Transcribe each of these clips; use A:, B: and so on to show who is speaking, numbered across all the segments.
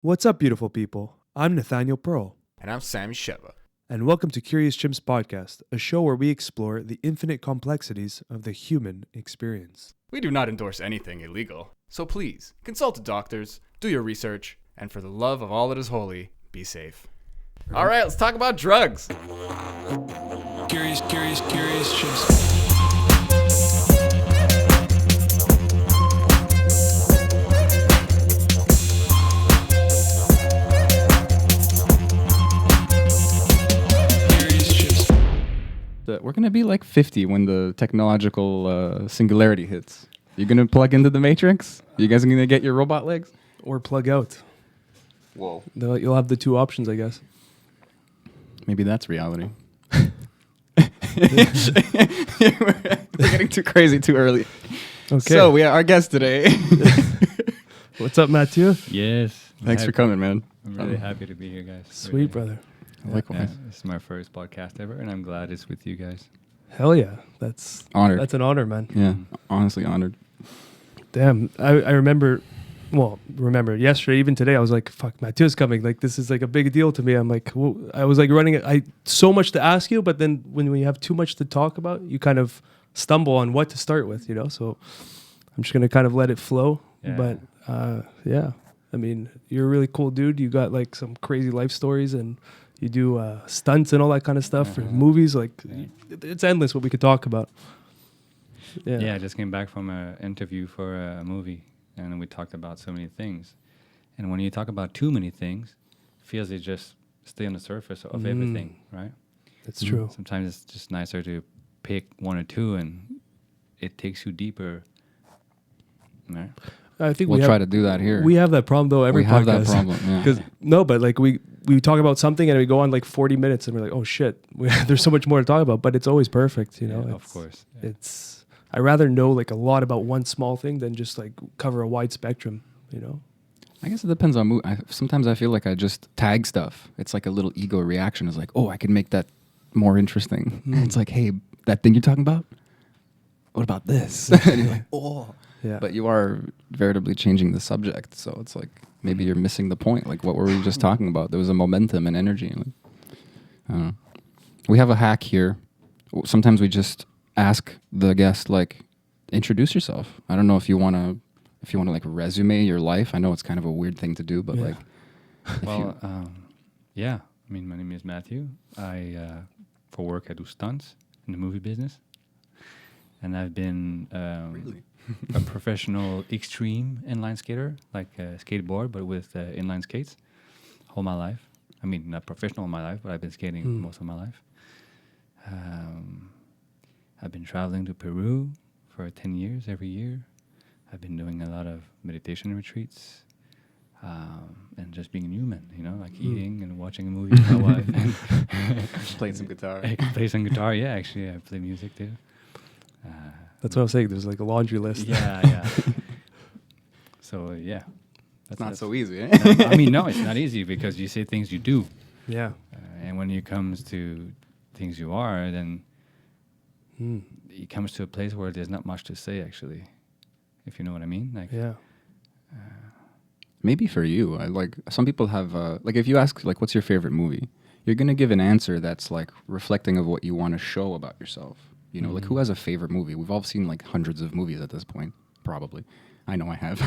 A: What's up, beautiful people? I'm Nathaniel Pearl,
B: And I'm Sam Sheva.
A: and welcome to Curious Chimps Podcast, a show where we explore the infinite complexities of the human experience.
B: We do not endorse anything illegal, so please consult doctors, do your research, and for the love of all that is holy, be safe. All right, let's talk about drugs.
C: Curious Chimps.
D: We're gonna be like 50 when the technological singularity hits. You gonna plug into the Matrix? You guys gonna get your robot legs?
A: Or plug out.
D: Whoa.
A: You'll have the two options, I guess.
D: Maybe that's reality. We're getting too crazy too early.
A: Okay.
D: So we are our guest today.
A: What's up, Mathieu?
E: Yes.
D: Thanks for coming, man.
E: I'm really happy to be here, guys.
A: Sweet,
E: Really.
A: brother.
D: Likewise.
E: Yeah, this is my first podcast ever, and I'm glad it's with you guys.
A: Hell yeah. That's
D: Honored.
A: That's an honor, man.
D: Yeah, honestly honored.
A: Damn. I remember yesterday, even today, I was like, fuck, Mathieu's coming. Like, this is like a big deal to me. I'm like, I was like running, so much to ask you, but then when you have too much to talk about, you kind of stumble on what to start with, you know? So I'm just going to kind of let it flow.
E: Yeah.
A: But yeah, I mean, you're a really cool dude. You got like some crazy life stories and you do stunts and all that kind of stuff for movies. Like, it's endless what we could talk about.
E: Yeah, I just came back from an interview for a movie, and we talked about so many things. And when you talk about too many things, it feels they just stay on the surface of everything, right?
A: It's true.
E: Sometimes it's just nicer to pick one or two, and it takes you deeper. Right?
A: I think
D: We'll try to do that here.
A: We have that problem though. Every
D: we have
A: podcast.
D: that problem. Yeah.
A: But like we talk about something and we go on like 40 minutes and we're like, oh shit, there's so much more to talk about. But it's always perfect, you know.
E: Yeah, of course. Yeah.
A: I rather know like a lot about one small thing than just like cover a wide spectrum, you know.
D: I guess it depends on mood. Sometimes I feel like I just tag stuff. It's like a little ego reaction. It's like, oh, I can make that more interesting. It's like, hey, that thing you're talking about? What about this? And you're like, oh.
A: Yeah.
D: But you are veritably changing the subject. So it's like, maybe you're missing the point. Like, what were we just talking about? There was a momentum and energy. Like, I don't know. We have a hack here. Sometimes we just ask the guest, like, introduce yourself. I don't know if you want to like resume your life. I know it's kind of a weird thing to do, but
A: Yeah.
D: like,
E: Well, yeah. I mean, my name is Matthew. For work, I do stunts in the movie business. And I've been a professional extreme inline skater, like a skateboard, but with inline skates all my life. I mean, not professional in my life, but I've been skating most of my life. I've been traveling to Peru for 10 years every year. I've been doing a lot of meditation retreats and just being a human, you know, like eating and watching a movie with my wife.
D: playing some guitar.
E: I play some guitar. Yeah, actually, I play music too.
A: That's what I was saying. There's like a laundry list.
E: Yeah. So, yeah.
D: That's not so easy, eh?
E: I mean, no, it's not easy because you say things you do.
A: Yeah.
E: And when it comes to things you are, then it comes to a place where there's not much to say, actually, if you know what I mean. Like,
A: Yeah.
D: Maybe for you, like some people have, like if you ask, like, what's your favorite movie? You're going to give an answer that's like reflecting of what you want to show about yourself. You know, like who has a favorite movie? We've all seen like hundreds of movies at this point, probably. I know I have.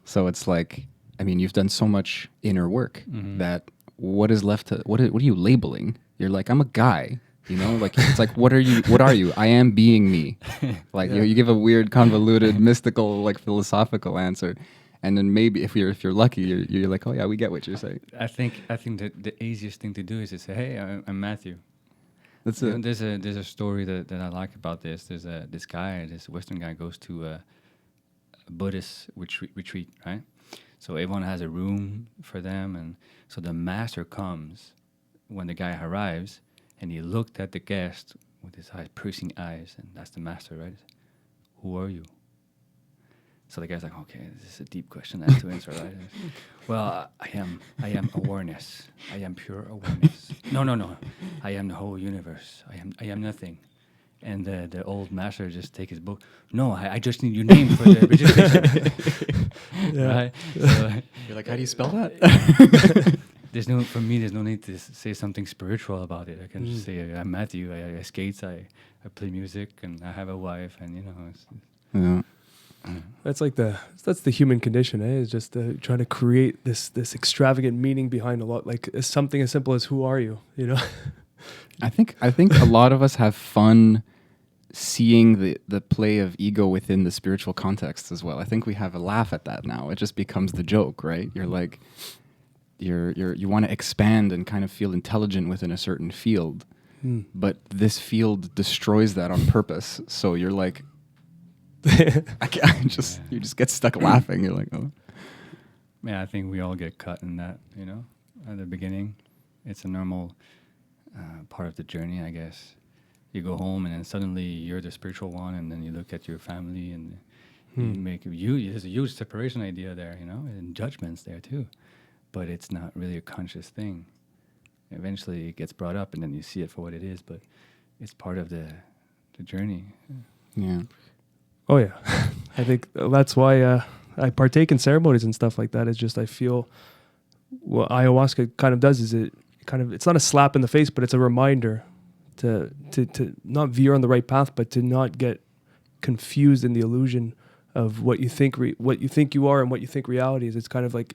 D: So it's like, I mean, you've done so much inner work that what is left to, what are you labeling? You're like, I'm a guy, you know, like it's like, what are you? I am being me. Like you give a weird, convoluted, mystical, like philosophical answer. And then maybe if you're lucky, you're like, oh yeah, we get what you're saying.
E: I think that the easiest thing to do is to say, hey, I'm Matthew.
D: That's
E: You know,
D: it.
E: there's a story that I like about this. There's this Western guy goes to a Buddhist retreat, right? So everyone has a room for them, and so the master comes when the guy arrives, and he looked at the guest with his piercing eyes, and that's the master, right? Who are you? So the guy's like, okay, this is a deep question I have to answer, right? Well, I am awareness. I am pure awareness. No. I am the whole universe. I am nothing. And the old master just take his book. No, I just need your name for the registration. Right? So,
D: You're like, how do you spell that?
E: there's no need to say something spiritual about it. I can just say I'm Matthew. I skate. I play music, and I have a wife, and
D: Yeah.
A: That's the human condition, eh? It's just trying to create this extravagant meaning behind a lot, like something as simple as who are you, you know?
D: I think a lot of us have fun seeing the play of ego within the spiritual context as well. I think we have a laugh at that now. It just becomes the joke, right? You're like, you want to expand and kind of feel intelligent within a certain field, but this field destroys that on purpose. So you're like, you just get stuck laughing. You're like, oh.
E: Yeah, I think we all get cut in that, at the beginning. It's a normal part of the journey, I guess. You go home and then suddenly you're the spiritual one, and then you look at your family and there's a huge separation idea there, and judgments there too. But it's not really a conscious thing. Eventually it gets brought up and then you see it for what it is, but it's part of the journey.
D: Yeah.
A: Oh yeah. I think that's why I partake in ceremonies and stuff like that. It's just, I feel what ayahuasca kind of does is it's not a slap in the face, but it's a reminder to not veer on the right path, but to not get confused in the illusion of what you think you are and what you think reality is. It's kind of like,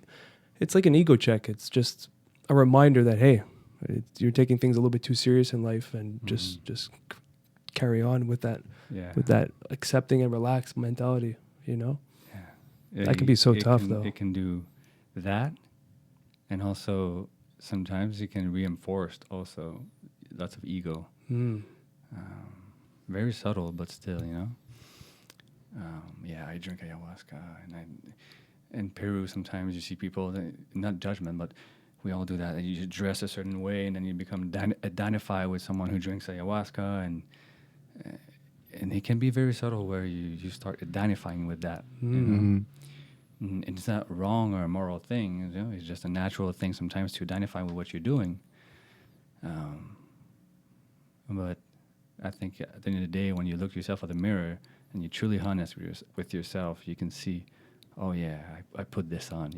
A: it's like an ego check. It's just a reminder that, hey, you're taking things a little bit too serious in life, and just carry on with that, with that accepting and relaxed mentality, Yeah. That can be so tough, though.
E: It can do that, and also sometimes it can reinforce also lots of ego. Very subtle, but still, I drink ayahuasca, and in Peru, sometimes you see people, not judgment, but we all do that. And you dress a certain way, and then you become identify with someone who drinks ayahuasca, and it can be very subtle where you start identifying with that. And it's not wrong or a moral thing. It's just a natural thing sometimes to identify with what you're doing. But I think at the end of the day, when you look yourself in the mirror and you're truly honest with yourself, you can see, oh yeah, I put this on,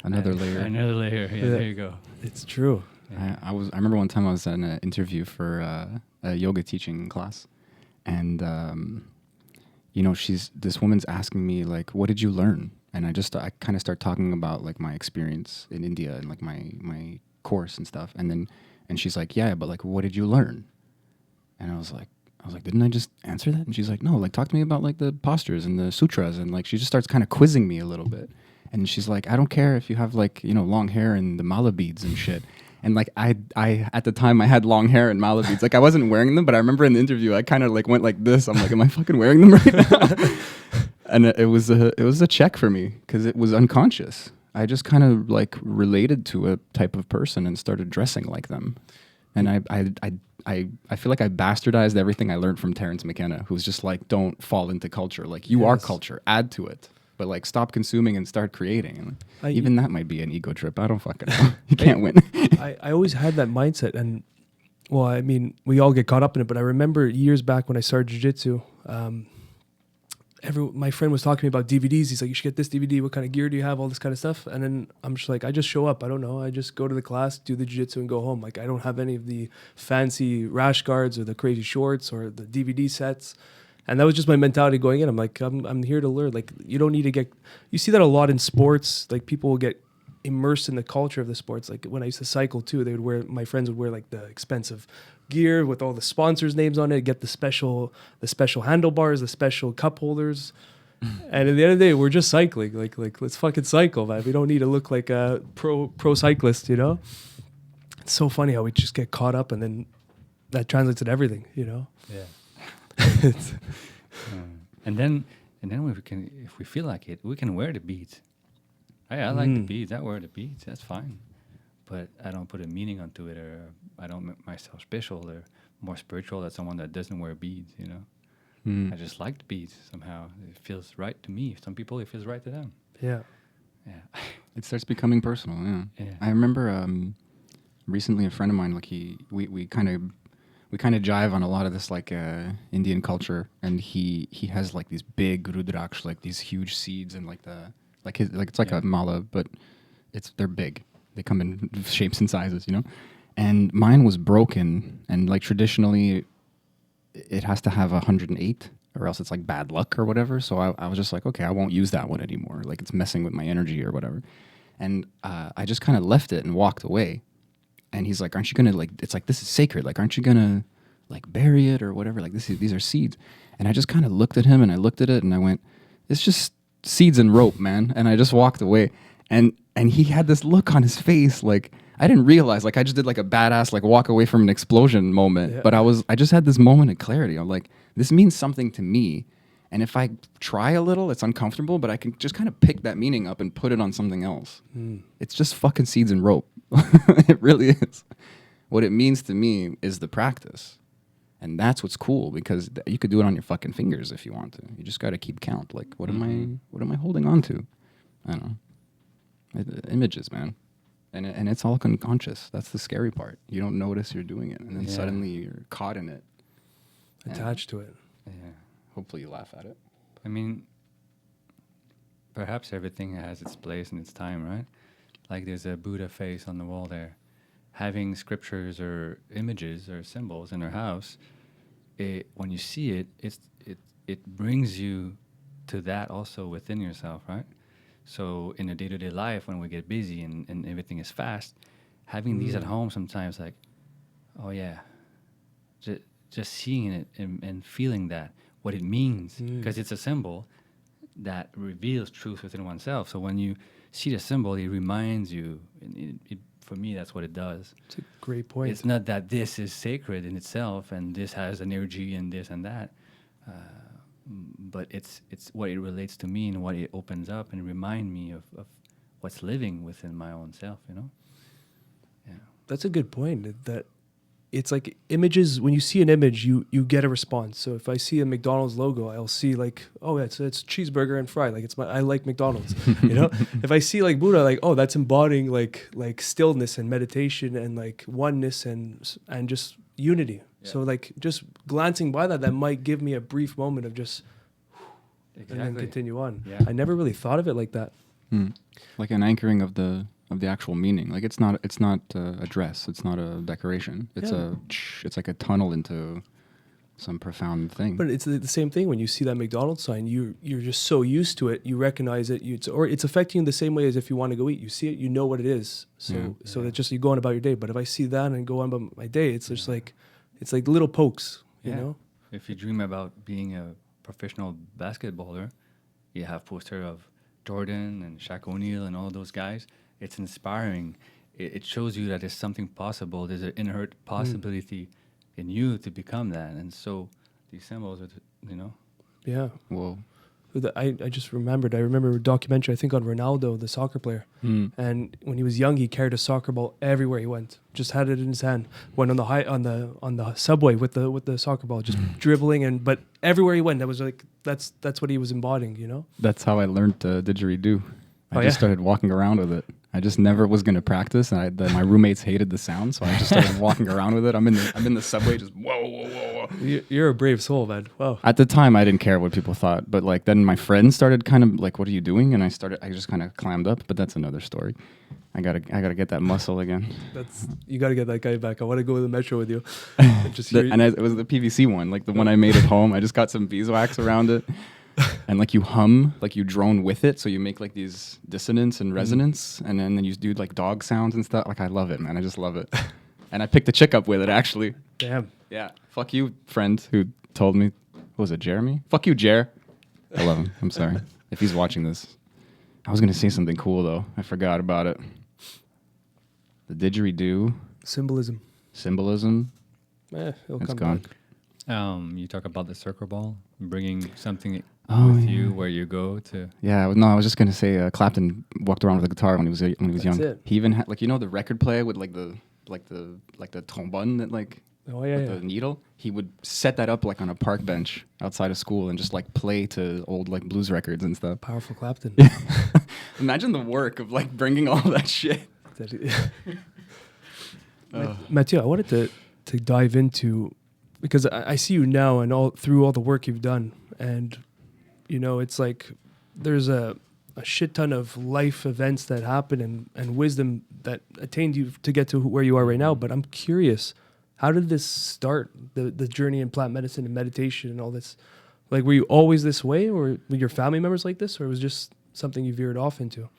D: Another layer.
E: Another layer. Yeah, there you go.
A: It's true.
D: Yeah. I remember one time I was in an interview for a yoga teaching class, and this woman's asking me like, what did you learn? And I kind of start talking about like my experience in India and like my course and stuff, and she's like, yeah, but like, what did you learn? And I was like, didn't I just answer that? And she's like, no, like talk to me about like the postures and the sutras. And like, she just starts kind of quizzing me a little bit. And she's like, I don't care if you have like, long hair and the mala beads and shit. And like, I at the time I had long hair and mala beads. Like I wasn't wearing them, but I remember in the interview, I kind of like went like this. I'm like, am I fucking wearing them right now? And it was a check for me because it was unconscious. I just kind of like related to a type of person and started dressing like them. And I feel like I bastardized everything I learned from Terrence McKenna, who's just like, don't fall into culture. Like you are culture, add to it. But like stop consuming and start creating. And even that might be an ego trip. I don't fucking know. You can't win.
A: I always had that mindset. And well, I mean, we all get caught up in it, but I remember years back when I started jiu-jitsu, my friend was talking to me about DVDs. He's like, you should get this DVD. What kind of gear do you have? All this kind of stuff. And then I'm just like, I just show up. I don't know. I just go to the class, do the jiu-jitsu and go home. Like I don't have any of the fancy rash guards or the crazy shorts or the DVD sets. And that was just my mentality going in. I'm like, I'm here to learn. Like you don't need to you see that a lot in sports. Like people will get immersed in the culture of the sports. Like when I used to cycle too, my friends would wear like the expensive gear with all the sponsors' names on it, get the special handlebars, the special cup holders. And at the end of the day, we're just cycling. Like let's fucking cycle, man. We don't need to look like a pro cyclist, It's so funny how we just get caught up, and then that translates to everything,
E: Yeah. And then if we feel like it, we can wear the beads. I like the beads. I wear the beads. That's fine. But I don't put a meaning onto it, or I don't make myself special or more spiritual than someone that doesn't wear beads, I just like the beads somehow. It feels right to me. Some people, it feels right to them.
A: Yeah.
E: Yeah.
D: It starts becoming personal, yeah. I remember recently a friend of mine, like we we kind of jive on a lot of this like Indian culture, and he has like these big rudraksh, like these huge seeds, and like it's like a mala, but they're big. They come in shapes and sizes, you know. And mine was broken, and like traditionally, it has to have 108, or else it's like bad luck or whatever. So I was just like, okay, I won't use that one anymore. Like it's messing with my energy or whatever. And I just kind of left it and walked away. And he's like, aren't you gonna like? It's like, this is sacred. Like, aren't you gonna like bury it or whatever? Like these are seeds. And I just kind of looked at him, and I looked at it, and I went, it's just seeds and rope, man. And I just walked away. And he had this look on his face, like I didn't realize, like I just did like a badass like walk away from an explosion moment. Yeah. But I just had this moment of clarity. I'm like, this means something to me. And if I try a little, it's uncomfortable, but I can just kind of pick that meaning up and put it on something else. It's just fucking seeds and rope. It really is. What it means to me is the practice. And that's what's cool, because you could do it on your fucking fingers if you want to. You just got to keep count. Like, what am I holding on to? I don't know. Images, man. And it's all unconscious. That's the scary part. You don't notice you're doing it. And then suddenly you're caught in it.
A: Attached to it.
E: Yeah.
D: Hopefully you laugh at it.
E: I mean, perhaps everything has its place and its time, right? Like there's a Buddha face on the wall there. Having scriptures or images or symbols in our house, when you see it, it brings you to that also within yourself, right? So in a day-to-day life, when we get busy and everything is fast, having these at home sometimes, like, oh yeah, just seeing it and feeling that, what it means, because it's a symbol that reveals truth within oneself. So when you see the symbol, it reminds you, and for me, that's what it does.
A: It's a great point.
E: It's not that this is sacred in itself and this has an energy and this and that, but it's what it relates to me and what it opens up and remind me of what's living within my own self, you know? Yeah.
A: That's a good point. That it's like images, when you see an image, you get a response. So if I see a McDonald's logo, I'll see like, oh, it's cheeseburger and fry. Like I like McDonald's, you know? If I see like Buddha, like, oh, that's embodying like stillness and meditation and like oneness and just unity. Yeah. So like just glancing by that might give me a brief moment of just, and then continue on. Yeah. I never really thought of it like that.
D: Like an anchoring of the actual meaning. Like it's not a dress. It's not a decoration. It's like a tunnel into some profound thing.
A: But it's the same thing when you see that McDonald's sign. You're just so used to it. You recognize it. It's affecting you the same way as if you want to go eat. You see it. You know what it is. So that just you go on about your day. But if I see that and go on about my day, it's just like little pokes. You know.
E: If you dream about being a professional basketballer, you have poster of Jordan and Shaq O'Neal and all those guys. It's inspiring. It shows you that there's something possible. There's an inherent possibility in you to become that. And so these symbols are, you know.
A: Yeah.
D: Whoa.
A: I just remembered. I remember a documentary, I think, on Ronaldo, the soccer player. And when he was young, he carried a soccer ball everywhere he went. Just had it in his hand. Went on the subway with the soccer ball, just dribbling. But everywhere he went, that was like that's what he was embodying, you know.
D: That's how I learned didgeridoo. I just started walking around with it. I just never was going to practice, and my roommates hated the sound, so I just started walking around with it. I'm in the subway, just whoa, whoa, whoa, whoa.
A: You're a brave soul, man. Wow.
D: At the time, I didn't care what people thought, but like then my friends started kind of like, "What are you doing?" And I just kind of clammed up, but that's another story. I gotta get that muscle again.
A: You gotta get that guy back. I want to go to the metro with you.
D: It was the PVC one, like the one I made at home. I just got some beeswax around it. And like you hum, like you drone with it, so you make like these dissonance and resonance, and then you do like dog sounds and stuff. Like I love it, man. I just love it. And I picked a chick up with it, actually.
A: Damn.
D: Yeah. Fuck you, friend who told me. What was it, Jeremy? Fuck you, Jer. I love him. I'm sorry if he's watching this. I was gonna say something cool though. I forgot about it. The didgeridoo.
A: Symbolism.
D: It'll come gone.
E: Back. You talk about the circle ball, bringing something with you where you go to.
D: Yeah, no, I was just gonna say Clapton walked around with a guitar when he was young.
A: It.
D: He even had the record player with like the trombone that the needle. He would set that up like on a park bench outside of school and just like play to old like blues records and stuff.
A: Powerful Clapton.
D: Imagine the work of like bringing all that shit.
A: Mathieu, I wanted to dive into because I see you now and all through all the work you've done, and you know, it's like there's a shit ton of life events that happen and wisdom that attained you to get to where you are right now. But I'm curious, how did this start, the journey in plant medicine and meditation and all this? Like, were you always this way, or were your family members like this, or it was just something you veered off into?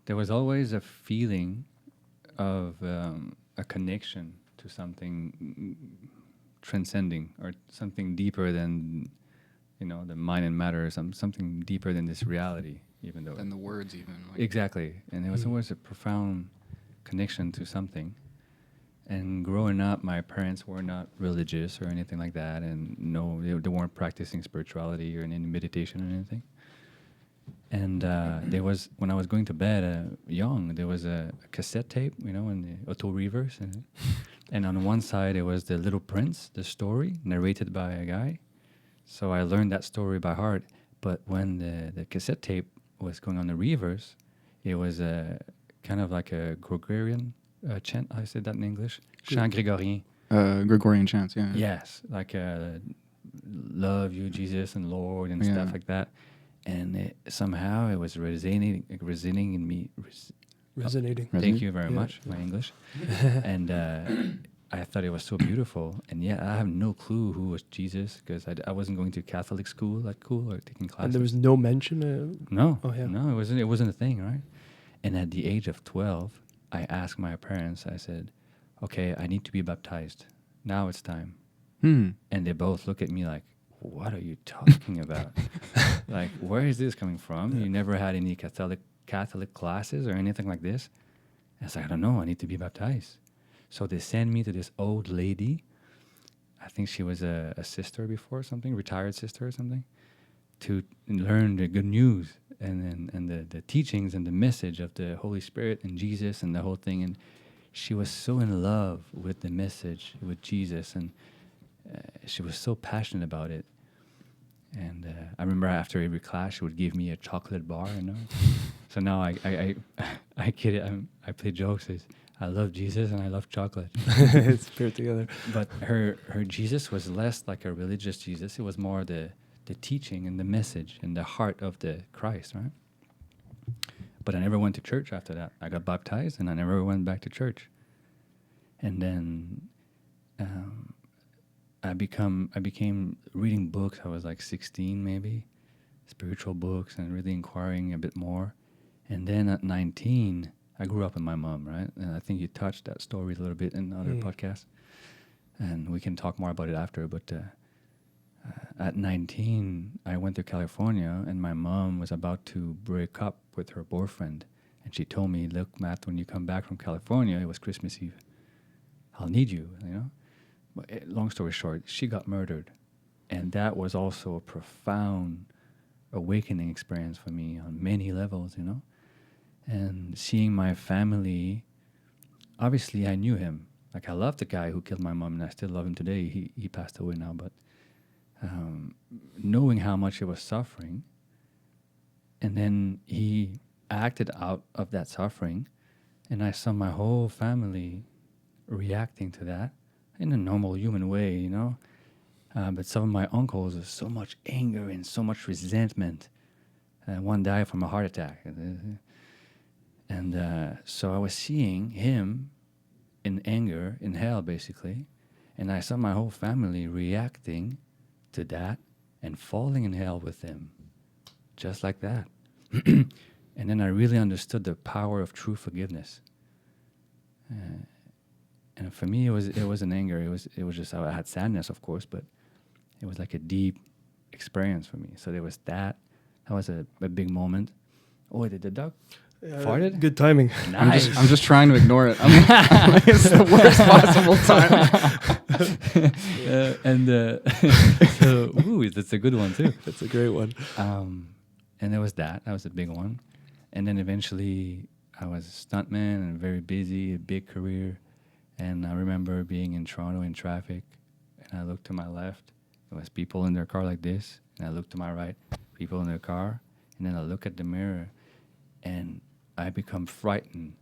E: There was always a feeling of a connection to something transcending or something deeper than, you know, the mind and matter, or something deeper than this reality, even though...
D: And the words even. Like
E: Exactly. And there was always a profound connection to something. And growing up, my parents were not religious or anything like that. And no, they weren't practicing spirituality or any meditation or anything. And there was, when I was going to bed young, there was a cassette tape, you know, in the auto reverse. And on one side, it was The Little Prince, the story, narrated by a guy. So I learned that story by heart. But when the cassette tape was going on the reverse, it was kind of like a Gregorian chant. I said that in English. Chant Grégorien.
D: Gregorian chants, yeah.
E: Yes, like love you, Jesus and Lord and stuff like that. And somehow it was resonating in me.
A: Resonating.
E: Thank you very much, my English. And I thought it was so beautiful. And yet I have no clue who was Jesus, because I wasn't going to Catholic school at school or taking classes.
A: And there was no mention?
E: No.
A: Oh, yeah.
E: No, it wasn't a thing, right? And at the age of 12, I asked my parents, I said, okay, I need to be baptized. Now it's time. And they both look at me like, what are you talking about? Like, where is this coming from? You never had any Catholic classes or anything like this? I was like, I don't know, I need to be baptized. So they sent me to this old lady. I think she was a sister before or something, retired sister or something, to learn the good news and the teachings and the message of the Holy Spirit and Jesus and the whole thing. And she was so in love with the message, with Jesus, and she was so passionate about it. And I remember after every class, she would give me a chocolate bar, you know. So now I kid it. I play jokes. I love Jesus and I love chocolate.
A: It's paired together.
E: But her Jesus was less like a religious Jesus. It was more the teaching and the message and the heart of the Christ, right? But I never went to church after that. I got baptized and I never went back to church. And then I became reading books. I was like 16 maybe, spiritual books, and really inquiring a bit more. And then at 19, I grew up with my mom, right? And I think you touched that story a little bit in other podcasts, and we can talk more about it after. But at 19, I went to California, and my mom was about to break up with her boyfriend. And she told me, look, Matt, when you come back from California, it was Christmas Eve, I'll need you, you know? But long story short, she got murdered. And that was also a profound awakening experience for me on many levels, you know? And seeing my family, obviously I knew him. Like, I loved the guy who killed my mom, and I still love him today. He passed away now, but knowing how much he was suffering, and then he acted out of that suffering, and I saw my whole family reacting to that in a normal human way, you know? But some of my uncles, there's so much anger and so much resentment. One died from a heart attack. And so I was seeing him in anger, in hell, basically. And I saw my whole family reacting to that and falling in hell with him, just like that. And then I really understood the power of true forgiveness. And for me, it was an anger. It was just, I had sadness, of course, but it was like a deep experience for me. So there was that. That was a big moment. Oh, did the dog farted?
A: Good timing.
E: Nice.
D: I'm just trying to ignore it. It's the worst possible time.
E: So, ooh, that's a good one too.
A: That's a great one.
E: And there was that. That was a big one. And then eventually, I was a stuntman and very busy, a big career. And I remember being in Toronto in traffic, and I looked to my left. There was people in their car like this, and I looked to my right, people in their car, and then I look at the mirror, and I become frightened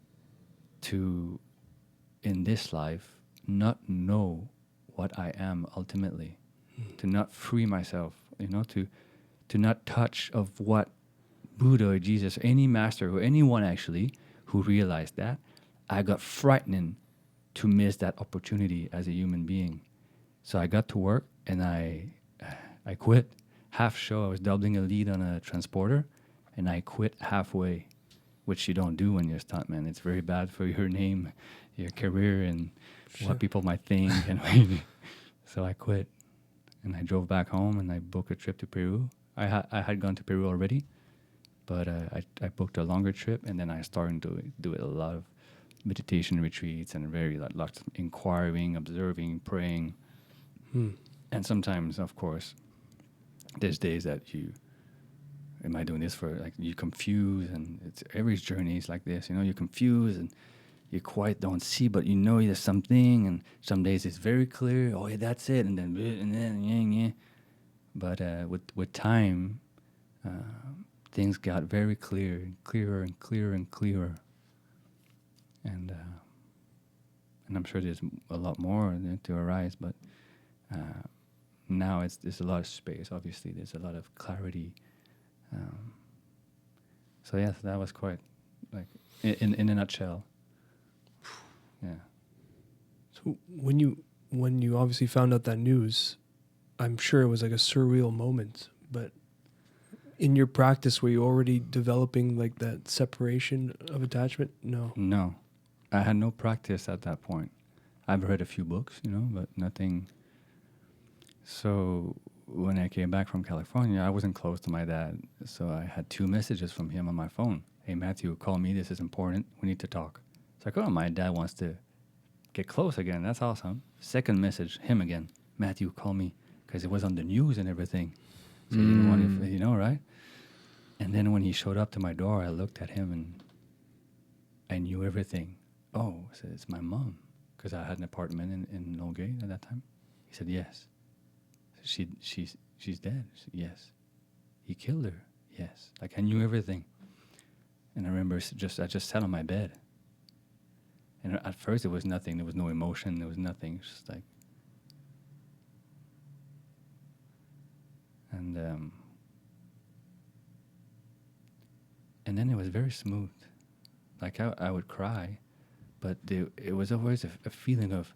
E: to, in this life, not know what I am ultimately, to not free myself, to not touch of what Buddha or Jesus, any master or anyone actually who realized that. I got frightened to miss that opportunity as a human being. So I got to work and I quit. Half show, I was doubling a lead on a transporter, and I quit halfway, which you don't do when you're a stuntman. It's very bad for your name, your career, and what people might think. And so I quit, and I drove back home, and I booked a trip to Peru. I had gone to Peru already, but I booked a longer trip, and then I started to do a lot of meditation retreats and lots of inquiring, observing, praying. And sometimes, of course, there's days that am I doing this for, like, you confuse, and it's every journey is like this, you confuse and you quite don't see, but there's something, and some days it's very clear, oh yeah, that's it, and then yeah. But with time, things got very clear, and clearer and clearer and clearer. And I'm sure there's a lot more to arise, but now there's a lot of space. Obviously, there's a lot of clarity. So yes, that was quite, like, in a nutshell. Yeah.
A: So when you obviously found out that news, I'm sure it was like a surreal moment. But in your practice, were you already developing like that separation of attachment? No.
E: I had no practice at that point. I've read a few books, but nothing. So when I came back from California, I wasn't close to my dad. So I had 2 messages from him on my phone. Hey, Matthew, call me. This is important. We need to talk. It's like, oh, my dad wants to get close again. That's awesome. Second message, him again. Matthew, call me. Because it was on the news and everything. So you didn't want to, right? And then when he showed up to my door, I looked at him and I knew everything. Oh, I said, it's my mom. Because I had an apartment in Nogay at that time. He said, yes. She's dead. Said, yes. He killed her. Yes. Like, I knew everything. And I remember I just sat on my bed. And at first, there was nothing. There was no emotion. There was nothing. It was just like... And then it was very smooth. Like, I would cry, but it was always a feeling of,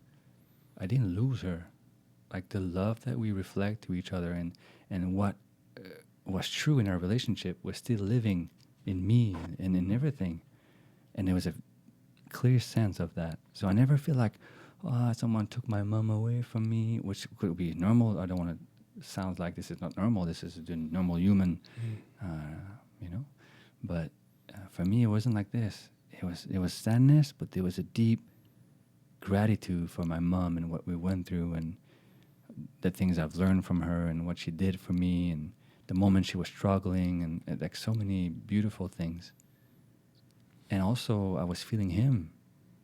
E: I didn't lose her. Like, the love that we reflect to each other and what was true in our relationship was still living in me and in everything. And there was a clear sense of that. So I never feel like, someone took my mom away from me, which could be normal. I don't want to sound like this is not normal. This is the normal human, But for me, it wasn't like this. It was sadness, but there was a deep gratitude for my mom and what we went through and the things I've learned from her and what she did for me and the moment she was struggling and like so many beautiful things. And also I was feeling him,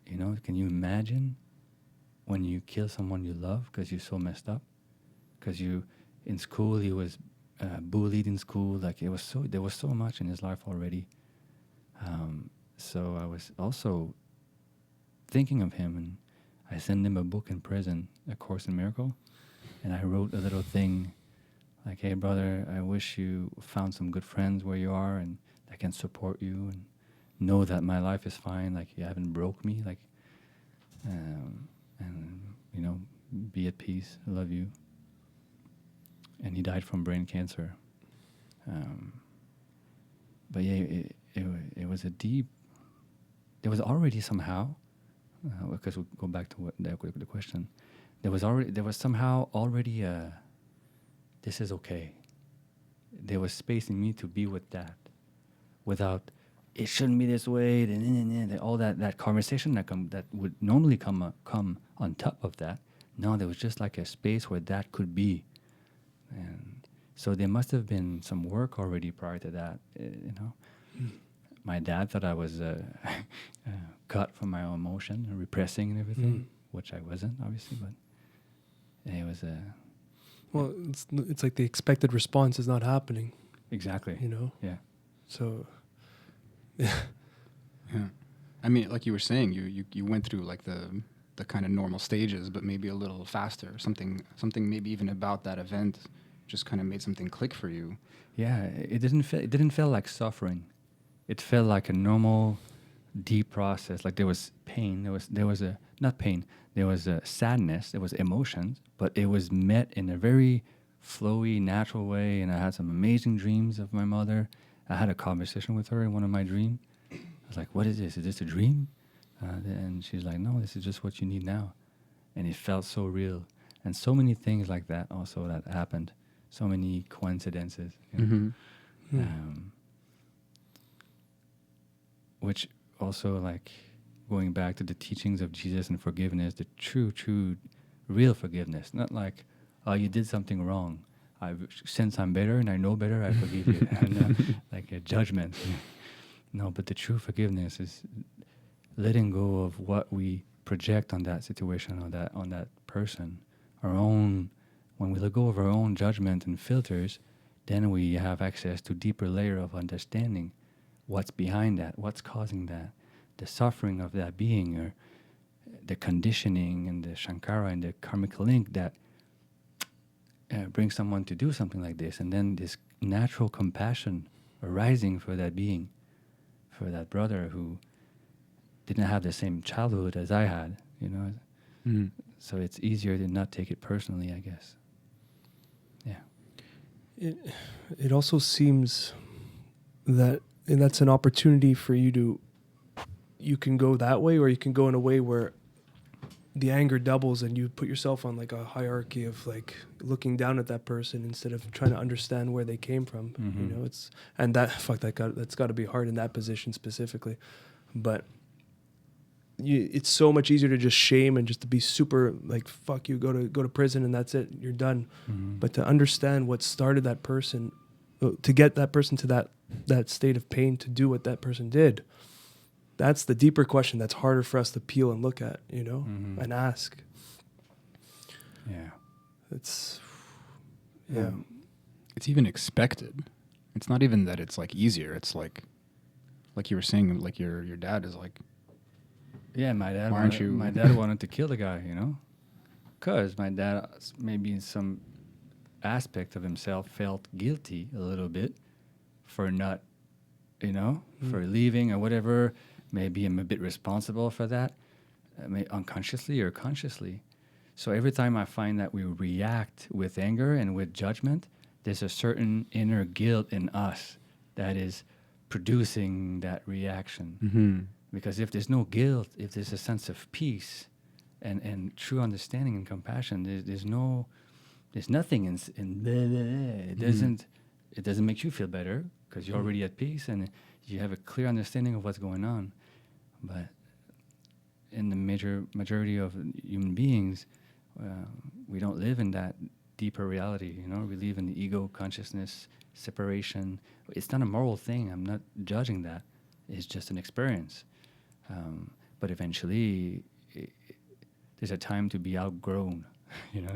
E: Can you imagine when you kill someone you love because you're so messed up? Because in school, he was bullied in school. Like, there was so much in his life already. So I was also thinking of him, and I sent him a book in prison, A Course in Miracle, and I wrote a little thing like, hey, brother, I wish you found some good friends where you are and that can support you and know that my life is fine, like, you haven't broke me, like, and, be at peace, I love you. And he died from brain cancer. But yeah, it was a deep... There was already somehow, because we go back to the question, there was somehow already this is okay. There was space in me to be with that, without it shouldn't be this way. All that conversation that would normally come on top of that. No, there was just like a space where that could be. And so there must have been some work already prior to that, My dad thought I was cut from my own emotion, repressing and everything, which I wasn't, obviously, but it was
A: Well, it's like the expected response is not happening.
E: Exactly. Yeah.
A: So...
D: Yeah. I mean, like you were saying, you went through like the kind of normal stages, but maybe a little faster. Something maybe even about that event just kind of made something click for you.
E: Yeah, it didn't feel like suffering. It felt like a normal, deep process. Like there was pain. There was a not pain. There was a sadness. There was emotions, but it was met in a very flowy, natural way. And I had some amazing dreams of my mother. I had a conversation with her in one of my dreams. I was like, "What is this? Is this a dream?" And she's like, "No, this is just what you need now." And it felt so real. And so many things like that also that happened. So many coincidences. You know? Which also, like, going back to the teachings of Jesus and forgiveness, the true, real forgiveness. Not like, oh, you did something wrong. Since I'm better and I know better, I forgive you. And, like a judgment. No, but the true forgiveness is letting go of what we project on that situation or on that person. Our own, when we let go of our own judgment and filters, then we have access to deeper layer of understanding. What's behind that? What's causing that? The suffering of that being, or the conditioning and the Shankara and the karmic link that brings someone to do something like this. And then this natural compassion arising for that being, for that brother who didn't have the same childhood as I had, you know.
D: Mm.
E: So it's easier to not take it personally, I guess. Yeah.
A: It also seems that that's an opportunity for you can go that way, or you can go in a way where the anger doubles and you put yourself on like a hierarchy of like looking down at that person instead of trying to understand where they came from.
E: Mm-hmm.
A: You know, that's got to be hard in that position specifically. But it's so much easier to just shame and just to be super like, fuck you, go to prison and that's it, you're done.
E: Mm-hmm.
A: But to understand what started that person, to get that person to that state of pain, to do what that person did, that's the deeper question that's harder for us to peel and look at, you know, and ask.
E: Yeah.
A: It's, yeah.
D: It's even expected. It's not even that it's like easier. It's like you were saying, like your dad is like,
E: Yeah, my dad wanted to kill the guy, you know? Because my dad, maybe in some aspect of himself, felt guilty a little bit for not, you know, for leaving or whatever. Maybe I'm a bit responsible for that, unconsciously or consciously. So every time I find that we react with anger and with judgment, there's a certain inner guilt in us that is producing that reaction.
D: mm-hmm.
E: Because if there's no guilt, if there's a sense of peace and true understanding and compassion, there's nothing in it doesn't make you feel better because you're already at peace and you have a clear understanding of what's going on. But in the majority of human beings, we don't live in that deeper reality. You know, we live in the ego, consciousness, separation. It's not a moral thing. I'm not judging that. It's just an experience. But eventually, there's a time to be outgrown, you know.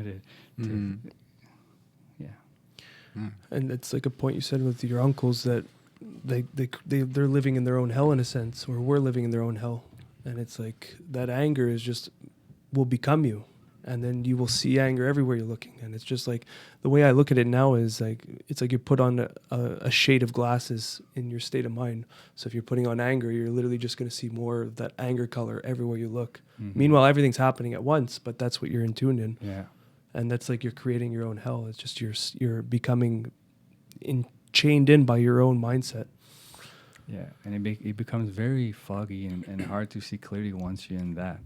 A: And it's like a point you said with your uncles that they're living in their own hell in a sense, or we're living in their own hell, and it's like that anger is just will become you, and then you will see anger everywhere you're looking. And it's just like the way I look at it now is like it's like you put on a shade of glasses in your state of mind. So if you're putting on anger, you're literally just going to see more of that anger color everywhere you look.
E: Mm-hmm.
A: Meanwhile, everything's happening at once, but that's what you're in tune in.
E: Yeah.
A: And that's like you're creating your own hell. It's just you're becoming chained in by your own mindset.
E: Yeah, and it becomes very foggy and hard to see clearly once you're in that.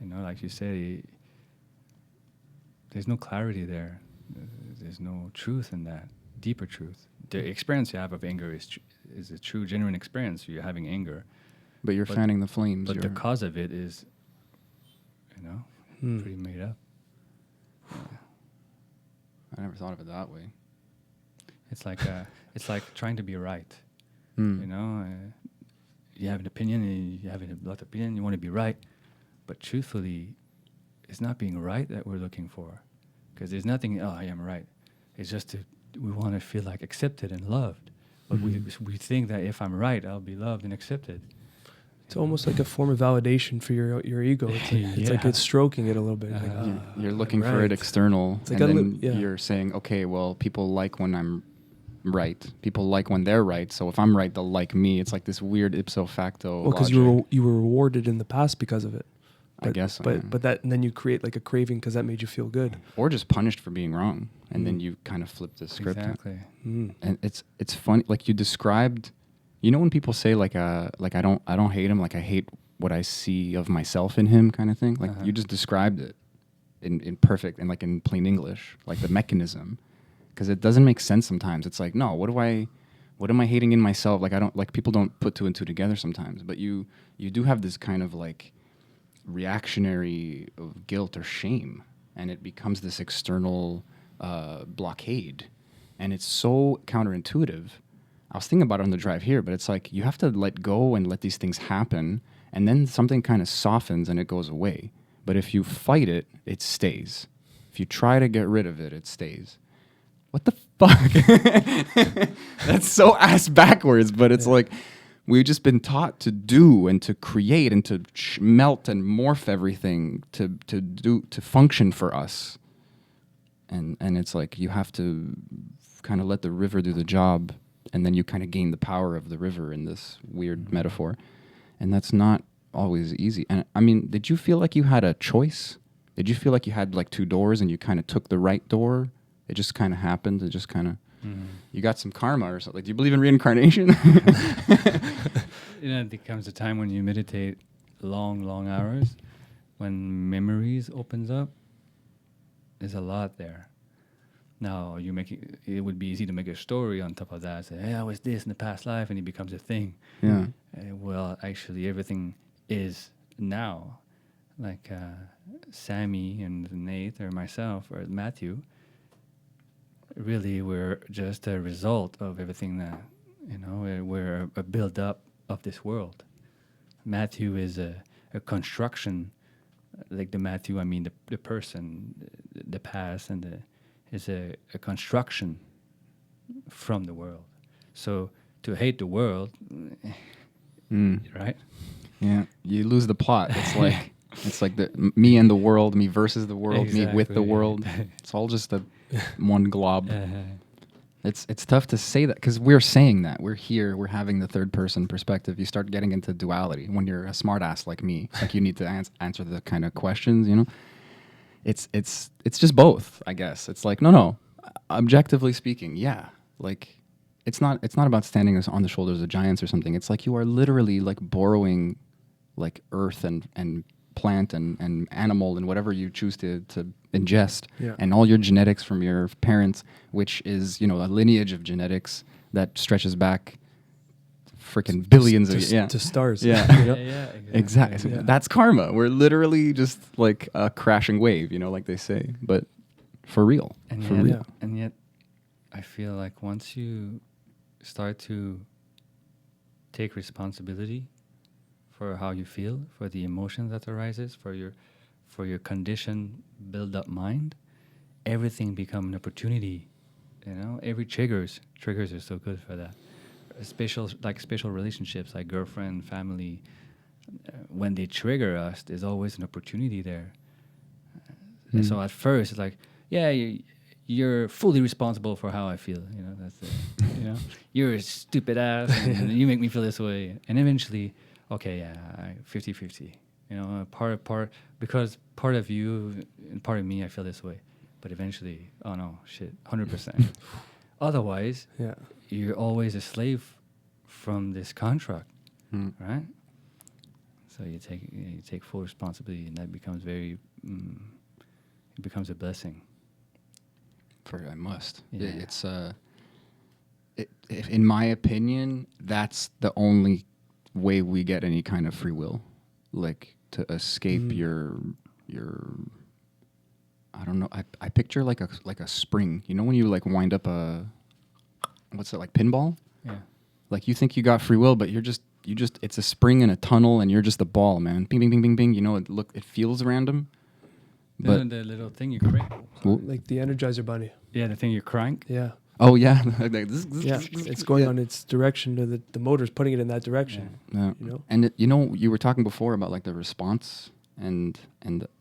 E: You know, like you say, there's no clarity there. There's no truth in that, deeper truth. The experience you have of anger is a true, genuine experience. You're having anger.
D: But you're fanning the flames.
E: But the cause of it is, you know, pretty made up.
D: I never thought of it that way.
E: It's like trying to be right. You know, you have an opinion, and you have a lot of opinion. You want to be right, but truthfully, it's not being right that we're looking for, because there's nothing. Oh, I am right. It's just we want to feel like accepted and loved, but we think that if I'm right, I'll be loved and accepted.
A: It's almost like a form of validation for your ego. It's like
E: Yeah.
A: it's stroking it a little bit. Like,
D: You're looking for
A: right.
D: it external,
A: It's like
D: and
A: a
D: then
A: li- yeah.
D: you're saying, okay, well, people like when I'm right. People like when they're right. So if I'm right, they'll like me. It's like this weird ipso facto.
A: Well, because
D: logic.
A: you were rewarded in the past because of it.
D: I guess so,
A: But
D: yeah.
A: but that and then you create like a craving because that made you feel good.
D: Or just punished for being wrong, and then you kind of flip the script.
E: Exactly.
D: And it's funny, like you described. You know when people say like I don't hate him, like I hate what I see of myself in him, kind of thing. Like you just described it in perfect and like in plain English, like the mechanism, because it doesn't make sense sometimes. It's like, no, what am I hating in myself? Like I don't like people don't put two and two together sometimes, but you do have this kind of like reactionary of guilt or shame, and it becomes this external blockade, and it's so counterintuitive. I was thinking about it on the drive here, but it's like you have to let go and let these things happen, and then something kind of softens and it goes away. But if you fight it, it stays. If you try to get rid of it, it stays. What the fuck? That's so ass backwards, but it's like we've just been taught to do and to create and to melt and morph everything to function for us. And it's like you have to kind of let the river do the job, and then you kind of gain the power of the river in this weird metaphor. And that's not always easy. And I mean, did you feel like you had a choice? Did you feel like you had like two doors and you kind of took the right door? It just kind of happened. It just kind of, you got some karma or something. Like, do you believe in reincarnation?
E: There comes a time when you meditate long hours, when memories opens up. There's a lot there. Now it would be easy to make a story on top of that. Say, hey, I was this in the past life, and it becomes a thing.
D: Yeah.
E: Well, actually, everything is now. Like Sammy and Nate or myself or Matthew, really we're just a result of everything that, we're a build-up of this world. Matthew is a construction, like the Matthew, I mean the person, the past, and is a construction from the world. So to hate the world, right?
D: Yeah, you lose the plot. It's like it's like me and the world, me versus the world, me with the
E: Exactly.
D: world. It's all just one glob. It's tough to say that because we're saying that we're here, we're having the third person perspective. You start getting into duality when you're a smart ass like me. Like you need to answer the kind of questions, It's just both, I guess. It's like no. Objectively speaking, yeah. Like it's not about standing on the shoulders of giants or something. It's like you are literally like borrowing like earth and plant and animal and whatever you choose to ingest, and all your genetics from your parents, which is a lineage of genetics that stretches back freaking billions of
A: to stars.
E: Yeah,
D: exactly.
A: Yeah.
D: That's karma. We're literally just like a crashing wave, like they say, but for real.
E: And yet, I feel like once you start to take responsibility for how you feel, for the emotion that arises, for your conditioned, build-up mind, everything becomes an opportunity. Every triggers are so good for that. Special relationships, like girlfriend, family. When they trigger us, there's always an opportunity there. And so at first, it's like, yeah, you're fully responsible for how I feel. That's it. You're a stupid ass, and you make me feel this way. And eventually, okay, yeah, 50-50. Part because part of you and part of me, I feel this way. But eventually, oh no, shit, 100%. Otherwise, you're always a slave from this contract, right? So you take full responsibility, and that becomes it becomes a blessing.
D: I must.
E: Yeah.
D: It's in my opinion, that's the only way we get any kind of free will, like to escape your. I don't know. I picture like a spring. When you like wind up what's it, like pinball?
E: Yeah.
D: Like you think you got free will, but you just it's a spring in a tunnel, and you're just a ball, man. Bing, bing, bing, bing, bing. It feels random. But
E: The little thing you crank.
A: Like the Energizer Bunny.
E: Yeah, the thing you crank.
A: Yeah.
D: Oh yeah.
A: Yeah, it's going on its direction to the motor's putting it in that direction.
D: Yeah.
A: You know?
D: And you were talking before about like the response and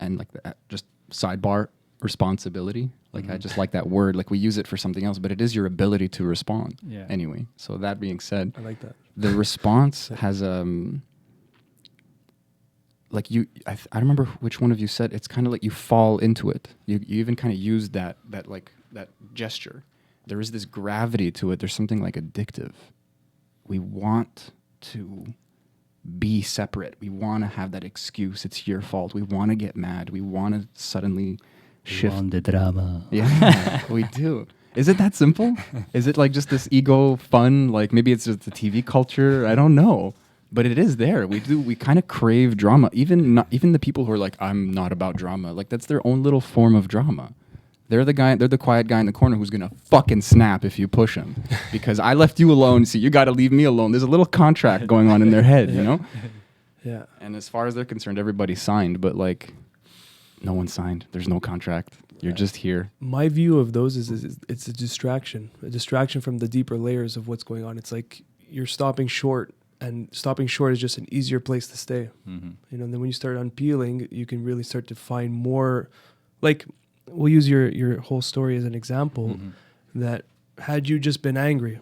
D: like the just sidebar responsibility. Like I just like that word. Like we use it for something else, but it is your ability to respond.
E: Yeah.
D: Anyway, so that being said,
A: I like that.
D: the response has like I don't remember which one of you said it's kind of like you fall into it. You even kind of used that gesture. There is this gravity to it. There's something like addictive. We want to be separate. We want to have that excuse. It's your fault. We want to get mad. We want to suddenly shift.
E: On the drama.
D: Yeah, we do. Is it that simple? Is it like just this ego fun? Like maybe it's just the TV culture. I don't know. But it is there. We kind of crave drama. Even the people who are like, I'm not about drama. Like that's their own little form of drama. They're the quiet guy in the corner who's gonna fucking snap if you push him. Because I left you alone, so you gotta leave me alone. There's a little contract going on in their head, you know?
A: Yeah.
D: And as far as they're concerned, everybody signed, but like no one signed. There's no contract. You're just here.
A: My view of those is it's a distraction from the deeper layers of what's going on. It's like you're stopping short, and stopping short is just an easier place to stay.
E: Mm-hmm.
A: You know, and then when you start unpeeling, you can really start to find more. Like, we'll use your whole story as an example. That had you just been angry,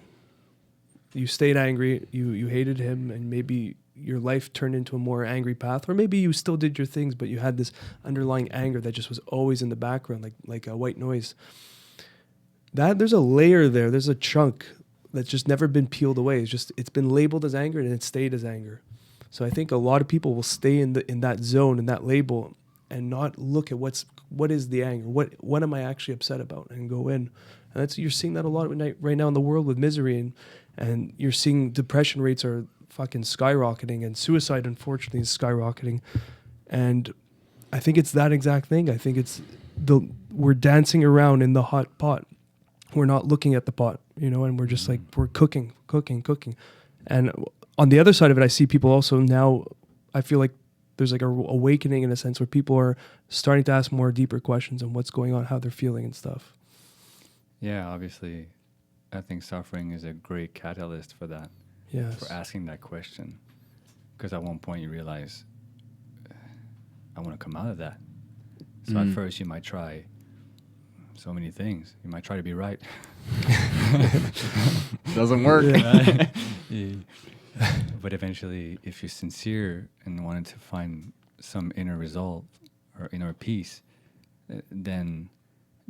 A: you stayed angry, you hated him, and maybe your life turned into a more angry path, or maybe you still did your things, but you had this underlying anger that just was always in the background, like a white noise. That there's a layer there, there's a chunk that's just never been peeled away. It's been labeled as anger, and it stayed as anger. So I think a lot of people will stay in that zone, in that label, and not look at what is the anger, what am I actually upset about, and go in. And you're seeing that a lot right now in the world with misery, and you're seeing depression rates are fucking skyrocketing, and suicide unfortunately is skyrocketing. And I think it's that exact thing. I think it's we're dancing around in the hot pot. We're not looking at the pot, you know, and we're just like, we're cooking. And on the other side of it, I see people also now, I feel like there's like a awakening in a sense where people are starting to ask more deeper questions on what's going on, how they're feeling and stuff.
E: Yeah, obviously, I think suffering is a great catalyst for that.
A: Yes.
E: For asking that question. Because at one point you realize, I want to come out of that. So at first you might try so many things. You might try to be right.
D: Doesn't work.
E: Yeah. But eventually, if you're sincere and wanted to find some inner resolve or inner peace, then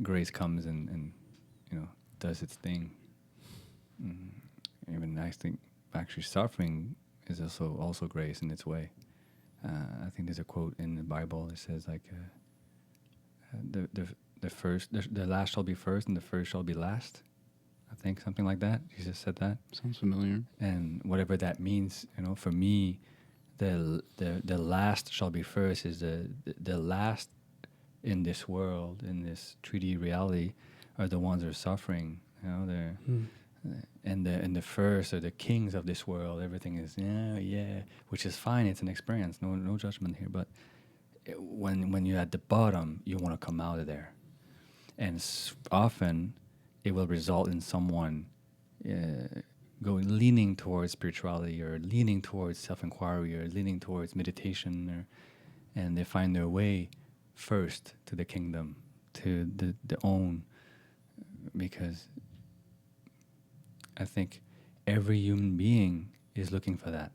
E: grace comes and you know, does its thing. Even I think actually suffering is also grace in its way. I think there's a quote in the Bible that says like the last shall be first and the first shall be last. I think something like that. Jesus said that.
D: Sounds familiar.
E: And whatever that means, you know, for me, the last shall be first is the last in this world, in this 3D reality, are the ones that are suffering. You know, they're and the first are the kings of this world. Everything is which is fine. It's an experience. No judgment here. But when you're at the bottom, you want to come out of there, and often it will result in someone leaning towards spirituality, or leaning towards self-inquiry, or leaning towards meditation, and they find their way first to the kingdom, to the own, because I think every human being is looking for that,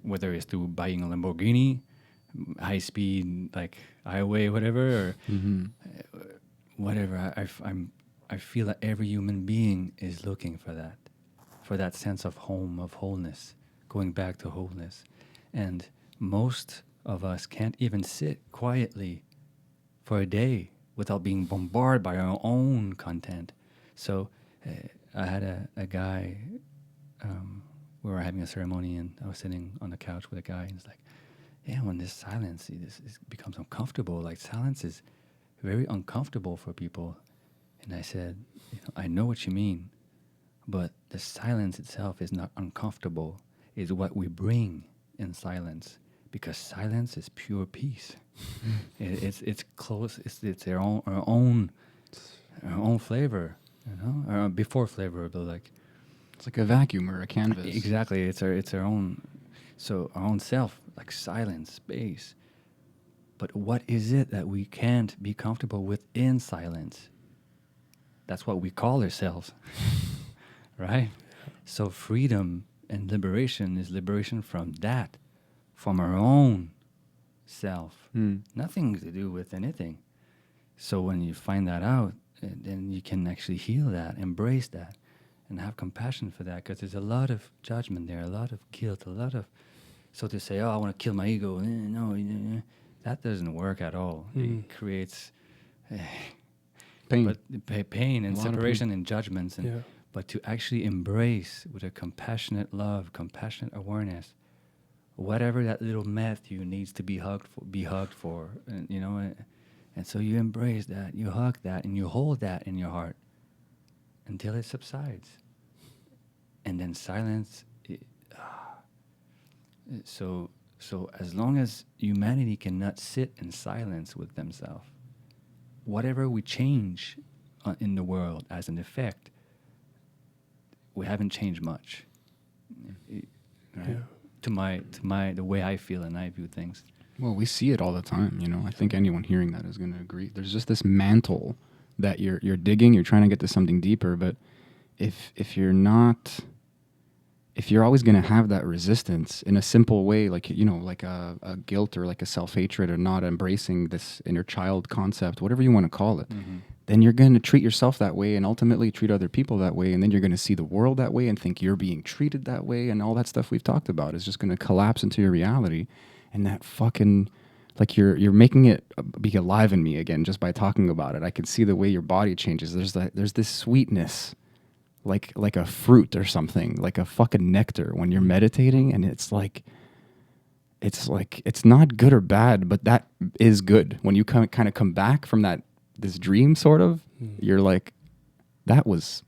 E: whether it's through buying a Lamborghini, high speed like highway, whatever, or whatever. I feel that every human being is looking for that sense of home, of wholeness, going back to wholeness. And most of us can't even sit quietly for a day without being bombarded by our own content. So I had a guy, we were having a ceremony, and I was sitting on the couch with a guy, and he's like, yeah, when this silence it becomes uncomfortable, like silence is very uncomfortable for people. And I said, I know what you mean, but the silence itself is not uncomfortable. It's what we bring in silence, because silence is pure peace. It's close. It's our own flavor. you know, or before flavor, but like
D: It's like a vacuum or a canvas.
E: exactly, it's our own, so our own self, like silence, space. But what is it that we can't be comfortable with in silence? That's what we call ourselves, right? So freedom and liberation is liberation from that, from our own self. Nothing to do with anything. So when you find that out, then you can actually heal that, embrace that, and have compassion for that, because there's a lot of judgment there, a lot of guilt, a lot of... So to say, oh, I want to kill my ego, no, that doesn't work at all. It creates
D: Pain.
E: but pain and
D: A lot of
E: separation and judgments. And,
A: Yeah.
E: But to actually embrace with a compassionate love, compassionate awareness, whatever that little Matthew needs to be hugged for, and, you know, and so you embrace that, you hug that, and you hold that in your heart until it subsides. And then silence. So as long as humanity cannot sit in silence with themselves, whatever we change in the world as an effect, we haven't changed much. Right?
A: Yeah.
E: To my the way I feel and I view things.
D: Well, we see it all the time, you know. I think anyone hearing that is going to agree. There's just this mantle that you're digging, you're trying to get to something deeper, but if you're always going to have that resistance in a simple way, like, you know, like a guilt or like a self-hatred or not embracing this inner child concept, whatever you want to call it, then you're going to treat yourself that way and ultimately treat other people that way. And then you're going to see the world that way and think you're being treated that way. And all that stuff we've talked about is just going to collapse into your reality. And that fucking, like, you're making it be alive in me again just by talking about it. I can see the way your body changes. There's this sweetness, like a fruit or something, like a fucking nectar when you're meditating. And it's not good or bad, but that is good. When you kind of come back from this dream, sort of, you're like, that was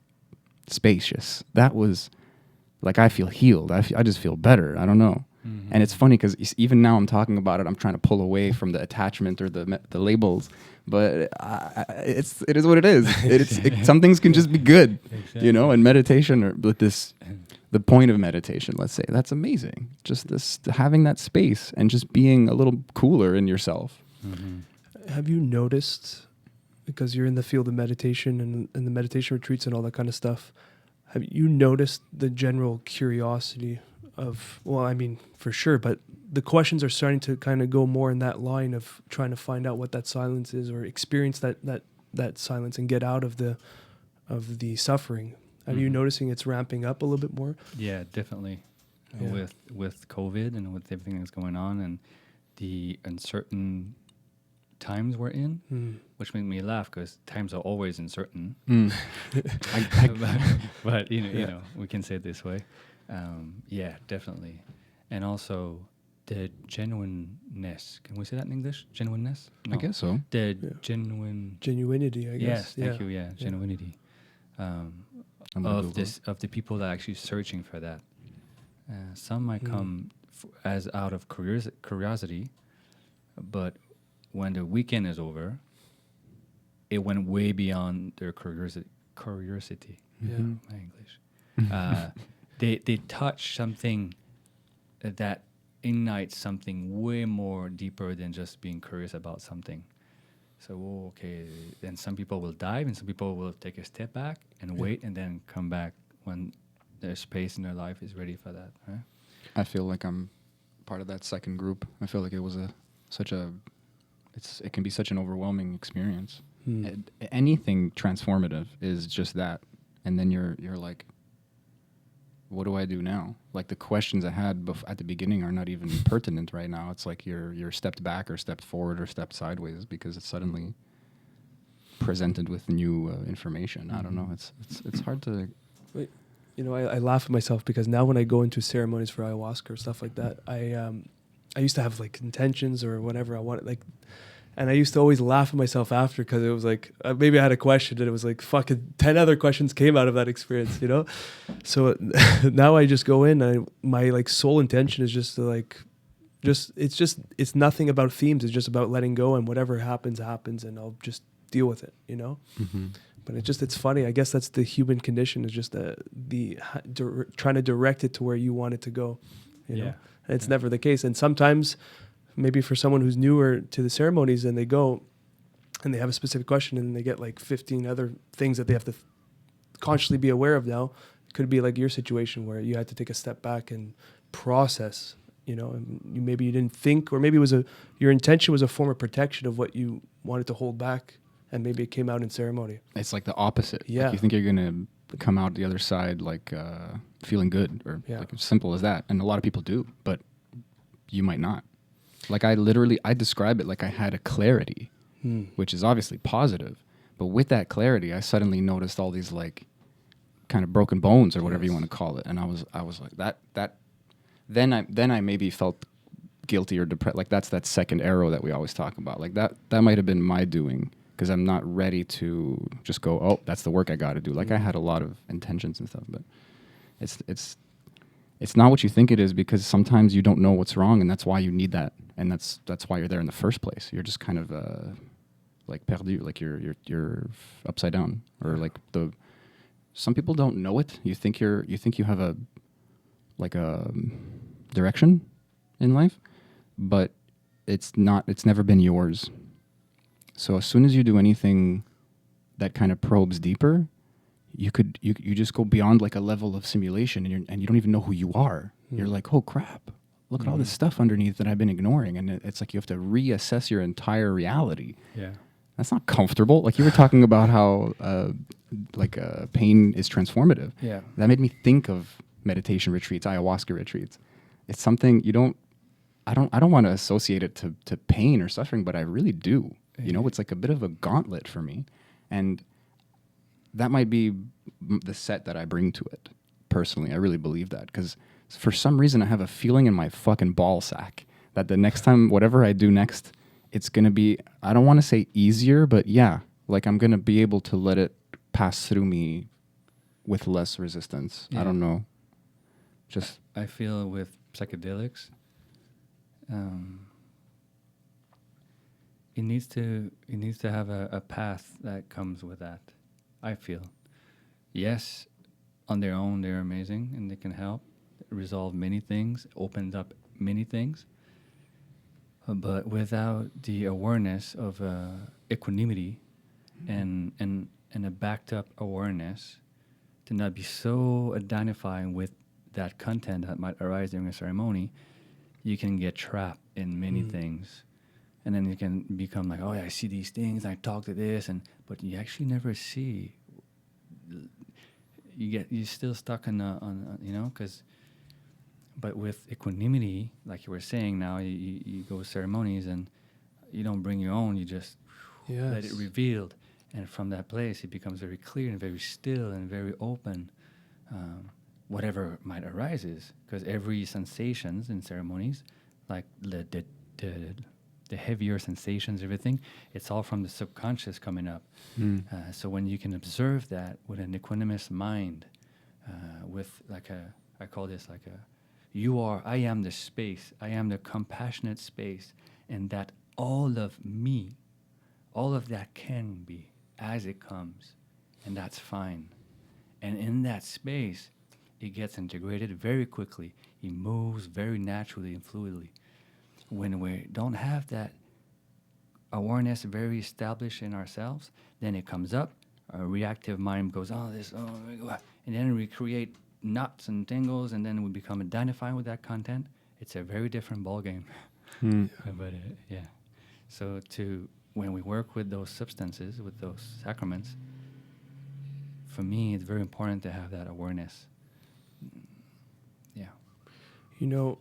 D: spacious. That was like, I feel healed. I just feel better. I don't know. And it's funny because even now I'm talking about it, I'm trying to pull away from the attachment or the labels, but it is what it is. Some things can just be good, you know. And meditation, or with the point of meditation, let's say, that's amazing. Just having that space and just being a little cooler in yourself.
A: Have you noticed, because you're in the field of meditation and the meditation retreats and all that kind of stuff, have you noticed the general curiosity of, well, I mean, for sure, but the questions are starting to kind of go more in that line of trying to find out what that silence is, or experience that silence and get out of the suffering. Are you noticing it's ramping up a little bit more?
E: Yeah, definitely.
A: Yeah.
E: With COVID and with everything that's going on and the uncertain times we're in, which make me laugh because times are always uncertain. But you know, we can say it this way. Yeah, definitely. And also the genuineness. Can we say that in English? Genuineness? No.
D: I guess so.
E: The genuine...
A: Genuinity, I guess.
E: Yes, thank you, yeah. Genuinity. Of the people that are actually searching for that. Some might come as out of curiosity, but when the weekend is over, it went way beyond their curiosity.
A: Yeah.
E: My English. They touch something that ignites something way more deeper than just being curious about something. So, okay, then some people will dive and some people will take a step back and wait and then come back when their space in their life is ready for that. Right?
D: I feel like I'm part of that second group. I feel like it was it can be such an overwhelming experience. Anything transformative is just that. And then you're like, what do I do now? Like, the questions I had at the beginning are not even pertinent right now. It's like you're stepped back or stepped forward or stepped sideways because it's suddenly presented with new information. I don't know. It's hard to...
A: You know, I laugh at myself because now when I go into ceremonies for ayahuasca or stuff like that, I used to have like intentions or whatever I wanted, like, and I used to always laugh at myself after because it was like, maybe I had a question and it was like fucking 10 other questions came out of that experience, you know? So now I just go in and my like sole intention is just to like, it's nothing about themes. It's just about letting go, and whatever happens and I'll just deal with it, you know? But it's funny. I guess that's the human condition, is just trying to direct it to where you want it to go. You know? And it's never the case. And sometimes, maybe for someone who's newer to the ceremonies, and they go and they have a specific question, and they get like 15 other things that they have to consciously be aware of now. It could be like your situation where you had to take a step back and process, you know, and maybe you didn't think, or maybe your intention was a form of protection of what you wanted to hold back. And maybe it came out in ceremony.
D: It's like the opposite.
A: Yeah.
D: Like you think you're going to come out the other side like feeling good, or like as simple as that. And a lot of people do, but you might not. Like I describe it like I had a clarity, which is obviously positive. But with that clarity, I suddenly noticed all these like kind of broken bones or whatever you want to call it. And I was like that. Then I maybe felt guilty or depressed. Like that's that second arrow that we always talk about. Like that might have been my doing. Because I'm not ready to just go, oh, that's the work I got to do. Like I had a lot of intentions and stuff, but it's not what you think it is, because sometimes you don't know what's wrong, and that's why you need that, and that's why you're there in the first place. You're just kind of like perdu, like you're upside down, or like some people don't know it. You think you have a direction in life, but it's not. It's never been yours. So as soon as you do anything that kind of probes deeper, you just go beyond like a level of simulation, and you don't even know who you are. You're like, oh crap, look at all this stuff underneath that I've been ignoring, and it's like you have to reassess your entire reality.
E: Yeah.
D: That's not comfortable. Like you were talking about how pain is transformative.
E: Yeah.
D: That made me think of meditation retreats, ayahuasca retreats. It's something I don't want to associate it to pain or suffering, but I really do. You know, it's like a bit of a gauntlet for me. And that might be the set that I bring to it. Personally, I really believe that. Because for some reason, I have a feeling in my fucking ball sack that the next time, whatever I do next, it's going to be, I don't want to say easier, but yeah, like I'm going to be able to let it pass through me with less resistance.
E: Yeah.
D: I don't know.
E: I feel with psychedelics, it needs to have a path that comes with that. I feel, yes, on their own they're amazing and they can help resolve many things, opens up many things. But without the awareness of equanimity and a backed up awareness, to not be so identifying with that content that might arise during a ceremony, you can get trapped in many things. And then you can become like, oh yeah, I see these things, I talk to this, but you actually never see. You're still stuck on you know, but with equanimity, like you were saying, now you go ceremonies and you don't bring your own, you just let it revealed, and from that place it becomes very clear and very still and very open. Whatever might arises, because every sensations in ceremonies, like the heavier sensations, everything, it's all from the subconscious coming up. So when you can observe that with an equanimous mind, with I call this like I am the space, I am the compassionate space, and that all of me, all of that can be as it comes, and that's fine. And in that space, it gets integrated very quickly. It moves very naturally and fluidly. When we don't have that awareness very established in ourselves, then it comes up, our reactive mind goes, and then we create knots and tangles, and then we become identifying with that content. It's a very different ballgame. But yeah. So when we work with those substances, with those sacraments, for me, it's very important to have that awareness. Yeah.
A: You know,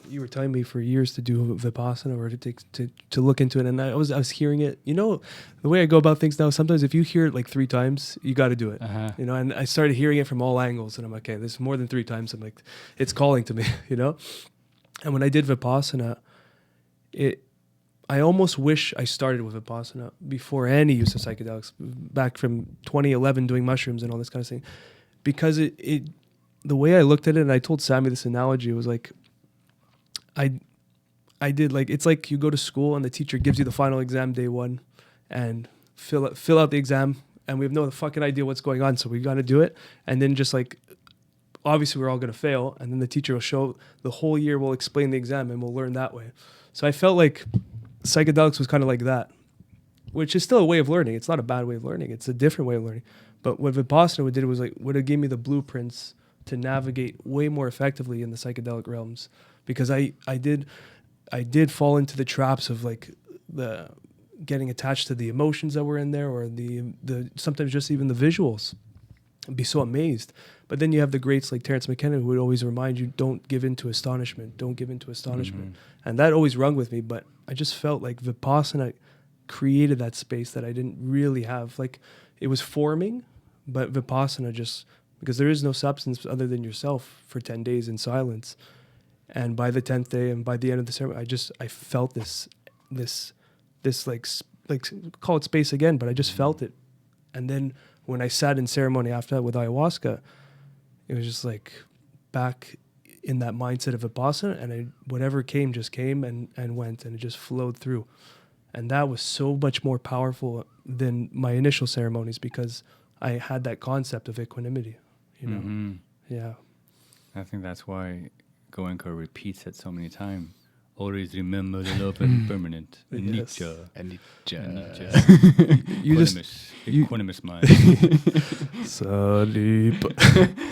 A: you were telling me for years to do Vipassana, or to look into it, and I was hearing it. You know, the way I go about things now, sometimes if you hear it like 3 times, you got to do it. You know, and I started hearing it from all angles, and I'm like, okay, this is more than 3 times. I'm like, it's calling to me, you know. And when I did Vipassana, I almost wish I started with Vipassana before any use of psychedelics, back from 2011 doing mushrooms and all this kind of thing, because the way I looked at it, and I told Sammy this analogy, it was like, I did, like, it's like you go to school and the teacher gives you the final exam day 1, and fill out the exam, and we have no fucking idea what's going on, so we got to do it. And then just like, obviously we're all going to fail, and then the teacher will show the whole year, we'll explain the exam, and we'll learn that way. So I felt like psychedelics was kind of like that, which is still a way of learning. It's not a bad way of learning. It's a different way of learning. But what Vipassana did was like, would have gave me the blueprints to navigate way more effectively in the psychedelic realms, because I did fall into the traps of like the getting attached to the emotions that were in there, or the sometimes just even the visuals, and be so amazed. But then you have the greats like Terence McKenna, who would always remind you, don't give in to astonishment, don't give in to astonishment. And that always rung with me. But I just felt like Vipassana created that space that I didn't really have. Like, it was forming, but Vipassana just, because there is no substance other than yourself for 10 days in silence. And by the 10th day and by the end of the ceremony, I felt this like call it space again, but I just felt it. And then when I sat in ceremony after that with ayahuasca, it was just like back in that mindset of Vipassana, and whatever came just came and went, and it just flowed through. And that was so much more powerful than my initial ceremonies, because I had that concept of equanimity, you know? Yeah.
E: I think that's why Goenka repeats it so many times. Always remember the love and permanent.
A: Yes.
E: Nietzsche.
A: You just
E: Equanimous mind.
A: sleep.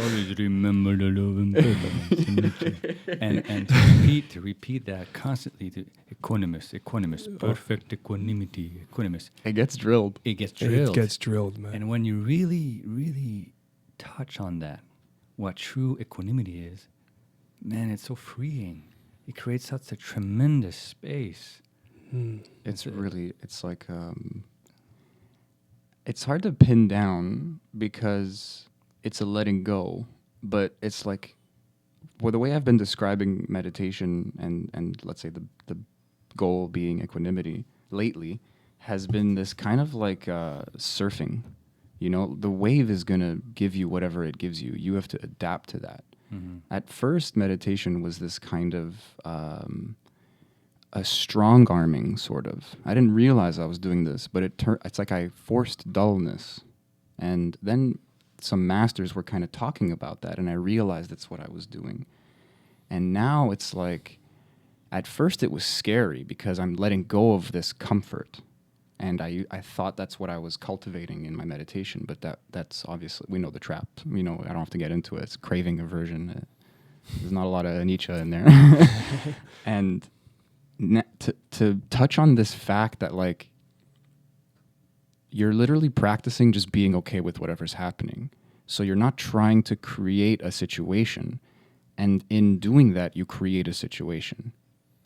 E: Always remember the love and permanent. and to repeat that constantly. To equanimous, perfect equanimity, equanimous.
D: It gets drilled.
E: It gets drilled.
A: It gets drilled, man.
E: And when you really, really touch on that, what true equanimity is, man, it's so freeing. It creates such a tremendous space.
D: It's like, it's hard to pin down because it's a letting go, but it's like, well, the way I've been describing meditation and let's say the goal being equanimity lately has been this kind of like surfing. You know, the wave is going to give you whatever it gives you. You have to adapt to that. At first, meditation was this kind of a strong arming sort of. I didn't realize I was doing this, but it's like I forced dullness. And then some masters were kind of talking about that, and I realized that's what I was doing. And now it's like, at first it was scary because I'm letting go of this comfort. And I thought that's what I was cultivating in my meditation, but that's obviously, we know the trap. You know, I don't have to get into it. It's craving aversion. There's not a lot of Nietzsche in there. And to touch on this fact that, like, you're literally practicing just being okay with whatever's happening. So you're not trying to create a situation. And in doing that, you create a situation.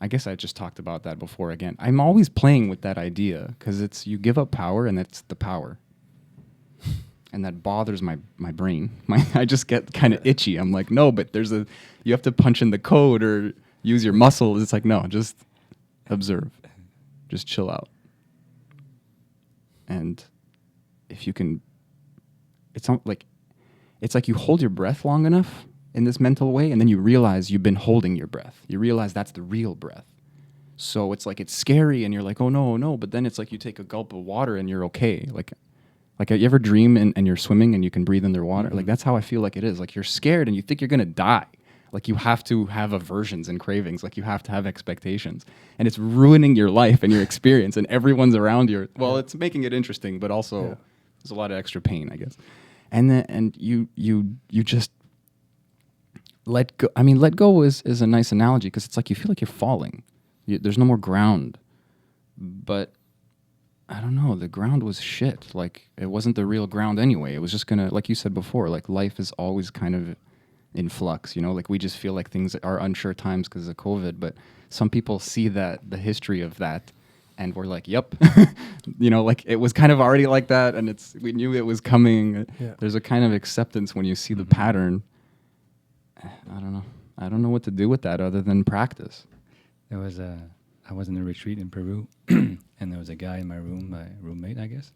D: I guess I just talked about that before again. I'm always playing with that idea because it's you give up power and that's the power. And that bothers my brain. I just get kind of itchy. I'm like, no, but you have to punch in the code or use your muscles. It's like, no, just observe. Just chill out. And if you can, it's like you hold your breath long enough in this mental way, and then you realize you've been holding your breath. You realize that's the real breath. So it's like it's scary, and you're like, oh no, but then it's like you take a gulp of water and you're okay. Like you ever dream and you're swimming and you can breathe underwater? Like that's how I feel like it is. Like you're scared and you think you're gonna die. Like you have to have aversions and cravings. Like you have to have expectations, and it's ruining your life and your experience. And everyone's around you. Well, it's making it interesting, but also there's a lot of extra pain, I guess. And you just let go. I mean, let go is a nice analogy because it's like you feel like you're falling. There's no more ground. But I don't know. The ground was shit. Like it wasn't the real ground anyway. It was just gonna, like you said before, like life is always kind of in flux, you know, like we just feel like things are unsure times because of COVID, but some people see that the history of that and we're like, yep, you know, like it was kind of already like that and we knew it was coming. Yeah. There's a kind of acceptance when you see the pattern. I don't know what to do with that other than practice.
E: I was in a retreat in Peru and there was a guy in my room, my roommate, I guess.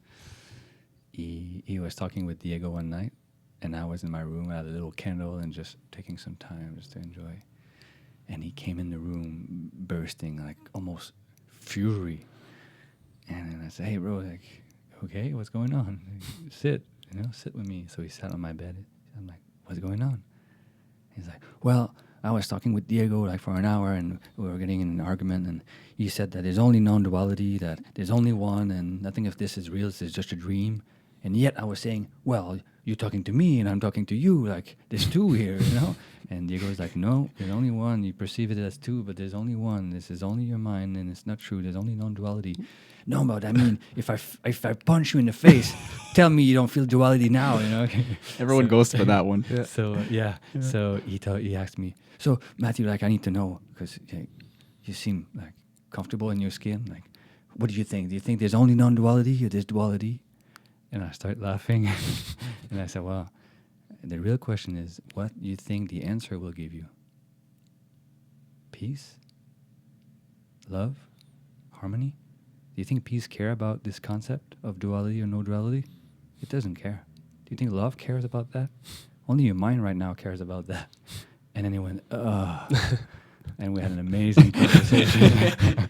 E: He was talking with Diego one night. And I was in my room, I had a little candle and just taking some time just to enjoy. And he came in the room bursting, like almost fury. And then I said, hey bro, like, okay, what's going on? Sit, sit with me. So he sat on my bed. I'm like, what's going on? He's like, well, I was talking with Diego like for an hour, and we were getting in an argument, and he said that there's only non-duality, that there's only one, and nothing of this is real. This is just a dream. And yet I was saying, well, you're talking to me, and I'm talking to you. Like, there's two here, And Diego was like, no, there's only one. You perceive it as two, but there's only one. This is only your mind, and it's not true. There's only non-duality. No, but I mean, if I punch you in the face, tell me you don't feel duality now,
D: Everyone goes for that one.
E: Yeah. So so he asked me, so Matthew, like, I need to know, because you seem like comfortable in your skin. Like, what do you think? Do you think there's only non-duality or there's duality? And I start laughing, and I said, well, the real question is, what you think the answer will give you? Peace? Love? Harmony? Do you think peace care about this concept of duality or no duality? It doesn't care. Do you think love cares about that? Only your mind right now cares about that. And then he went, ugh. And we had an amazing conversation.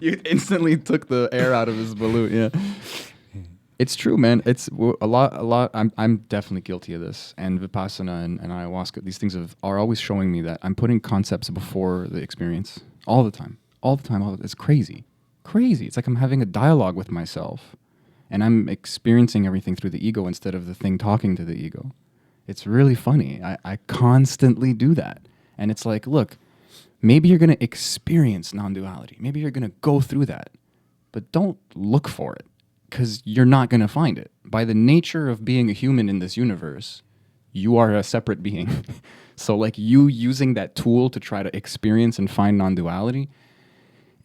D: You instantly took the air out of his balloon. Yeah. It's true, man. It's a lot. I'm definitely guilty of this. And Vipassana and ayahuasca, these things are always showing me that I'm putting concepts before the experience all the time. It's crazy. It's like I'm having a dialogue with myself, and I'm experiencing everything through the ego instead of the thing talking to the ego. It's really funny. I constantly do that. And it's like, look, maybe you're going to experience non-duality. Maybe you're going to go through that. But don't look for it, because you're not going to find it. By the nature of being a human in this universe, you are a separate being. So like you using that tool to try to experience and find non-duality,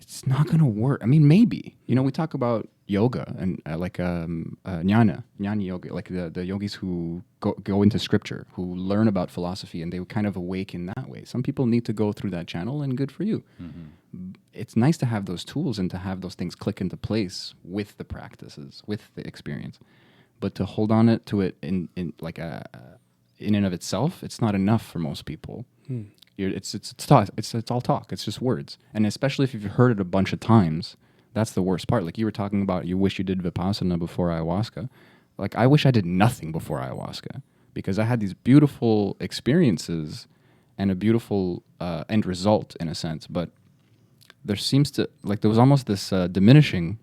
D: it's not going to work. I mean, maybe. We talk about yoga and jnana yoga, like the yogis who go into scripture, who learn about philosophy, and they kind of awaken that way. Some people need to go through that channel, and good for you. Mm-hmm. It's nice to have those tools and to have those things click into place with the practices, with the experience. But to hold on to it in and of itself, it's not enough for most people. It's all talk. It's just words. And especially if you've heard it a bunch of times, that's the worst part. Like you were talking about, you wish you did Vipassana before ayahuasca. Like I wish I did nothing before ayahuasca, because I had these beautiful experiences and a beautiful end result in a sense. But there was almost this diminishing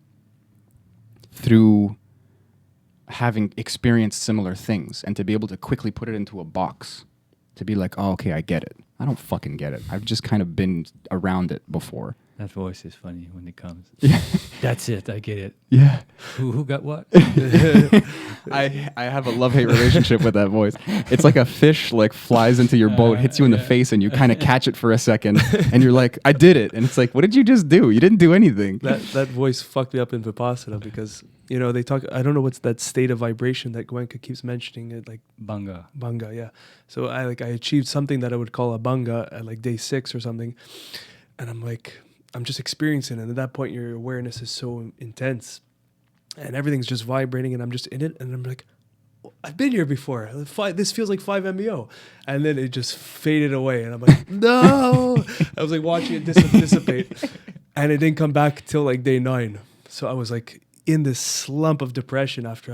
D: through having experienced similar things, and to be able to quickly put it into a box, to be like, oh, okay, I get it. I don't fucking get it. I've just kind of been around it before.
E: That voice is funny when it comes.
D: Yeah.
E: That's it. I get it.
D: Yeah.
E: Who got what?
D: I have a love-hate relationship with that voice. It's like a fish like flies into your boat, hits you in the face, and you kind of catch it for a second, and you're like, I did it. And it's like, what did you just do? You didn't do anything.
A: That voice fucked me up in Vipassana, because they talk, I don't know what's that state of vibration that Gwenka keeps mentioning, it like
E: Banga,
A: yeah. So I achieved something that I would call a banga at like day 6 or something, and I'm just experiencing it. And at that point, your awareness is so intense, and everything's just vibrating, and I'm just in it, and I'm like, I've been here before. This feels like 5-MeO. And then it just faded away, and I'm like, no. I was like watching it dissipate, and it didn't come back till like day 9. So I was like in this slump of depression after.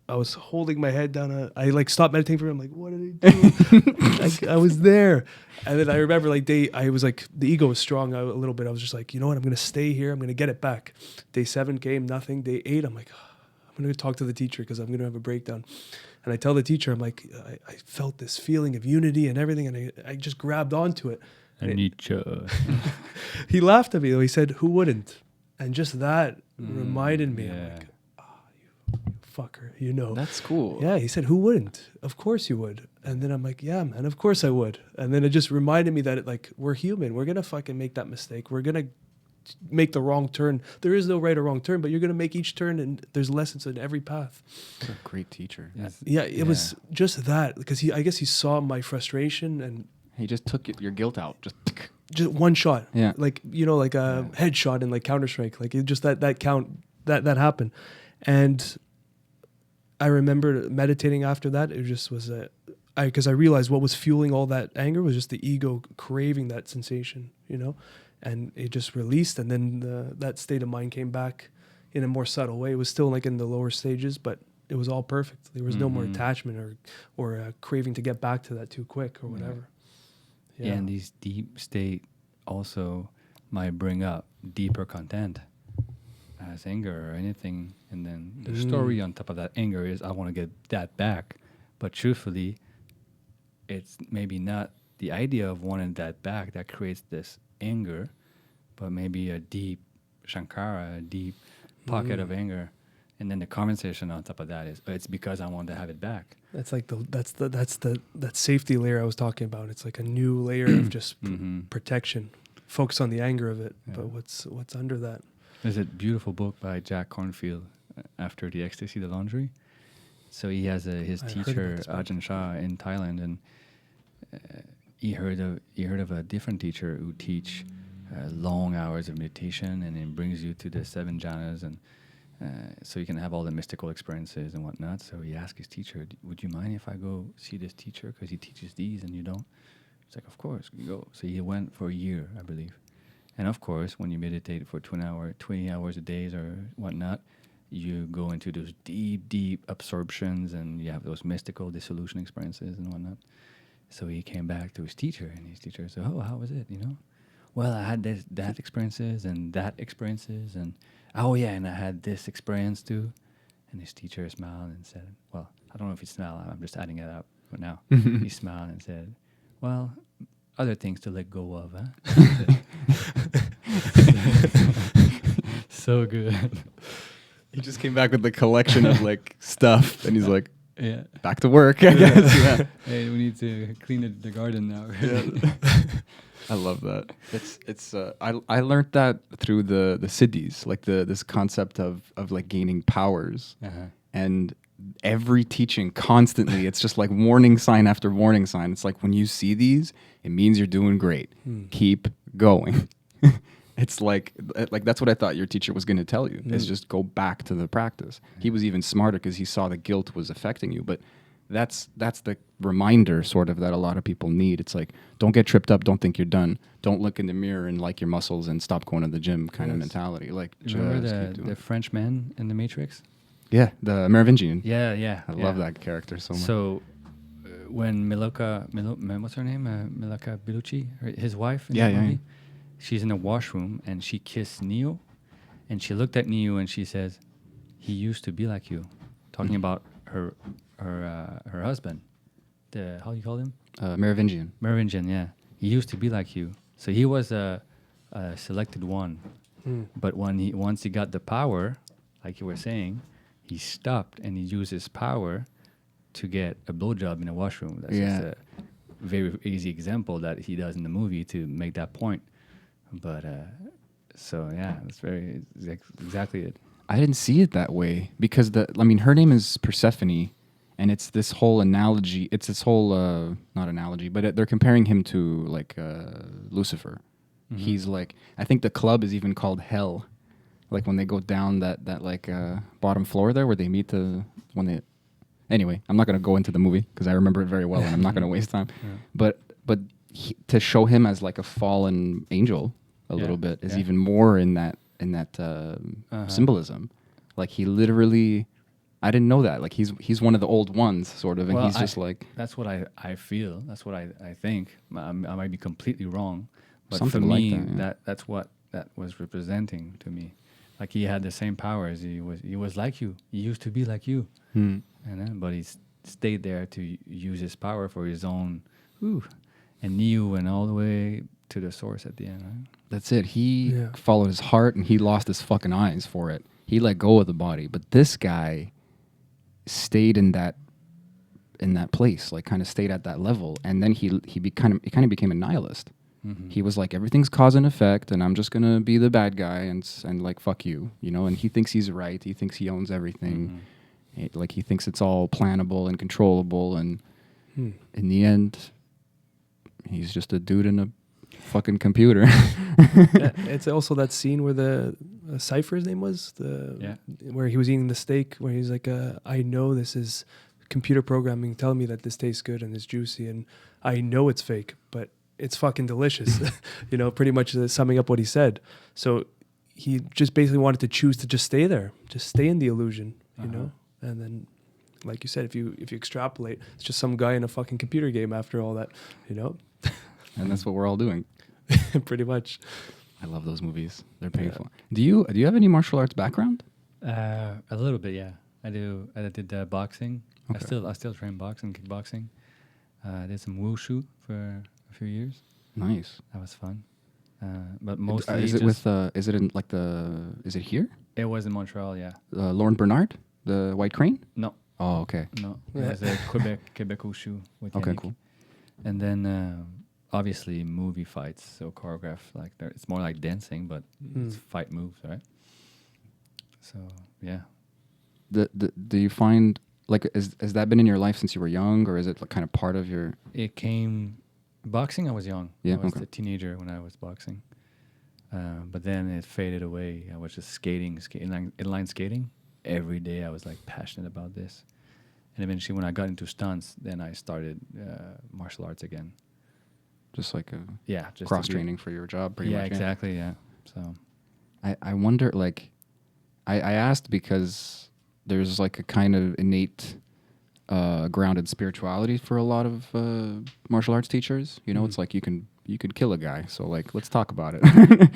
A: I was holding my head down. I like stopped meditating for a minute. I'm like, what did I do? I was there. And then I remember I was like, the ego was strong a little bit. I was just like, you know what? I'm going to stay here. I'm going to get it back. Day 7 came, nothing. Day 8, I'm like, I'm going to talk to the teacher because I'm going to have a breakdown. And I tell the teacher, I'm like, I felt this feeling of unity and everything. And I just grabbed onto it. He laughed at me though. He said, who wouldn't? And just that reminded me. Yeah. I'm like, you fucker,
D: That's cool.
A: Yeah, he said, who wouldn't? Of course you would. And then I'm like, yeah, man, of course I would. And then it just reminded me that we're human. We're going to fucking make that mistake. We're going to make the wrong turn. There is no right or wrong turn, but you're going to make each turn, and there's lessons in every path.
D: What a great teacher.
A: It was just that, because I guess he saw my frustration, and
D: he just took your guilt out.
A: Just one shot.
D: Yeah.
A: Like a headshot in like Counter-Strike. Like it just that count that happened. And I remember meditating after that. It just was because I realized what was fueling all that anger was just the ego craving that sensation, and it just released. And then that state of mind came back, in a more subtle way. It was still like in the lower stages, but it was all perfect. There was no more attachment or a craving to get back to that too quick or whatever.
E: Yeah, and these deep state also might bring up deeper content as anger or anything. And then the story on top of that anger is I want to get that back. But truthfully, it's maybe not the idea of wanting that back that creates this anger, but maybe a deep Shankara, a deep pocket of anger. And then the conversation on top of that is it's because I want to have it back.
A: That's like that safety layer I was talking about. It's like a new layer of just protection. Focus on the anger of it, but what's under that?
E: There's a beautiful book by Jack Kornfield, After the Ecstasy, the Laundry. So he has his teacher Ajahn Chah in Thailand, and he heard of a different teacher who teach long hours of meditation, and it brings you to the 7 jhanas, and so you can have all the mystical experiences and whatnot. So he asked his teacher, "Would you mind if I go see this teacher because he teaches these and you don't?" He's like, "Of course, you go." So he went for a year, I believe. And of course, when you meditate for 20 hours a day or whatnot, you go into those deep absorptions, and you have those mystical dissolution experiences and whatnot. So he came back to his teacher, and his teacher said, "Oh, how was it? Well, I had that experiences, and oh yeah, and I had this experience too." And his teacher smiled and said, "Well, I don't know if he smiled. I'm just adding it up for now." He smiled and said, "Well, other things to let go of, huh?" So good.
D: He just came back with the collection of like stuff, and he's like,
E: Yeah.
D: back to work, I guess. Yeah.
E: Hey, we need to clean the garden now.
D: I love that. I learned that through the siddhis, like this concept of like gaining powers. And every teaching constantly, it's just like warning sign after warning sign. It's like when you see these, it means you're doing great. Keep going. It's like that's what I thought your teacher was going to tell you. Is just go back to the practice. He was even smarter because he saw the guilt was affecting you. But that's the reminder sort of that a lot of people need. It's like, don't get tripped up. Don't think you're done. Don't look in the mirror and like your muscles and stop going to the gym kind of mentality. Like,
E: remember the French man in the Matrix?
D: Yeah, the Merovingian.
E: Yeah.
D: I love that character so much.
E: So when what's her name? Milaka Bellucci, his wife in the movie? She's in the washroom and she kissed Neo, and she looked at Neo and she says, "He used to be like you," talking about her husband. How do you call him?
D: Merovingian.
E: Merovingian, yeah. He used to be like you. So he was a selected one. But once he got the power, like you were saying, he stopped and he used his power to get a blowjob in a washroom. That's just a very easy example that he does in the movie to make that point. But so yeah, it's exactly it.
D: I didn't see it that way because her name is Persephone, and it's this whole analogy. It's this whole not analogy, but they're comparing him to like Lucifer. He's like, I think the club is even called Hell, like when they go down that like bottom floor there where they meet Anyway, I'm not gonna go into the movie because I remember it very well, and I'm not gonna waste time. But to show him as like a fallen angel a little bit is even more in that symbolism. Like he literally, I didn't know that. Like he's one of the old ones, sort of, and he's just like.
E: That's what I feel. That's what I think. I might be completely wrong, but
D: Something
E: for me,
D: like
E: that's what that was representing to me. Like he had the same powers. He was like you. He used to be like you, but he stayed there to use his power for his own. And Neo went all the way to the source at the end, right?
D: That's it. He followed his heart, and he lost his fucking eyes for it. He let go of the body, but this guy stayed in that place, like kind of stayed at that level, and then he kind of became a nihilist. He was like, everything's cause and effect, and I'm just gonna be the bad guy and like fuck you, And he thinks he's right. He thinks he owns everything. Like he thinks it's all plannable and controllable, and in the end, he's just a dude in a fucking computer.
A: It's also that scene where the Cypher's name was where he was eating the steak, where he's like, I know this is computer programming telling me that this tastes good and it's juicy, and I know it's fake, but it's fucking delicious. Pretty much summing up what he said. So he just basically wanted to choose to just stay there, just stay in the illusion, you know. And then, like you said, if you extrapolate, it's just some guy in a fucking computer game after all that, you know.
D: And that's what we're all doing.
A: Pretty much.
D: I love those movies. They're painful. Do you have any martial arts background?
E: A little bit, yeah. I do. I did boxing.
D: Okay.
E: I still train boxing, kickboxing. I did some wushu for a few years.
D: Nice.
E: That was fun. But mostly,
D: Is it
E: just-
D: with? Is it in like Is it here?
E: It was in Montreal, yeah.
D: Lauren Bernard, the White Crane.
E: No,
D: Oh, okay.
E: no.
A: Yeah.
E: It was Quebec wushu with
D: Okay,
E: Yannick.
D: cool.
E: And then obviously movie fights, so choreographed like it's more like dancing, but it's fight moves, right? So yeah.
D: Do you find like has that been in your life since you were young, or is it like kind of part of your?
E: It came boxing. I was young.
D: Yeah,
E: I was
D: okay.
E: a teenager when I was boxing, but then it faded away. I was just skating, inline skating every day. I was like passionate about this, and eventually, when I got into stunts, then I started martial arts again.
D: Just like a
E: Yeah, just
D: cross training for your job, pretty
E: Yeah,
D: much.
E: exactly. Yeah. So
D: I wonder, like, I asked because there's like a kind of innate, grounded spirituality for a lot of martial arts teachers. You know, it's like you could kill a guy. So like, let's talk about it.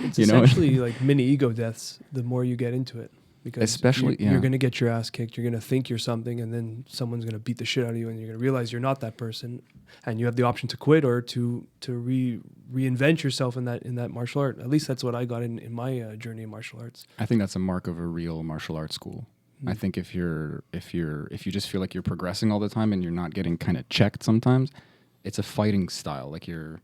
A: It's
D: you know,
A: essentially like mini ego deaths the more you get into it. Because
D: Especially-
A: you're
D: yeah.
A: going to get your ass kicked. You're going to think you're something, and then someone's going to beat the shit out of you, and you're going to realize you're not that person, and you have the option to quit or to reinvent yourself in that martial art. At least that's what I got in my journey in martial arts.
D: I think that's a mark of a real martial arts school. I think if you just feel like you're progressing all the time and you're not getting kind of checked sometimes, it's a fighting style. Like you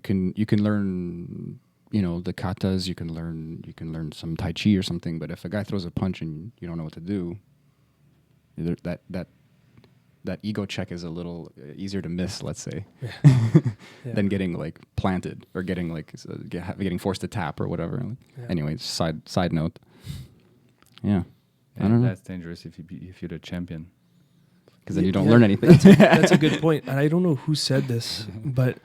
D: can learn, you know, the katas, you can learn some tai chi or something, but if a guy throws a punch and you don't know what to do, that ego check is a little easier to miss, let's say,
A: Yeah.
D: than getting like planted or getting like getting forced to tap or whatever.
A: Yeah.
D: Anyway, side note. Yeah. I
E: and
D: don't know.
E: that's dangerous if you're the champion.
D: Because then you
A: Yeah,
D: don't learn anything.
A: That's a good point. And I don't know who said this, but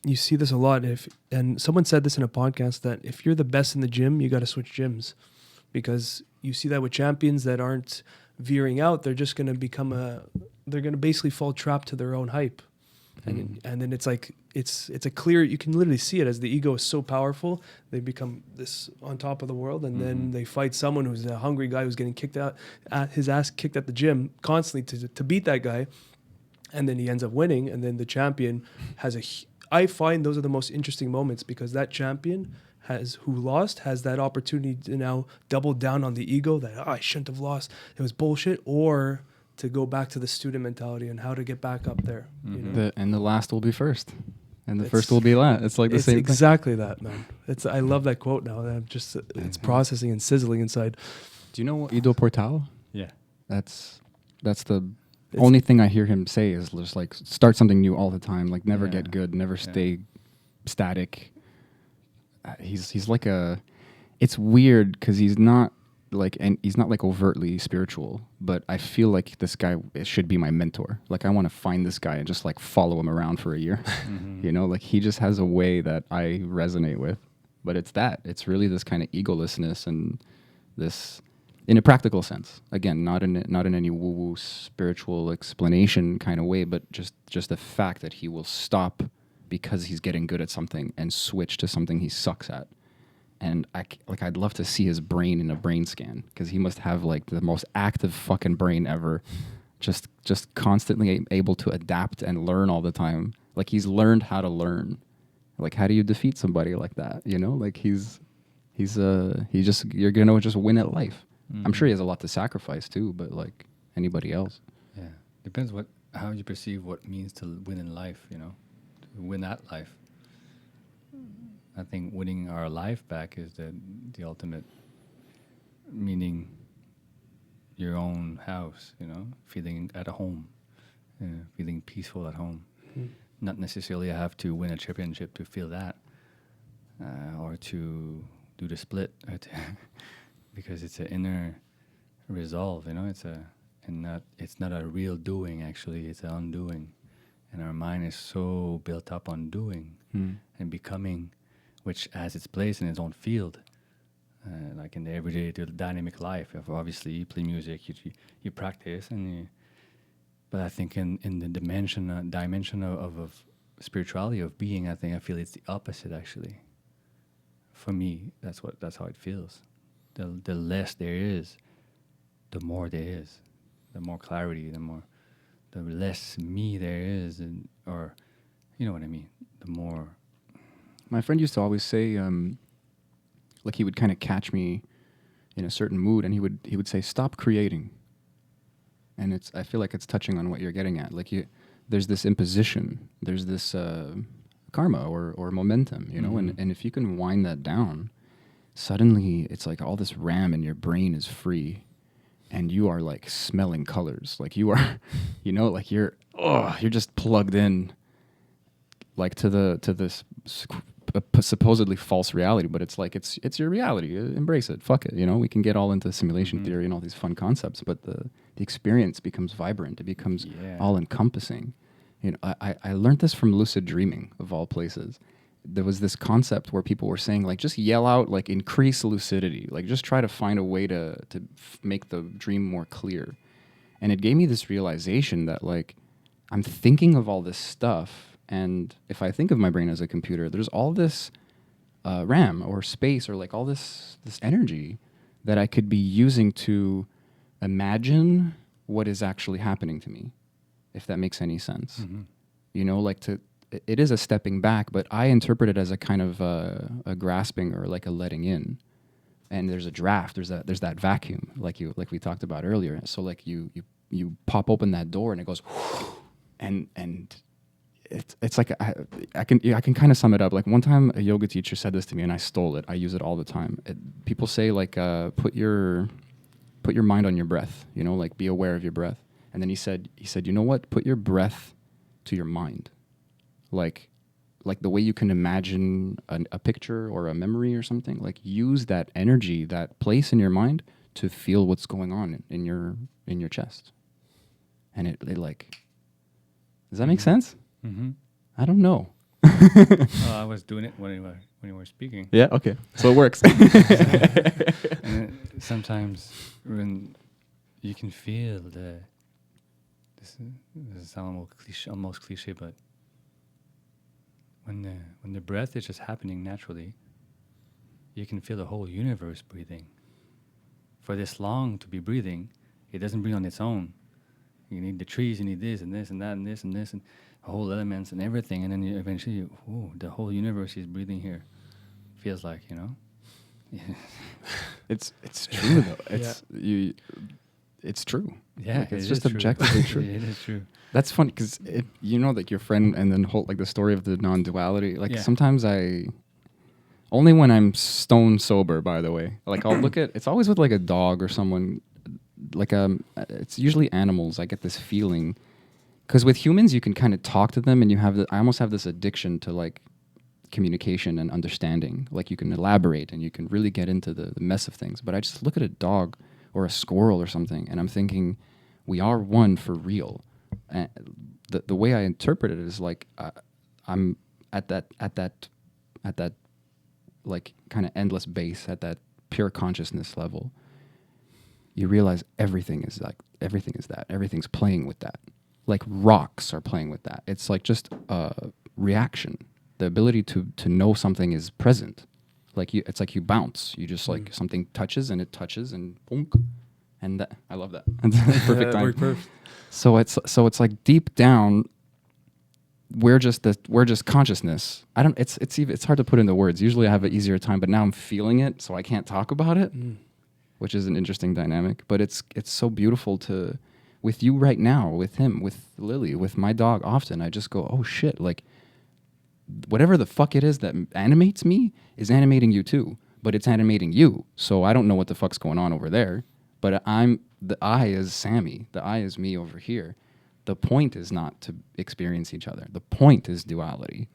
A: you see this a lot. And someone said this in a podcast that if you're the best in the gym, you got to switch gyms, because you see that with champions that aren't veering out, they're just going to they're going to basically fall trapped to their own hype. And then it's like, it's a clear, you can literally see it as the ego is so powerful. They become this on top of the world. And then they fight someone who's a hungry guy who's getting his ass kicked at the gym constantly to beat that guy. And then he ends up winning. And then the champion I find those are the most interesting moments, because that champion who lost has that opportunity to now double down on the ego that I shouldn't have lost, it was bullshit, or to go back to the student mentality and how to get back up there. You know?
D: And the last will be first, and the
A: It's-
D: first will be last. It's like the
A: It's
D: same
A: exactly that, man. I love that quote now. I'm just it's processing and sizzling inside.
D: thing. Do you know what Ido Portal?
E: Yeah.
D: That's the only thing I hear him say is just like start something new all the time. Like never
E: Yeah.
D: get good, never stay static. He's like it's weird because he's not like overtly spiritual, but I feel like this guy should be my mentor. Like I want to find this guy and just like follow him around for a year. You know, like he just has a way that I resonate with. But it's really this kind of egolessness and this, in a practical sense. Again, not in any woo-woo spiritual explanation kind of way, but just the fact that he will stop because he's getting good at something and switch to something he sucks at. And I'd love to see his brain in a brain scan, because he must have like the most active fucking brain ever, just constantly able to adapt and learn all the time. Like he's learned how to learn. Like how do you defeat somebody like that? You know, like you're gonna just win at life. I'm sure he has a lot to sacrifice too, but like anybody else.
E: Yeah. Depends how you perceive what means to win in life, you know, to win at life. I think winning our life back is the ultimate, meaning your own house, you know, feeling at home, feeling peaceful at home. Not necessarily have to win a championship to feel that, or to do the split, because it's an inner resolve, you know. It's not a real doing. Actually, it's an undoing, and our mind is so built up on doing and becoming, which has its place in its own field, like in the everyday dynamic life. Obviously, you play music, you practice, but I think in the dimension of spirituality, of being, I feel it's the opposite actually. For me, that's how it feels. The less there is, the more there is. The more clarity, the less me there is, or you know what I mean. The more.
D: My friend used to always say, like he would kind of catch me in a certain mood, and he would say, "Stop creating." And I feel like it's touching on what you're getting at. Like there's this imposition, there's this karma or momentum, you know, and if you can wind that down, suddenly it's like all this RAM in your brain is free, and you are like smelling colors, like you are, you know, like you're just plugged in, like to this supposedly false reality, but it's like it's your reality. Embrace it. Fuck it. You know, we can get all into simulation theory and all these fun concepts, but the experience becomes vibrant. It becomes all encompassing. You know, I learned this from lucid dreaming, of all places. There was this concept where people were saying, like, just yell out, like, increase lucidity, like, just try to find a way to make the dream more clear. And it gave me this realization that, like, I'm thinking of all this stuff. And if I think of my brain as a computer, there's all this RAM or space or like all this energy that I could be using to imagine what is actually happening to me, if that makes any sense. You know, like it is a stepping back, but I interpret it as a kind of a grasping or like a letting in. And there's a draft, there's that vacuum, like we talked about earlier. So like you pop open that door and it goes, and it's like I can kind of sum it up. Like one time a yoga teacher said this to me and I stole it. I use it all the time. People say like put your mind on your breath, you know, like be aware of your breath. And then he said, you know what? Put your breath to your mind. Like the way you can imagine a picture or a memory or something, like use that energy, that place in your mind to feel what's going on in your chest. And it like, does that make sense? I don't know.
E: Well, I was doing it when you were speaking.
D: Yeah. Okay. So it works.
E: And sometimes when you can feel this is almost cliche, but when the breath is just happening naturally, you can feel the whole universe breathing. For this long to be breathing, it doesn't breathe on its own. You need the trees, you need this and this and that and this and this and whole elements and everything, and then eventually, the whole universe is breathing here. Feels like, you know.
D: It's true though. It's true.
E: Yeah,
D: like, it's just objectively true.
E: It is true.
D: That's funny because you know, like your friend, and then whole like the story of the non-duality. Like sometimes only when I'm stone sober, by the way. Like I'll look at, it's always with like a dog or someone. Like it's usually animals. I get this feeling. Because with humans, you can kind of talk to them, and I almost have this addiction to like communication and understanding. Like you can elaborate and you can really get into the mess of things. But I just look at a dog or a squirrel or something, and I'm thinking, we are one for real. And the way I interpret it is like I'm at that like kind of endless base, at that pure consciousness level. You realize everything is that. Everything's playing with that. Like rocks are playing with that. It's like just a reaction. The ability to know something is present. Like it's like you bounce. You just like something touches and boom. And I love that. Perfect time.
A: Perfect.
D: So it's like deep down, we're just consciousness. It's hard to put into words. Usually I have an easier time, but now I'm feeling it, so I can't talk about it, which is an interesting dynamic. But it's so beautiful to. With you right now, with him, with Lily, with my dog, often I just go, oh shit, like whatever the fuck it is that animates me is animating you too, but it's animating you. So I don't know what the fuck's going on over there, but the I is Sammy, the I is me over here. The point is not to experience each other. The point is duality.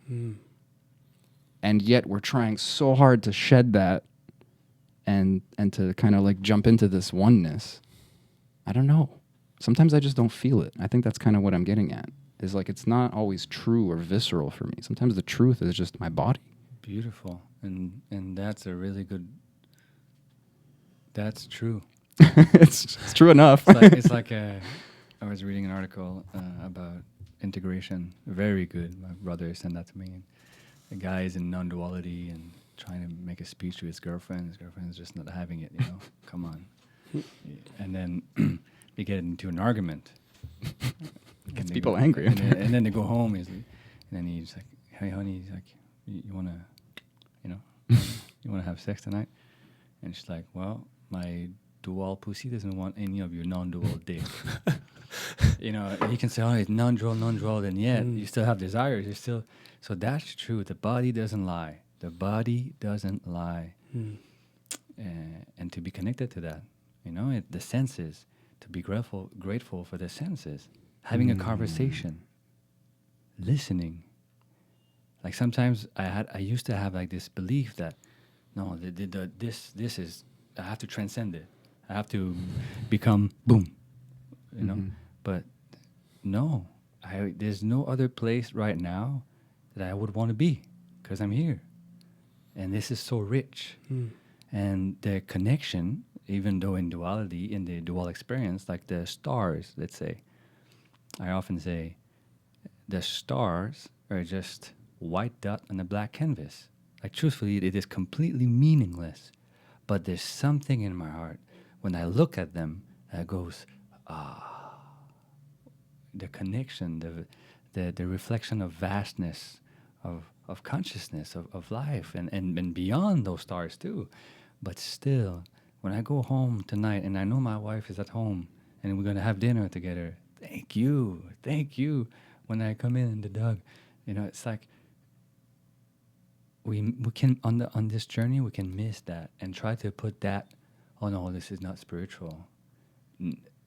D: And yet we're trying so hard to shed that and to kind of like jump into this oneness. I don't know. Sometimes I just don't feel it. I think that's kind of what I'm getting at. Is like it's not always true or visceral for me. Sometimes the truth is just my body.
E: Beautiful, and that's a really good That's true.
D: It's true enough.
E: It's like I was reading an article about integration. Very good. My brother sent that to me. And the guy is in non-duality and trying to make a speech to his girlfriend. His girlfriend is just not having it. Come on. And then they get into an argument.
D: Gets people angry.
E: And then they go home. And then he's like, "Hey, honey," he's like, "You wanna, you wanna have sex tonight?" And she's like, "Well, my dual pussy doesn't want any of your non-dual dick." You can say, "Oh, it's non-dual," then you still have desires. You're still. So that's true. The body doesn't lie. The body doesn't lie. And to be connected to that, the senses. To be grateful for the senses. Having a conversation. Listening. Like sometimes I used to have like this belief that no, this is, I have to transcend it. I have to become boom, But no, there's no other place right now that I would want to be because I'm here, and this is so rich, and the connection, even though in duality, in the dual experience, like the stars, let's say, I often say, the stars are just white dot on a black canvas. Like truthfully, it is completely meaningless. But there's something in my heart when I look at them that goes, the connection, the reflection of vastness, of consciousness, of life, and beyond those stars too. But still, when I go home tonight and I know my wife is at home and we're going to have dinner together, thank you. When I come in the dog, it's like we can on this journey we can miss that and try to put that. Oh no, this is not spiritual.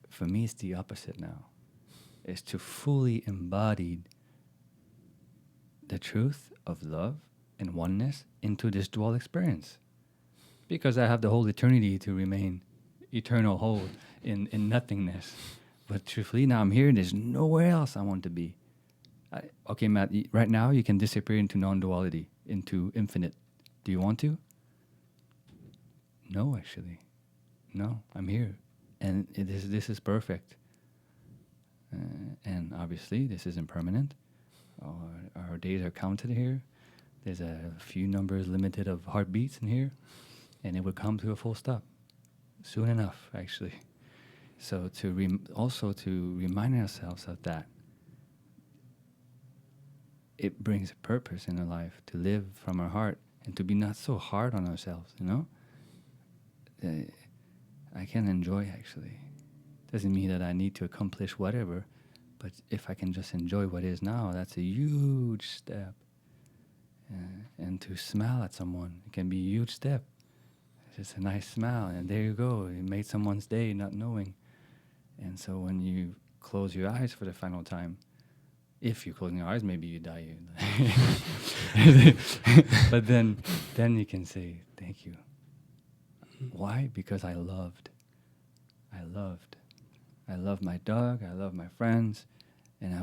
E: For me, it's the opposite now. It's to fully embody the truth of love and oneness into this dual experience, because I have the whole eternity to remain eternal whole in nothingness. But truthfully, now I'm here. There's nowhere else I want to be. Okay, Matt, right now you can disappear into non-duality, into infinite. Do you want to? No, actually. No, I'm here. And this is perfect. And obviously, this is impermanent. Our days are counted here. There's a few numbers limited of heartbeats in here. And it would come to a full stop. Soon enough, actually. So also to remind ourselves of that. It brings a purpose in our life to live from our heart and to be not so hard on ourselves, I can enjoy, actually. Doesn't mean that I need to accomplish whatever, but if I can just enjoy what is now, that's a huge step. And to smile at someone, it can be a huge step. It's just a nice smile, and there you go. You made someone's day not knowing. And so when you close your eyes for the final time, if you close your eyes, maybe you die. But then you can say, thank you. Why? Because I loved. I loved my dog. I loved my friends. And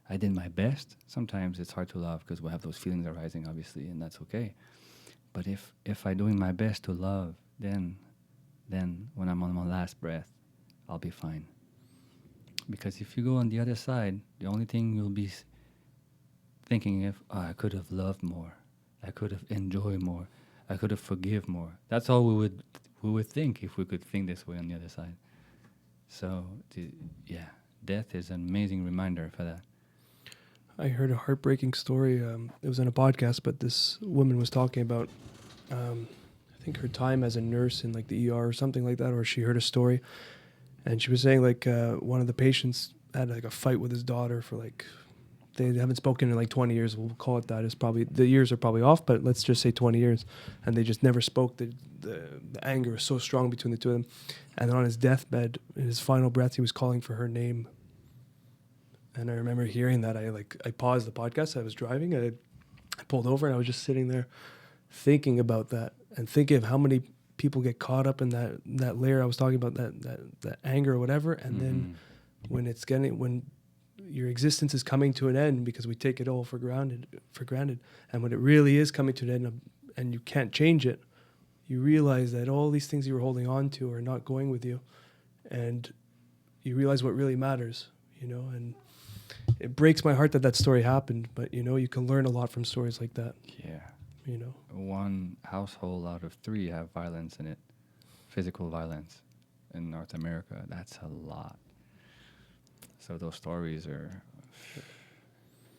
E: I did my best. Sometimes it's hard to love because we have those feelings arising, obviously, and that's okay. But if I'm doing my best to love, then when I'm on my last breath, I'll be fine. Because if you go on the other side, the only thing you'll be thinking of, I could have loved more. I could have enjoyed more. I could have forgive more. That's all we would think if we could think this way on the other side. So, death is an amazing reminder for that.
A: I heard a heartbreaking story. It was in a podcast, but this woman was talking about, I think her time as a nurse in like the ER or something like that, or she heard a story. And she was saying like one of the patients had like a fight with his daughter for like, they haven't spoken in like 20 years. We'll call it that. It's probably, the years are probably off, but let's just say 20 years. And they just never spoke. The anger was so strong between the two of them. And on his deathbed, in his final breath, he was calling for her name. And I remember hearing that. I paused the podcast. I was driving. I pulled over and I was just sitting there thinking about that and thinking of how many people get caught up in that layer I was talking about, that anger or whatever. And then when your existence is coming to an end, because we take it all for granted, and when it really is coming to an end and you can't change it, you realize that all these things you were holding on to are not going with you, and you realize what really matters, you know. And it breaks my heart that that story happened, but you know, you can learn a lot from stories like that,
E: Yeah.
A: you know.
E: One household out of 3 have violence in it, physical violence in North America. That's a lot. So those stories are,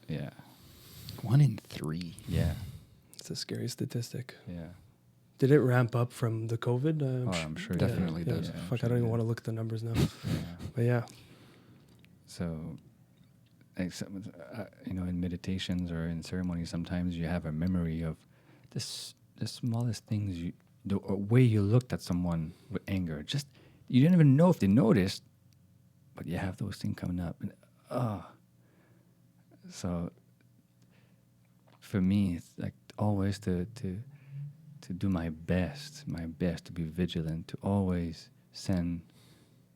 E: yeah,
D: 1 in 3.
E: yeah,
A: It's a scary statistic.
E: yeah.
A: Did it ramp up from the COVID?
E: I'm sure it
D: definitely
E: did.
D: does.
E: Yeah, I'm
A: Fuck,
E: sure
A: I don't
E: it
A: even
E: did.
A: want to look at the numbers now.
E: Yeah.
A: But yeah,
E: So, you know, in meditations or in ceremonies, sometimes you have a memory of the smallest things, the way you looked at someone with anger. Just, you didn't even know if they noticed, but you have those things coming up. And, so, for me, it's like always to do my best to be vigilant, to always send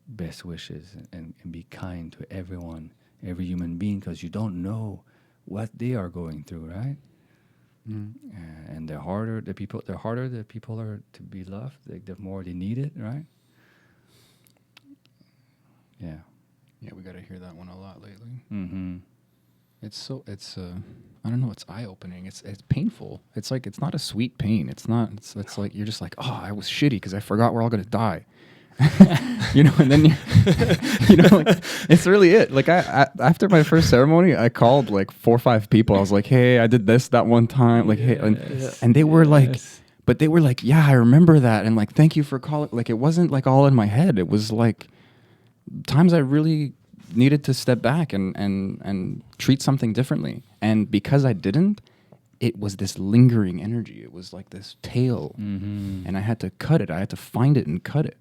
E: best wishes and be kind to everyone, every human being, because you don't know what they are going through, right? And the harder the people are to be loved, like the more they need it, right? Yeah.
D: Yeah, we got to hear that one a lot lately.
E: Mm-hmm.
D: It's I don't know, it's eye-opening. It's painful. It's like, it's not a sweet pain. It's like, you're just like, oh, I was shitty because I forgot we're all going to die. You know, and then you know, like, it's really it. Like, I after my first ceremony, I called like 4 or 5 people. I was like, hey, I did this that one time. Like, hey, and they were like, but they were like, yeah, I remember that. And like, thank you for calling. Like, it wasn't like all in my head. It was like times I really needed to step back and treat something differently. And because I didn't, it was this lingering energy. It was like this tail.
E: Mm-hmm.
D: And I had to cut it. I had to find it and cut it.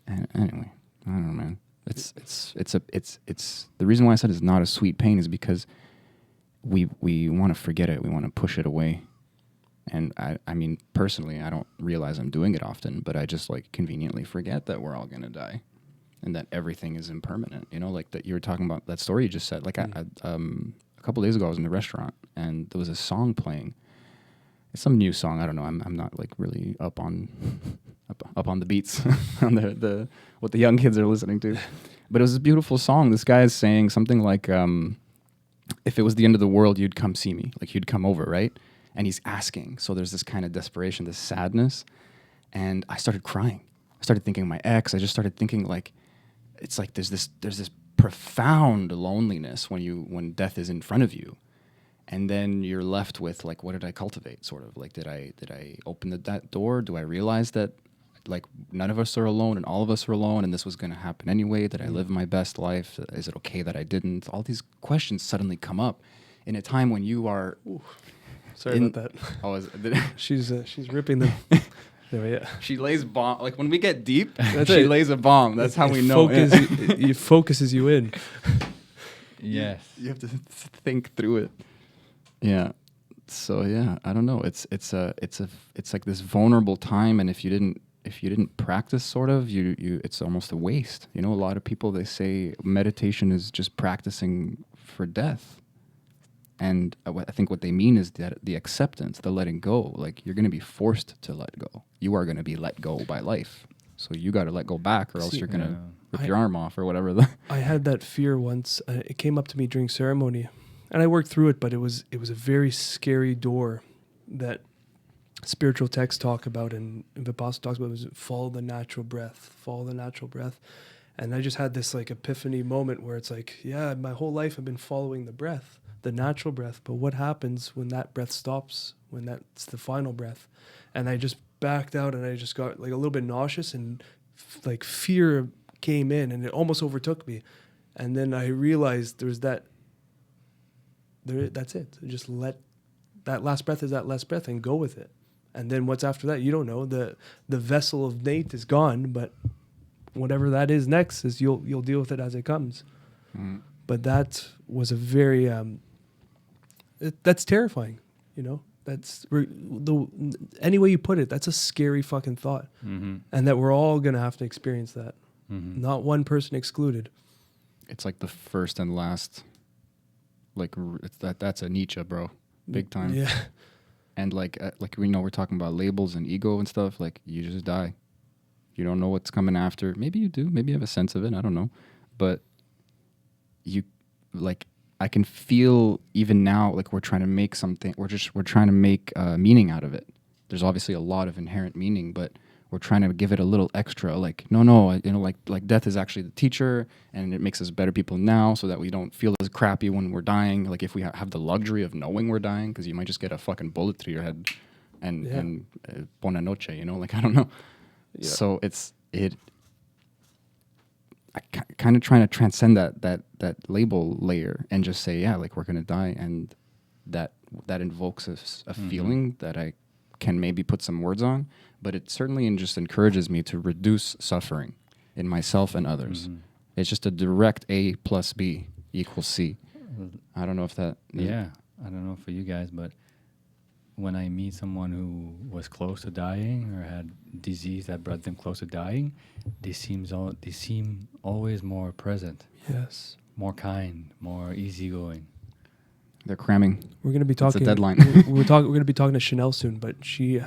D: And anyway, I don't know, man. It's the reason why I said it's not a sweet pain is because we want to forget it. We want to push it away. And I mean, personally, I don't realize I'm doing it often, but I just like conveniently forget that we're all going to die. And that everything is impermanent, you know, like that you were talking about that story you just said. Like, a couple days ago, I was in a restaurant and there was a song playing. It's some new song. I don't know. I'm not like really up on the beats on the what the young kids are listening to. But it was a beautiful song. This guy is saying something like, if it was the end of the world, you'd come see me. Like, you'd come over, right? And he's asking. So there's this kind of desperation, this sadness. And I started crying. I started thinking of my ex. I just started thinking like, it's like there's this profound loneliness when death is in front of you, and then you're left with like, what did I cultivate? Sort of like, did I open that door? Do I realize that like none of us are alone and all of us are alone, and this was going to happen anyway? Did I live my best life? Is it okay that I didn't? All these questions suddenly come up in a time when you are.
A: sorry about that.
D: Oh,
A: She's ripping them. Yeah.
D: She lays bomb. Like, when we get deep,
A: That's
D: she
A: it.
D: lays a bomb. That's how we know.
A: It focuses you in.
E: Yes.
D: You have to think through it. Yeah. So yeah, I don't know. It's like this vulnerable time, and if you didn't practice, sort of, it's almost a waste. You know, a lot of people, they say meditation is just practicing for death. And I think what they mean is that the acceptance, the letting go. Like, you're going to be forced to let go. You are going to be let go by life. So you got to let go back, or else you're going to rip your arm off or whatever.
A: I had that fear once. It came up to me during ceremony, and I worked through it. But it was a very scary door that spiritual texts talk about, and Vipassana talks about. Was follow the natural breath, follow the natural breath. And I just had this like epiphany moment where it's like, yeah, my whole life I've been following the breath. The natural breath, but what happens when that breath stops, when that's the final breath? And I just backed out, and I just got like a little bit nauseous, and like fear came in, and it almost overtook me. And then I realized that's it. Just let that last breath is that last breath, and go with it. And then what's after that, you don't know. The vessel of Nate is gone, but whatever that is next is you'll deal with it as it comes. But that was a very that's terrifying, you know. That's any way you put it, that's a scary fucking thought.
E: Mm-hmm.
A: And that we're all gonna have to experience that.
E: Mm-hmm.
A: Not one person excluded.
D: It's like the first and last. Like, that's a Nietzsche, bro. Big time.
A: Yeah.
D: And like we know we're talking about labels and ego and stuff. Like you just die. You don't know what's coming after. Maybe you do. Maybe you have a sense of it. I don't know. But you like I can feel even now like we're trying to make something. We're trying to make meaning out of it. There's obviously a lot of inherent meaning, but we're trying to give it a little extra. Like like death is actually the teacher, and it makes us better people now, so that we don't feel as crappy when we're dying. Like if we have the luxury of knowing we're dying, because you might just get a fucking bullet through your head, and buona noche. Like I don't know. Yeah. So I kind of trying to transcend that label layer and just say, yeah, like we're gonna die, and that invokes a feeling that I can maybe put some words on, but it certainly just encourages me to reduce suffering in myself and others. It's just a direct A plus B equals C. I don't know if that...
E: Yeah, I don't know for you guys, but when I meet someone who was close to dying or had disease that brought them close to dying, they seem always more present.
A: Yes.
E: More kind, more easygoing.
D: They're cramming.
A: We're going to be talking.
D: It's a deadline.
A: We're going to be talking to Chanel soon, but she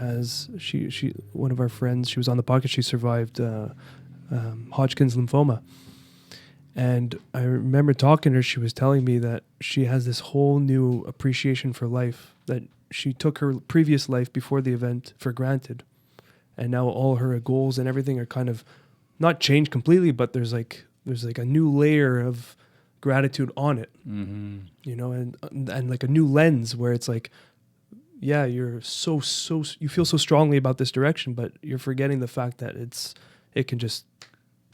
A: one of our friends. She was on the podcast. She survived Hodgkin's lymphoma, and I remember talking to her. She was telling me that she has this whole new appreciation for life. That she took her previous life before the event for granted, and now all her goals and everything are kind of not changed completely, but there's like a new layer of gratitude on it, and like a new lens where it's like, yeah, you're so you feel so strongly about this direction, but you're forgetting the fact that it can just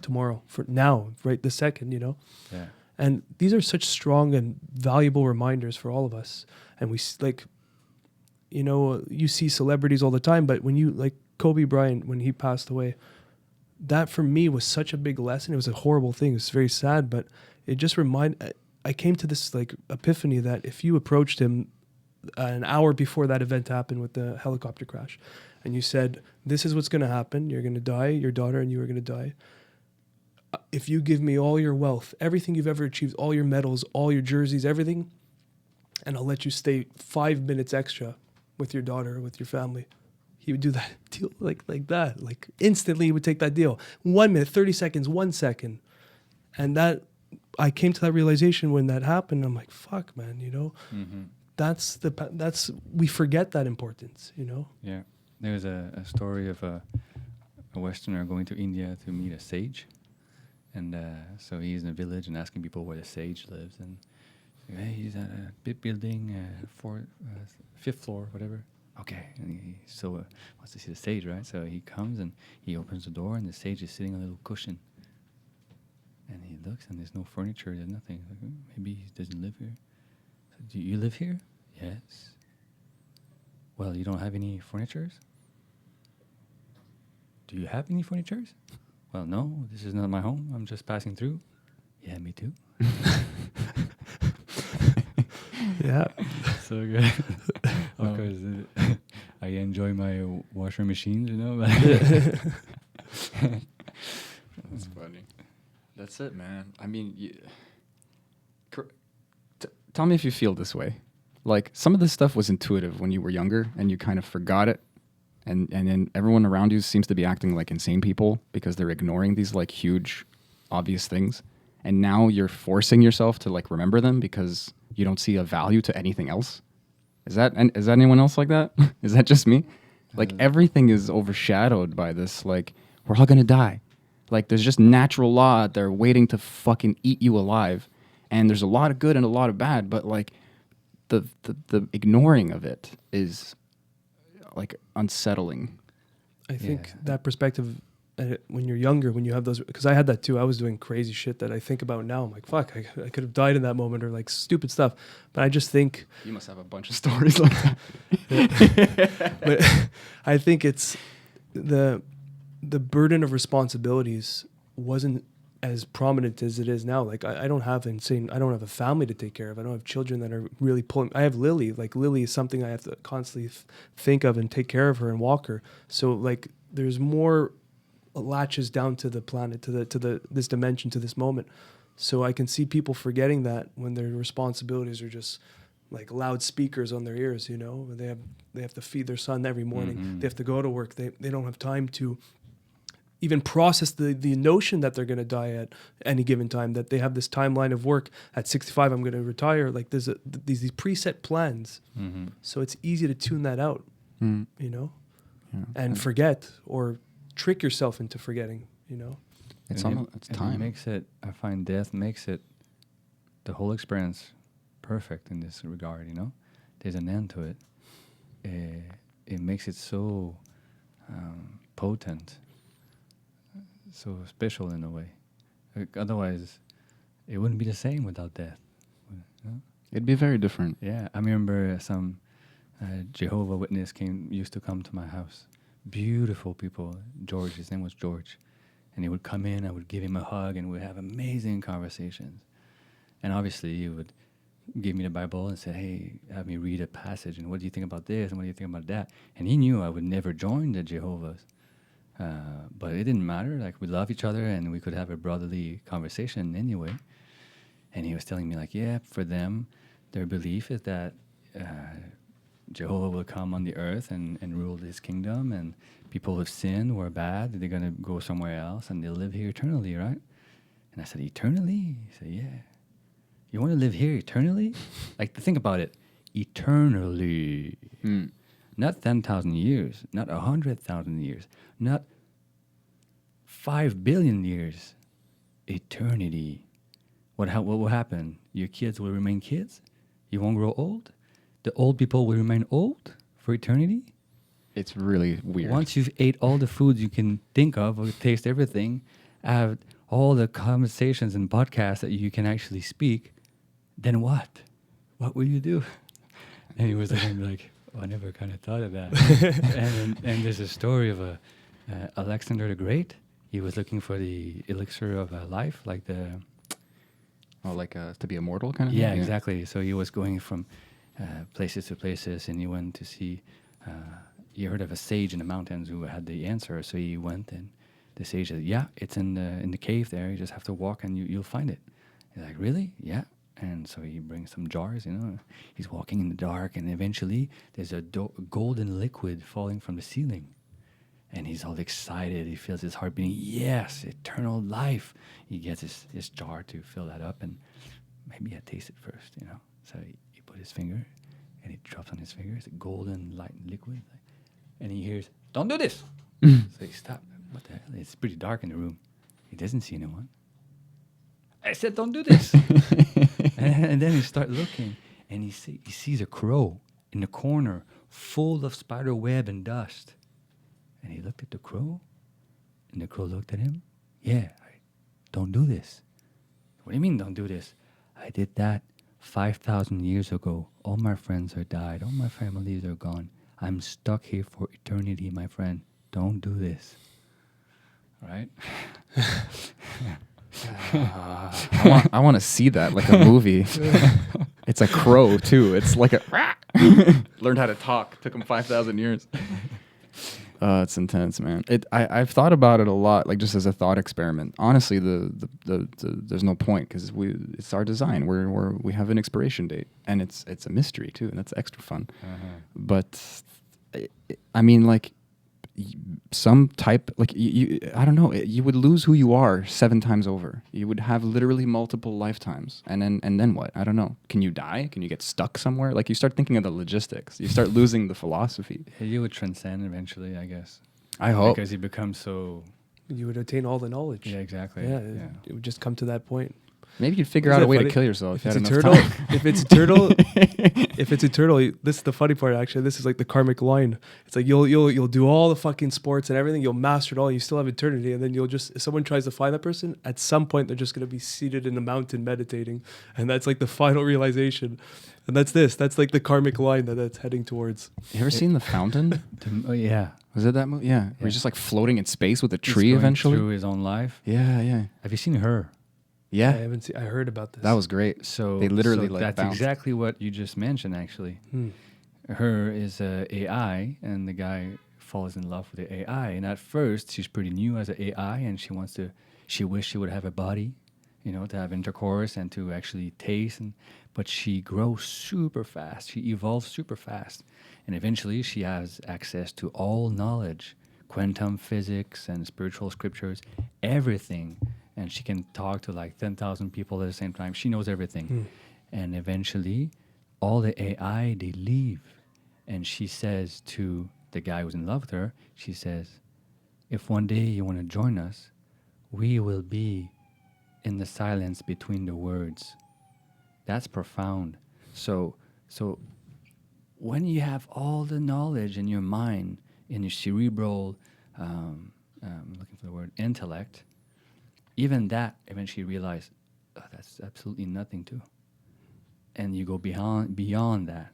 A: tomorrow, for now, right this second,
E: Yeah.
A: And these are such strong and valuable reminders for all of us. And we like, you see celebrities all the time, but when you like Kobe Bryant, when he passed away, that for me was such a big lesson. It was a horrible thing. It was very sad, but it just I came to this like epiphany that if you approached him an hour before that event happened with the helicopter crash, and you said, this is what's going to happen. You're going to die. Your daughter and you are going to die. If you give me all your wealth, everything you've ever achieved, all your medals, all your jerseys, everything, and I'll let you stay 5 minutes extra with your daughter or with your family. He would do that deal like that. Like instantly he would take that deal. 1 minute, 30 seconds, 1 second. And that, I came to that realization when that happened. I'm like, fuck, man, that's we forget that importance,
E: Yeah. There's a story of a Westerner going to India to meet a sage. And so he's in a village and asking people where the sage lives. And hey, he's at a big building, fifth floor, whatever. Okay. And he still wants to see the sage, right? So he comes and he opens the door, and the sage is sitting on a little cushion. And he looks, and there's no furniture, there's nothing. Like, maybe he doesn't live here. So, do you live here? Yes. Well, you don't have any furnitures? Do you have any furnitures? Well, no, this is not my home. I'm just passing through. Yeah, me too.
A: Yeah.
E: So good. Of course, I enjoy my washer machines,
D: That's funny. That's it, man. I mean, tell me if you feel this way. Like, some of this stuff was intuitive when you were younger and you kind of forgot it. And then everyone around you seems to be acting like insane people because they're ignoring these, like, huge, obvious things. And now you're forcing yourself to, like, remember them because you don't see a value to anything else. Is that anyone else like that? Is that just me? Like, everything is overshadowed by this, like, we're all going to die. Like, there's just natural law out there waiting to fucking eat you alive. And there's a lot of good and a lot of bad, but, like, the ignoring of it is, like, unsettling.
A: I think that perspective, when you're younger, when you have those, because I had that too. I was doing crazy shit that I think about now. I'm like, fuck, I could have died in that moment, or like stupid stuff. But I just think...
D: You must have a bunch of stories like that.
A: But I think it's the burden of responsibilities wasn't as prominent as it is now. Like, I don't have a family to take care of. I don't have children that are really pulling. I have Lily. Like, Lily is something I have to constantly think of and take care of her and walk her. So, like, there's more latches down to the planet, to this dimension, to this moment. So I can see people forgetting that when their responsibilities are just like loudspeakers on their ears, you know. They have to feed their son every morning. They have to go to work. They don't have time to even process the notion that they're going to die at any given time, that they have this timeline of work. At 65, I'm going to retire. Like there's these preset plans. So it's easy to tune that out, you know, and forget or trick yourself into forgetting, you know.
D: It's
E: And
D: almost, it's
E: and
D: time.
E: It makes it, I find death makes it, the whole experience perfect in this regard, you know. There's an end to it. It makes it so potent, so special in a way. Like, otherwise, it wouldn't be the same without death. You know?
D: It'd be very different.
E: Yeah, I remember some Jehovah Witness used to come to my house. Beautiful people. George, his name was George. And he would come in, I would give him a hug, and we'd have amazing conversations. And obviously, he would give me the Bible and say, hey, have me read a passage, and what do you think about this, and what do you think about that? And he knew I would never join the Jehovah's. But it didn't matter. Like, we love each other, and we could have a brotherly conversation anyway. And he was telling me, like, yeah, for them, their belief is that Jehovah will come on the earth and rule his kingdom, and people who've sinned or are bad, they're going to go somewhere else, and they'll live here eternally, right? And I said, eternally? He said, yeah. You want to live here eternally? Like, think about it. Eternally. Not 10,000 years, not 100,000 years, not 5 billion years. Eternity. What will happen? Your kids will remain kids? You won't grow old? The old people will remain old for eternity?
D: It's really weird.
E: Once you've ate all the foods you can think of, or taste everything, have all the conversations and podcasts that you can actually speak, then what? What will you do? And he was like, oh, I never kind of thought of that. and there's a story of Alexander the Great. He was looking for the elixir of life, like the...
D: Oh, like to be immortal kind of
E: Yeah,
D: thing?
E: exactly. So he was going from places to places, and he went to see... he heard of a sage in the mountains who had the answer. So he went, and the sage said, yeah, it's in the cave there. You just have to walk, and you'll find it. He's like, really? Yeah. And so he brings some jars, you know. He's walking in the dark, and eventually there's a golden liquid falling from the ceiling. And he's all excited. He feels his heart beating. Yes, eternal life. He gets his jar to fill that up, and maybe I taste it first, you know. So he put his finger, and he drops on his finger. It's a golden light liquid. And he hears, don't do this. So he stopped. What the hell? It's pretty dark in the room. He doesn't see anyone. I said, don't do this. and then he starts looking, and he sees a crow in the corner full of spider web and dust. And he looked at the crow, and the crow looked at him. Yeah, don't do this. What do you mean, don't do this? I did that 5,000 years ago. All my friends are died. All my families are gone. I'm stuck here for eternity, my friend. Don't do this. Right?
D: I want to see that, like a movie. It's a crow, too. It's like a... Learned how to talk. Took him 5,000 years. It's intense, man. I've thought about it a lot, like just as a thought experiment. Honestly, there's no point because it's our design. We have an expiration date, and it's a mystery too, and that's extra fun. But I mean, like some type, like I don't know, you would lose who you are 7 times over. You would have literally multiple lifetimes, and then what? I don't know. Can you die? Can you get stuck somewhere? Like you start thinking of the logistics. You start losing the philosophy.
E: You would transcend eventually, I guess.
D: I hope.
E: Because you become so...
A: You would attain all the knowledge.
E: Yeah, exactly.
A: Yeah, it would just come to that point.
D: Maybe you'd figure out a way to kill yourself.
A: If it's a turtle, if it's a turtle, this is the funny part. Actually, this is like the karmic line. It's like you'll do all the fucking sports and everything. You'll master it all. And you still have eternity, and then you'll just, if someone tries to find that person, at some point they're just gonna be seated in a mountain meditating, and that's like the final realization. And that's like the karmic line that's heading towards.
D: You ever seen The Fountain?
E: Oh yeah.
D: Was it that movie? Yeah. Where he's just like floating in space with a
E: He's
D: tree
E: going
D: eventually.
E: through his own life.
D: Yeah.
E: Have you seen Her?
D: Yeah.
A: I haven't seen. I heard about this.
D: That was great.
E: So
D: they literally
E: so
D: like
E: that's
D: bounced.
E: exactly what you just mentioned. Actually, Her is a AI, and the guy falls in love with the AI. And at first, she's pretty new as an AI, and she wished she would have a body, to have intercourse and to actually taste. But she grows super fast. She evolves super fast. And eventually she has access to all knowledge, quantum physics and spiritual scriptures, everything. And she can talk to like 10,000 people at the same time. She knows everything. And eventually all the AI, they leave. And she says to the guy who's in love with her, she says, if one day you want to join us, we will be in the silence between the words. That's profound. So when you have all the knowledge in your mind, in your cerebral, looking for the word, intellect, even that eventually you realize, that's absolutely nothing too. And you go beyond that.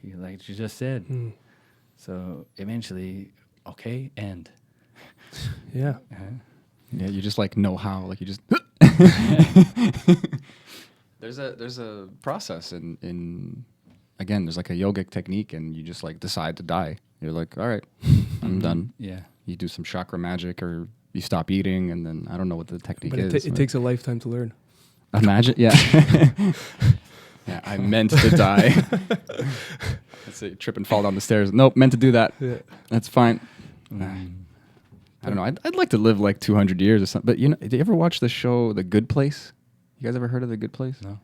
E: Like you just said. So eventually, okay, end.
A: Yeah.
D: Yeah, you just like know how, like you just. There's a process in again. There's like a yogic technique, and you just like decide to die. You're like, all right, I'm done.
E: Yeah.
D: You do some chakra magic, or you stop eating, and then I don't know what the technique
A: But
D: is.
A: it takes a lifetime to learn.
D: Imagine, yeah. Yeah, I meant to die. Let's say trip and fall down the stairs. Nope, meant to do that.
A: Yeah.
D: That's fine. I don't know. I'd like to live like 200 years or something. But did you ever watch the show The Good Place? You guys ever heard of The Good Place?
E: No.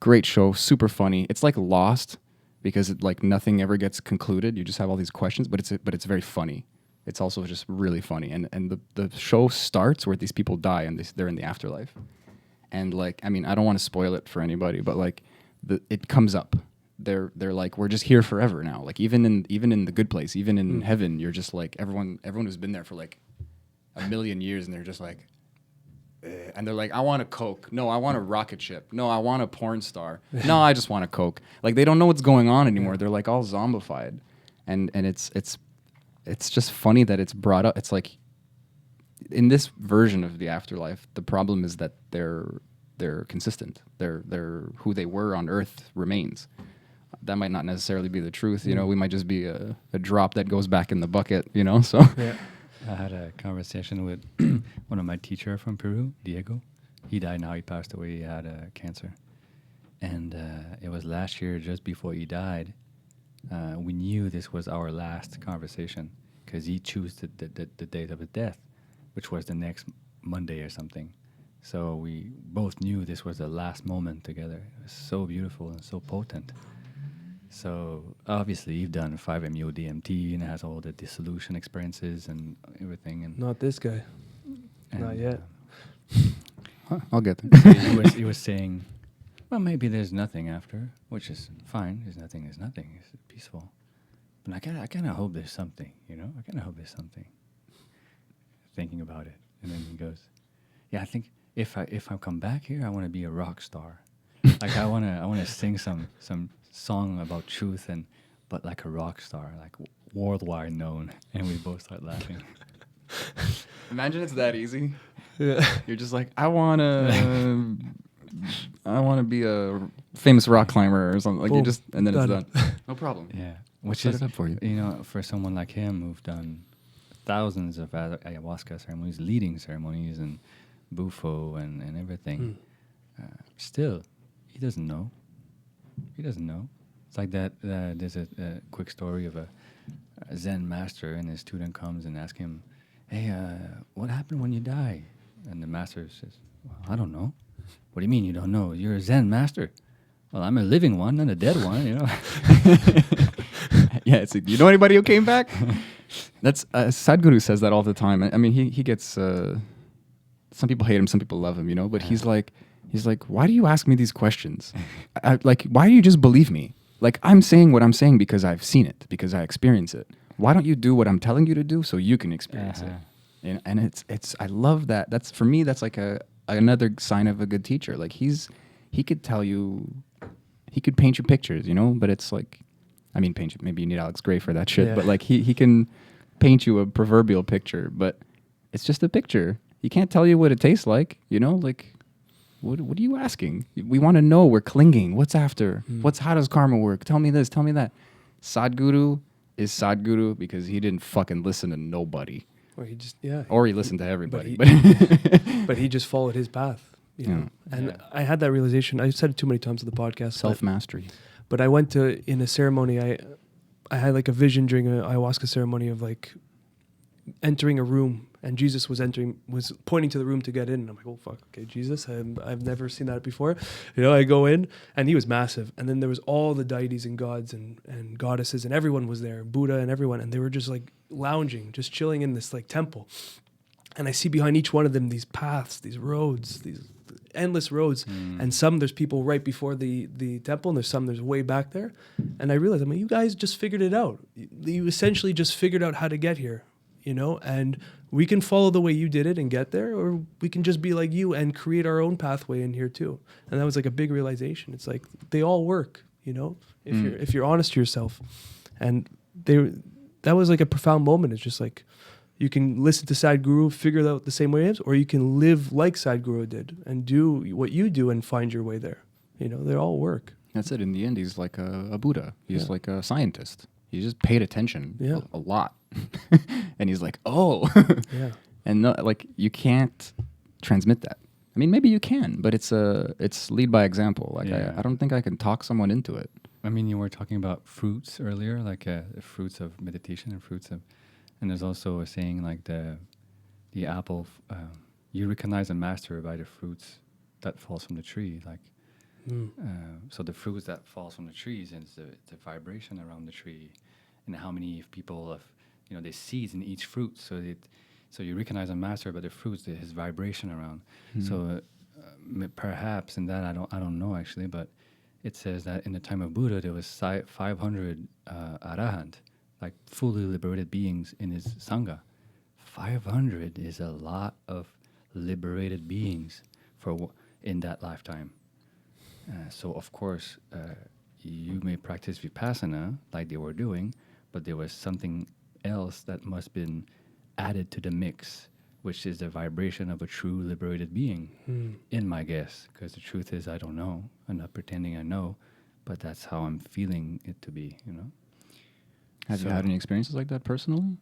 D: Great show, super funny. It's like Lost because it, like nothing ever gets concluded. You just have all these questions, but it's very funny. It's also just really funny. And the show starts where these people die and they're in the afterlife. And like, I mean, I don't want to spoil it for anybody, but like it comes up. They're like, we're just here forever now. Like even in The Good Place, even in heaven, you're just like everyone who's been there for like a million years, and they're just like, and they're like, I want a Coke. No, I want a rocket ship. No, I want a porn star. No, I just want a Coke. Like they don't know what's going on anymore. They're like all zombified, and it's just funny that it's brought up. It's like in this version of the afterlife, the problem is that they're consistent. They're who they were on Earth remains. That might not necessarily be the truth. We might just be a drop that goes back in the bucket. So.
A: Yeah.
E: I had a conversation with one of my teacher from Peru, Diego. He died now. He passed away. He had cancer. And it was last year, just before he died, we knew this was our last conversation because he chose the date of his death, which was the next Monday or something. So we both knew this was the last moment together. It was so beautiful and so potent. So obviously you've done 5-MeO-DMT and has all the dissolution experiences and everything. And
A: Not this guy. Not yet.
D: I'll get there.
E: he was saying, well, maybe there's nothing after, which is fine. There's nothing. It's peaceful. But I kind of hope there's something, I kind of hope there's something. Thinking about it. And then he goes, yeah, I think if I come back here, I want to be a rock star. Like I want to sing some song about truth but like a rock star, like worldwide known. And we both start laughing.
D: Imagine it's that easy. Yeah. You're just like, I wanna be a famous rock climber or something. Like
A: Boom.
D: and then
A: Done.
D: it's done. No problem.
E: Yeah.
D: We'll
E: Which
D: set
E: is
D: it up for you.
E: For someone like him who've done thousands of ayahuasca ceremonies, leading ceremonies and bufo and everything. Still, he doesn't know. It's like that. There's a quick story of a Zen master, and his student comes and asks him, "Hey, what happened when you die?" And the master says, well, "I don't know." "What do you mean you don't know? You're a Zen master." "Well, I'm a living one, not a dead one,
D: Yeah, it's like, you know anybody who came back? That's Sadhguru says that all the time. I mean, he gets some people hate him, some people love him, But he's like, why do you ask me these questions? Why do you just believe me? Like, I'm saying what I'm saying because I've seen it, because I experience it. Why don't you do what I'm telling you to do so you can experience it? And it's I love that. That's for me. That's like another sign of a good teacher. Like he could tell you, he could paint you pictures, But it's like, I mean, paint you. Maybe you need Alex Gray for that shit.
A: Yeah.
D: But like he can paint you a proverbial picture, but it's just a picture. He can't tell you what it tastes like. Like. What are you asking? We want to know. We're clinging. What's after? How does karma work? Tell me this. Tell me that. Sadhguru is Sadhguru because he didn't fucking listen to nobody.
A: Or he just
D: Or he listened to everybody.
A: But he just followed his path. You know?
D: Yeah.
A: And
E: Yeah.
A: I had that realization. I've said it too many times on the podcast.
D: Self mastery.
A: But I went to, in a ceremony, I had like a vision during an ayahuasca ceremony of like entering a room, and Jesus was pointing to the room to get in. And I'm like, oh fuck, okay, Jesus, I've never seen that before. You know, I go in, and he was massive. And then there was all the deities and gods and goddesses, and everyone was there, Buddha and everyone. And they were just like lounging, just chilling in this like temple. And I see behind each one of them these paths, these roads, these endless roads. And some there's people right before the temple, and there's way back there. And I realized, I mean, you guys just figured it out. You essentially just figured out how to get here, you know, and we can follow the way you did it and get there, or we can just be like you and create our own pathway in here too. And that was like a big realization. It's like they all work, you know, if you're honest to yourself. And that was like a profound moment. It's just like, you can listen to Sadhguru, figure it out the same way he is, or you can live like Sadhguru did and do what you do and find your way there. You know, they all work.
D: That's it. In the end, he's like a Buddha. He's like a scientist. He just paid attention a lot. And he's like, oh.
A: Yeah.
D: And no, like, you can't transmit that. I mean, maybe you can, but it's lead by example. Like,
E: Yeah.
D: I don't think I can talk someone into it.
E: I mean, you were talking about fruits earlier, like fruits of meditation and fruits of, and there's also a saying like the apple, you recognize a master by the fruits that falls from the tree. Like, so the fruits that falls from the trees is the vibration around the tree, and how many people have, you know, there's seeds in each fruit. So you recognize a master by the fruits, his vibration around. So perhaps in that I don't know actually, but it says that in the time of Buddha there was 500 arahant, like fully liberated beings in his sangha. 500 is a lot of liberated beings in that lifetime. So of course, you may practice vipassana like they were doing, but there was something else that must have been added to the mix, which is the vibration of a true liberated being, in my guess. Because the truth is, I don't know. I'm not pretending I know, but that's how I'm feeling it to be, you know?
D: Have you had any experiences like that personally?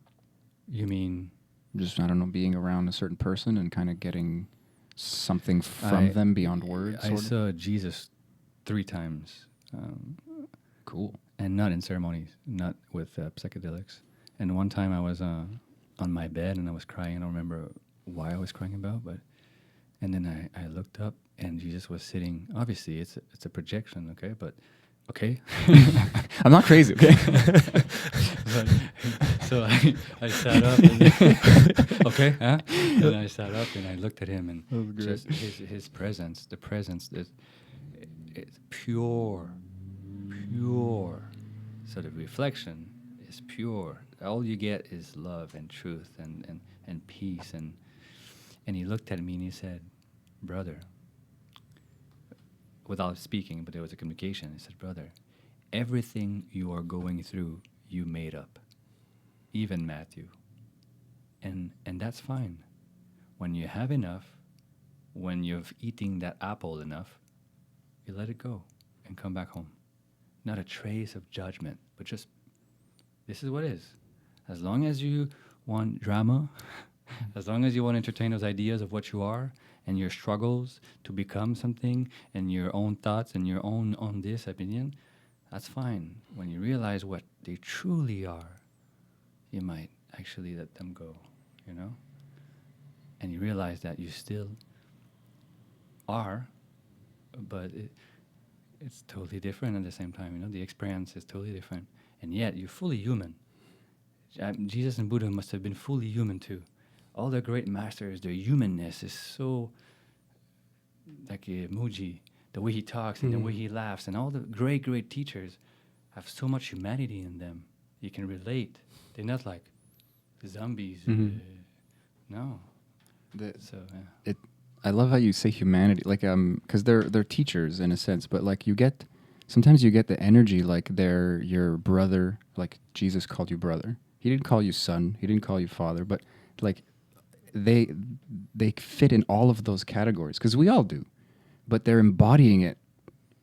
E: You mean?
D: Just, I don't know, being around a certain person and kind of getting something from them beyond words?
E: I saw Jesus 3 times.
D: Cool.
E: And not in ceremonies, not with psychedelics. And one time I was on my bed and I was crying. I don't remember why I was crying about, and then I looked up and Jesus was sitting. Obviously, it's a projection, okay? But okay,
D: I'm not crazy, okay?
E: but, so I sat up. And okay, huh? And I sat up and I looked at him, and just his presence, the presence is it's pure. So the reflection is pure. All you get is love and truth and peace. And he looked at me and he said, brother, without speaking, but there was a communication. He said, brother, everything you are going through, you made up. Even Matthew. And that's fine. When you have enough, when you've eaten that apple enough, you let it go and come back home. Not a trace of judgment, but just, this is what is. As long as you want drama, as long as you want to entertain those ideas of what you are and your struggles to become something and your own thoughts and your own on this opinion, that's fine. When you realize what they truly are, you might actually let them go, you know? And you realize that you still are, but it's totally different at the same time, you know? The experience is totally different. And yet, you're fully human. Jesus and Buddha must have been fully human too. All the great masters, their humanness is so, like Muji, the way he talks and the way he laughs, and all the great, great teachers have so much humanity in them. You can relate. They're not like zombies. No. So, yeah.
D: I love how you say humanity, like, because they're teachers in a sense, but like sometimes you get the energy like they're your brother, like Jesus called you brother. He didn't call you son, he didn't call you father, but like they fit in all of those categories, because we all do, but they're embodying it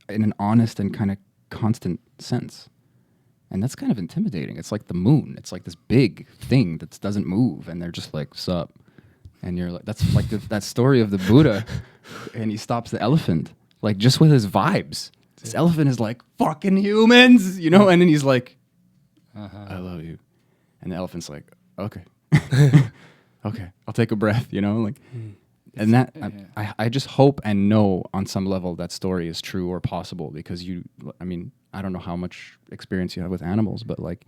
D: in an honest and kind of constant sense. And that's kind of intimidating. It's like the moon. It's like this big thing that doesn't move, and they're just like, sup. And you're like, that's like that story of the Buddha and he stops the elephant, like just with his vibes. This elephant is like, fucking humans, you know? And then he's like, I love you. And the elephant's like, okay. Okay, I'll take a breath, you know? Like, and that, I just hope and know on some level that story is true or possible, because I mean, I don't know how much experience you have with animals, but like,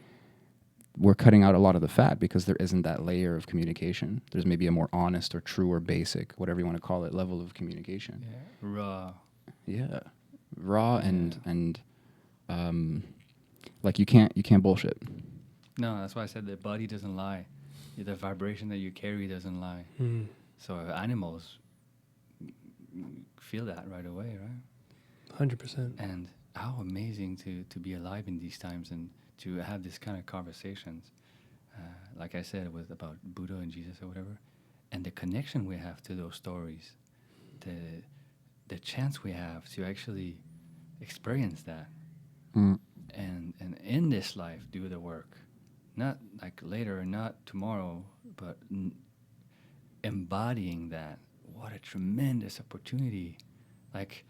D: we're cutting out a lot of the fat because there isn't that layer of communication. There's maybe a more honest or true or basic, whatever you want to call it, level of communication.
E: Yeah. Raw.
D: Yeah, raw and like you can't bullshit.
E: No, that's why I said the body doesn't lie. The vibration that you carry doesn't lie. So animals feel that right away, right?
A: 100%.
E: And how amazing to be alive in these times and to have this kind of conversations. Like I said, with about Buddha and Jesus or whatever, and the connection we have to those stories, the chance we have to actually experience that, and in this life do the work, not like later, not tomorrow, but embodying that. What a tremendous opportunity! Like,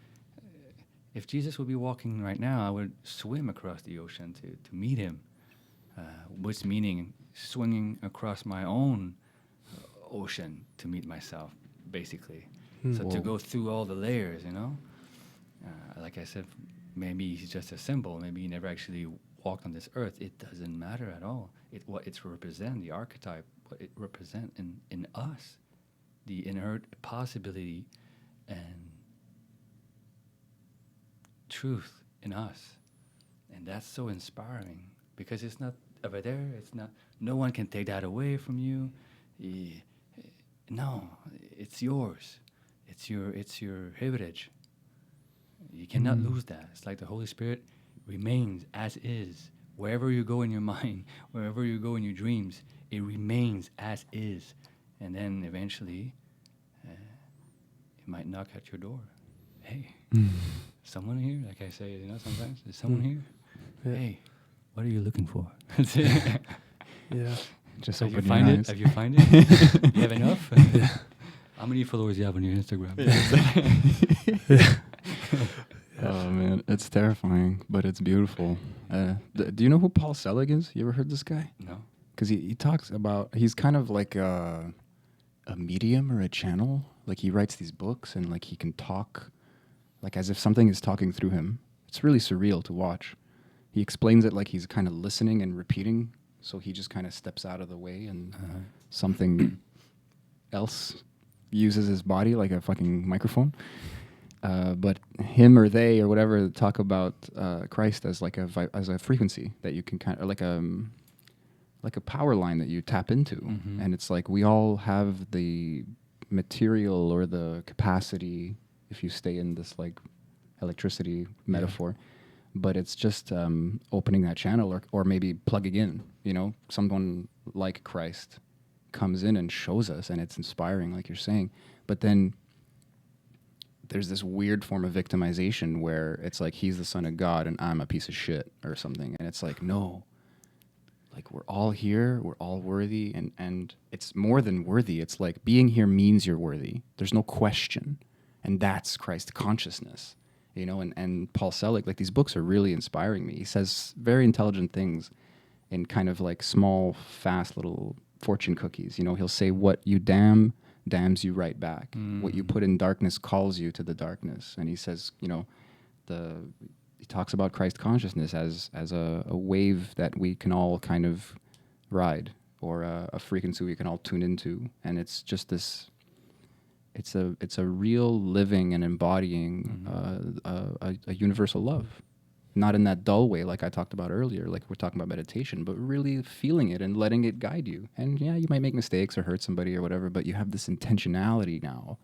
E: if Jesus would be walking right now, I would swim across the ocean to meet him. Which meaning swinging across my own ocean to meet myself, basically. So to go through all the layers, you know? Like I said, maybe he's just a symbol. Maybe he never actually walked on this earth. It doesn't matter at all. What it's represent, the archetype, what it represent in us, the inherent possibility and truth in us. And that's so inspiring, because it's not over there. It's not, no one can take that away from you. No, it's yours. It's your heritage. You cannot lose that. It's like the Holy Spirit remains as is. Wherever you go in your mind, wherever you go in your dreams, it remains as is. And then eventually, it might knock at your door. Hey, someone here? Like I say, you know, sometimes, is someone here?
A: Yeah.
E: Hey, what are you looking for?
A: Yeah.
D: Just
E: Have you
D: open
E: find
D: your
E: it?
D: eyes.
E: Have you find it? You have enough? How many followers do you have on your Instagram?
D: Oh man, it's terrifying, but it's beautiful. Do you know who Paul Selig is? You ever heard this guy?
E: No.
D: Because he talks about, he's kind of like a medium or a channel. Like he writes these books and like he can talk like as if something is talking through him. It's really surreal to watch. He explains it like he's kind of listening and repeating. So he just kind of steps out of the way and something else uses his body like a fucking microphone. But him or they or whatever talk about Christ as like as a frequency that you can kind of like a power line that you tap into. And it's like we all have the material or the capacity, if you stay in this like electricity metaphor, but it's just opening that channel or maybe plugging in, you know, someone like Christ comes in and shows us, and it's inspiring, like you're saying. But then there's this weird form of victimization where it's like he's the son of God and I'm a piece of shit or something. And it's like, no, like we're all here, we're all worthy, and it's more than worthy. It's like being here means you're worthy. There's no question. And that's Christ consciousness, you know, and Paul Selig, like these books are really inspiring me. He says very intelligent things in kind of like small, fast little fortune cookies. You know, he'll say what you damns you right back. What you put in darkness calls you to the darkness. And he says, you know, he talks about Christ consciousness as a wave that we can all kind of ride, or a frequency we can all tune into. And it's just this, it's a real living and embodying a universal love. Not in that dull way like I talked about earlier, like we're talking about meditation, but really feeling it and letting it guide you. And yeah, you might make mistakes or hurt somebody or whatever, but you have this intentionality now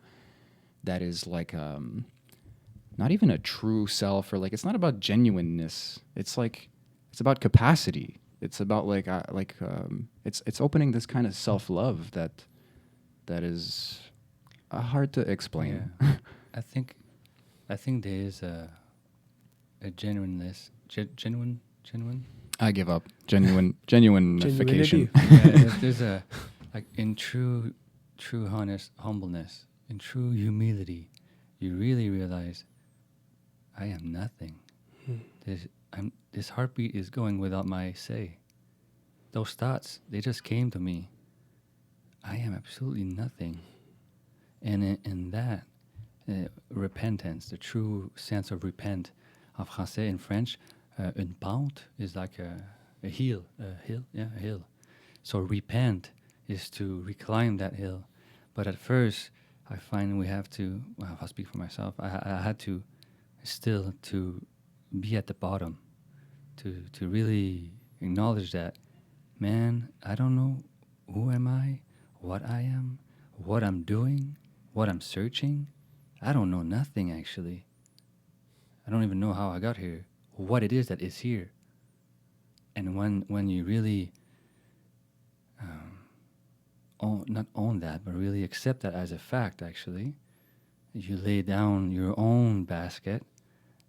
D: that is like not even a true self, or like it's not about genuineness. It's like it's about capacity. It's about it's opening this kind of self-love that is hard to explain.
E: Yeah. I think there is a genuineness, genuine.
D: I give up. Genuineification.
E: Yeah, there's a like in true honest humbleness, in true humility, you really realize I am nothing. This heartbeat is going without my say. Those thoughts, they just came to me. I am absolutely nothing. And in that, repentance, the true sense of repent, en français, in French, une pente is like a hill. So repent is to reclimb that hill. But at first, I find we have to, well, I'll speak for myself, I had to still to be at the bottom, to really acknowledge that, man, I don't know who am I, what I am, what I'm doing, what I'm searching. I don't know nothing, actually. I don't even know how I got here, what it is that is here. And when you really not own that, but really accept that as a fact, actually, you lay down your own basket,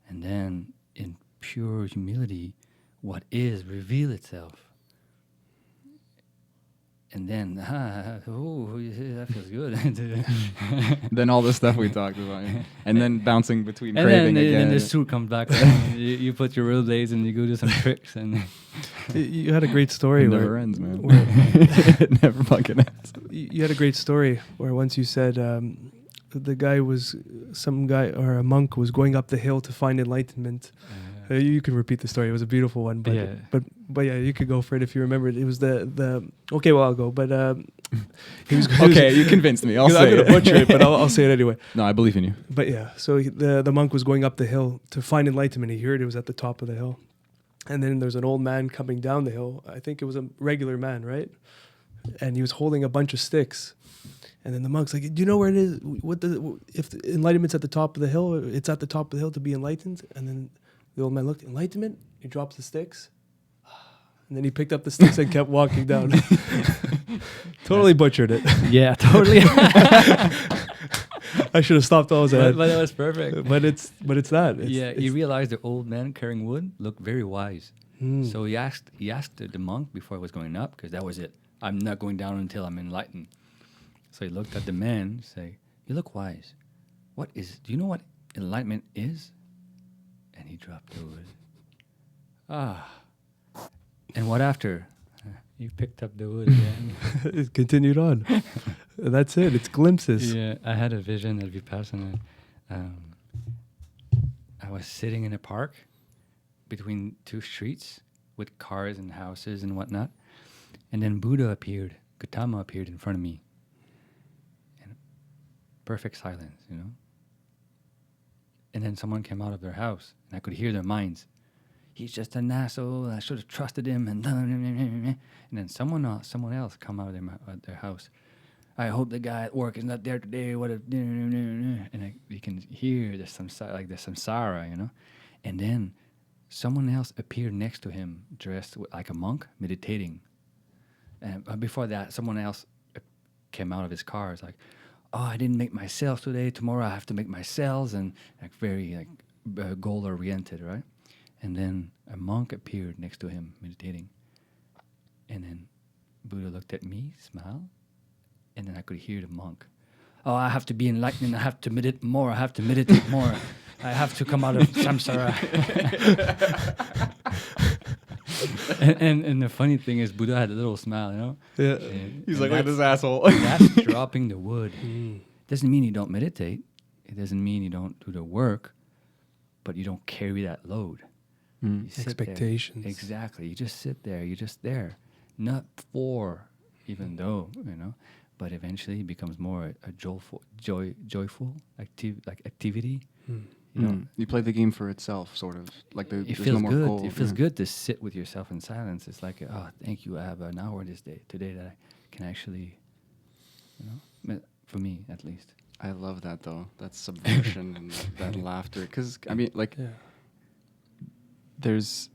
E: and then in pure humility, what is reveal itself. And then, that feels good.
D: Then all the stuff we talked about, yeah. And then bouncing between
E: And
D: craving
E: then,
D: again.
E: and then the suit comes back. And you put your rollerblades and you go do some tricks. And
A: You had a great story.
D: It never
A: where,
D: ends, man.
A: where
D: It never fucking ends.
A: you had a great story where once you said some guy or a monk was going up the hill to find enlightenment. You can repeat the story. It was a beautiful one, but
E: Yeah.
A: but yeah, you could go for it if you remember it. It was the okay. Well, I'll go. But he was
D: Okay, you convinced me. I'll
A: I'm
D: say
A: gonna
D: it.
A: butcher it, but I'll say it anyway.
D: No, I believe in you.
A: But yeah, so the monk was going up the hill to find enlightenment. He heard it was at the top of the hill, and then there's an old man coming down the hill. I think it was a regular man, right? And he was holding a bunch of sticks. And then the monk's like, "Do you know where it is? If the enlightenment's at the top of the hill, it's at the top of the hill to be enlightened." And then the old man looked, enlightenment? He drops the sticks. And then he picked up the sticks and kept walking down. Totally butchered it.
E: yeah, totally.
A: I should have stopped all
E: but
A: that.
E: that was perfect.
A: But it's that.
E: You realized the old man carrying wood looked very wise.
A: Mm.
E: So he asked the monk before he was going up, because that was it. I'm not going down until I'm enlightened. So he looked at the man, say, "You look wise. Do you know what enlightenment is?" And he dropped the wood. And what after? You picked up the wood again.
A: It continued on. That's it. It's glimpses.
E: Yeah, I had a vision of Vipassana. I was sitting in a park between two streets with cars and houses and whatnot. And then Buddha appeared, Gautama appeared in front of me. And perfect silence, you know. And then someone came out of their house, and I could hear their minds. He's just an asshole. I should have trusted him. And then someone else come out of their house. I hope the guy at work is not there today. And you can hear the samsara, you know. And then someone else appeared next to him, dressed like a monk, meditating. And before that, someone else came out of his car. It's like, "Oh, I didn't make my cells today. Tomorrow I have to make my cells," and like very goal oriented, right? And then a monk appeared next to him, meditating. And then Buddha looked at me, smiled, and then I could hear the monk. "Oh, I have to be enlightened. I have to meditate more. I have to meditate more. I have to come out of samsara." and the funny thing is, Buddha had a little smile, you know.
A: Yeah.
D: He's like, "Look at this asshole."
E: That's dropping the wood. Doesn't mean you don't meditate. It doesn't mean you don't do the work, but you don't carry that load. You sit there.
A: Expectations.
E: Exactly. You just sit there. You're just there. Not for, even though, you know, but eventually it becomes more a joyful activity. You know,
D: You play the game for itself, sort of. Like
E: it
D: there's
E: feels
D: no more
E: good.
D: goal.
E: It feels good to sit with yourself in silence. It's like, oh, thank you. I have an hour today that I can actually, you know, for me at least.
D: I love that though. That subversion and that laughter. Because I mean, like, there's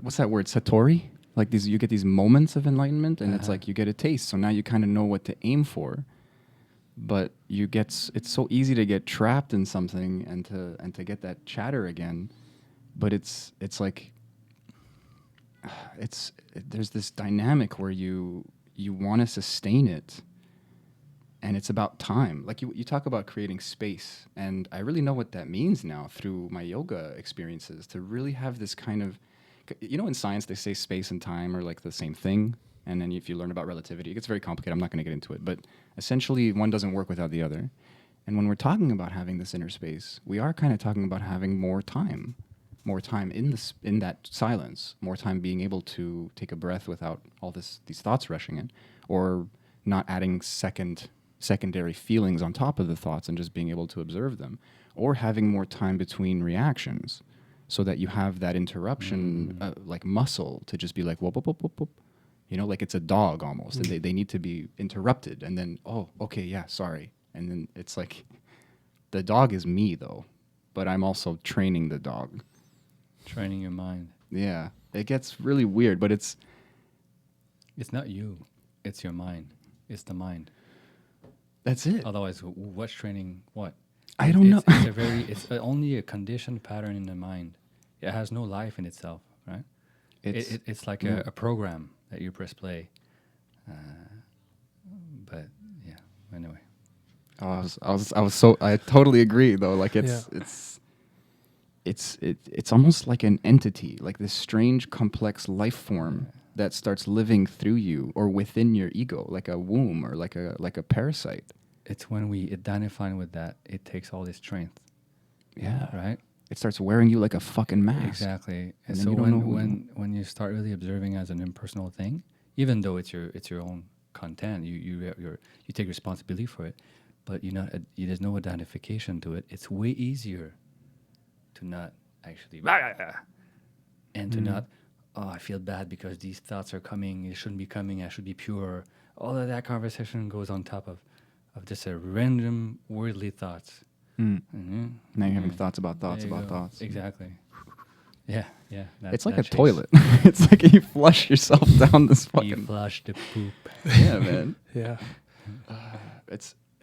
D: what's that word? Satori. Like you get these moments of enlightenment, and it's like you get a taste. So now you kind of know what to aim for. But it's so easy to get trapped in something and to get that chatter again. But it's like there's this dynamic where you want to sustain it, and it's about time. Like you talk about creating space, and I really know what that means now through my yoga experiences, to really have this kind of, in science they say space and time are like the same thing, and then if you learn about relativity, it gets very complicated. I'm not going to get into it, but essentially one doesn't work without the other. And when we're talking about having this inner space, we are kind of talking about having more time in that silence, more time being able to take a breath without all these thoughts rushing in, or not adding secondary feelings on top of the thoughts and just being able to observe them, or having more time between reactions so that you have that interruption like muscle to just be like, whoop, whoop, whoop, whoop, whoop. Like it's a dog almost. And they need to be interrupted, and then, oh, okay, yeah, sorry. And then it's like, the dog is me though, but I'm also training the dog.
E: Training your mind.
D: Yeah, it gets really weird, but it's
E: not you, it's your mind. It's the mind.
D: That's it.
E: Otherwise, what's training what?
D: I don't know.
E: It's only a conditioned pattern in the mind. It has no life in itself, right? It's like a program that you press play. But yeah, anyway.
D: I totally agree though. Like it's almost like an entity, like this strange complex life form that starts living through you or within your ego, like a womb or like a parasite.
E: It's when we identify with that, it takes all this strength.
D: Yeah.
E: Right?
D: It starts wearing you like a fucking mask.
E: Exactly.
D: And
E: so
D: then you don't know
E: when you start really observing as an impersonal thing, even though it's your own content, you take responsibility for it, but there's no identification to it. It's way easier to not actually and to not, I feel bad because these thoughts are coming, it shouldn't be coming, I should be pure. All of that conversation goes on top of just a random worldly thoughts. Mm-hmm.
D: Now you're having thoughts about thoughts about
E: go.
D: thoughts.
E: Exactly. Yeah.
D: It's like a toilet. It's like you flush yourself down this fucking...
E: You flush the poop.
D: Yeah, man.
A: Yeah.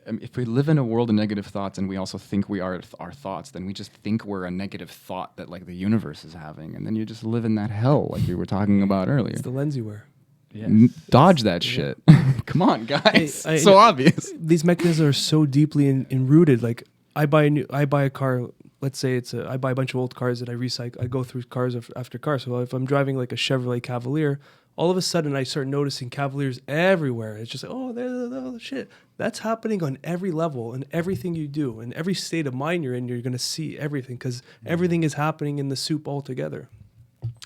D: If we live in a world of negative thoughts and we also think we are our thoughts, then we just think we're a negative thought that like the universe is having, and then you just live in that hell like we were talking about earlier.
A: It's the lens you wear.
E: Yeah.
D: Dodge that shit. Come on, guys.
A: Hey,
D: so obvious.
A: These mechanisms are so deeply enrooted. Like I buy a car. Let's say I buy a bunch of old cars that I recycle. I go through cars after cars. So if I'm driving like a Chevrolet Cavalier, all of a sudden I start noticing Cavaliers everywhere. It's just like, oh, shit. That's happening on every level and everything you do. In every state of mind you're in, you're going to see everything because everything is happening in the soup altogether.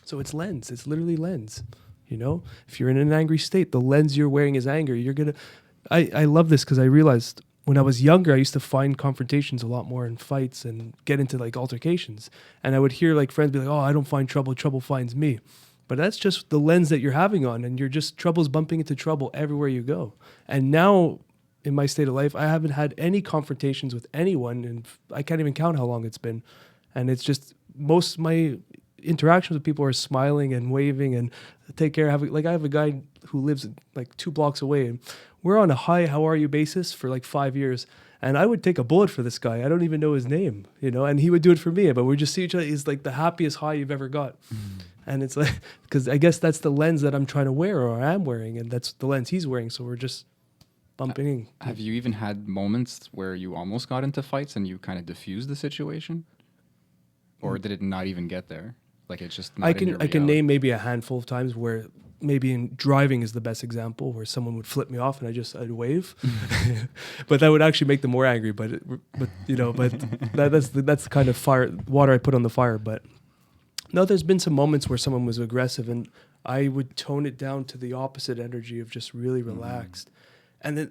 A: So it's lens. It's literally lens. If you're in an angry state, the lens you're wearing is anger. You're going to... I love this because I realized when I was younger, I used to find confrontations a lot more in fights and get into like altercations. And I would hear like friends be like, oh, I don't find trouble. Trouble finds me. But that's just the lens that you're having on, and you're just trouble's bumping into trouble everywhere you go. And now in my state of life, I haven't had any confrontations with anyone, and I can't even count how long it's been. And it's just most of my interactions with people are smiling and waving and take care. I have a guy who lives like 2 blocks away, and we're on a hi, how are you basis for like 5 years. And I would take a bullet for this guy. I don't even know his name, and he would do it for me. But we just see each other. He's like the happiest high you've ever got. And it's like, because I guess that's the lens that I'm trying to wear or I'm wearing. And that's the lens he's wearing. So we're just bumping.
D: Have you even had moments where you almost got into fights and you kind of diffused the situation? Or did it not even get there? Like it's just not in your
A: I can
D: reality?
A: name maybe a handful of times where maybe in driving is the best example where someone would flip me off and I'd wave, but that would actually make them more angry. But that's the kind of water I put on the fire. But no, there's been some moments where someone was aggressive and I would tone it down to the opposite energy of just really relaxed. And then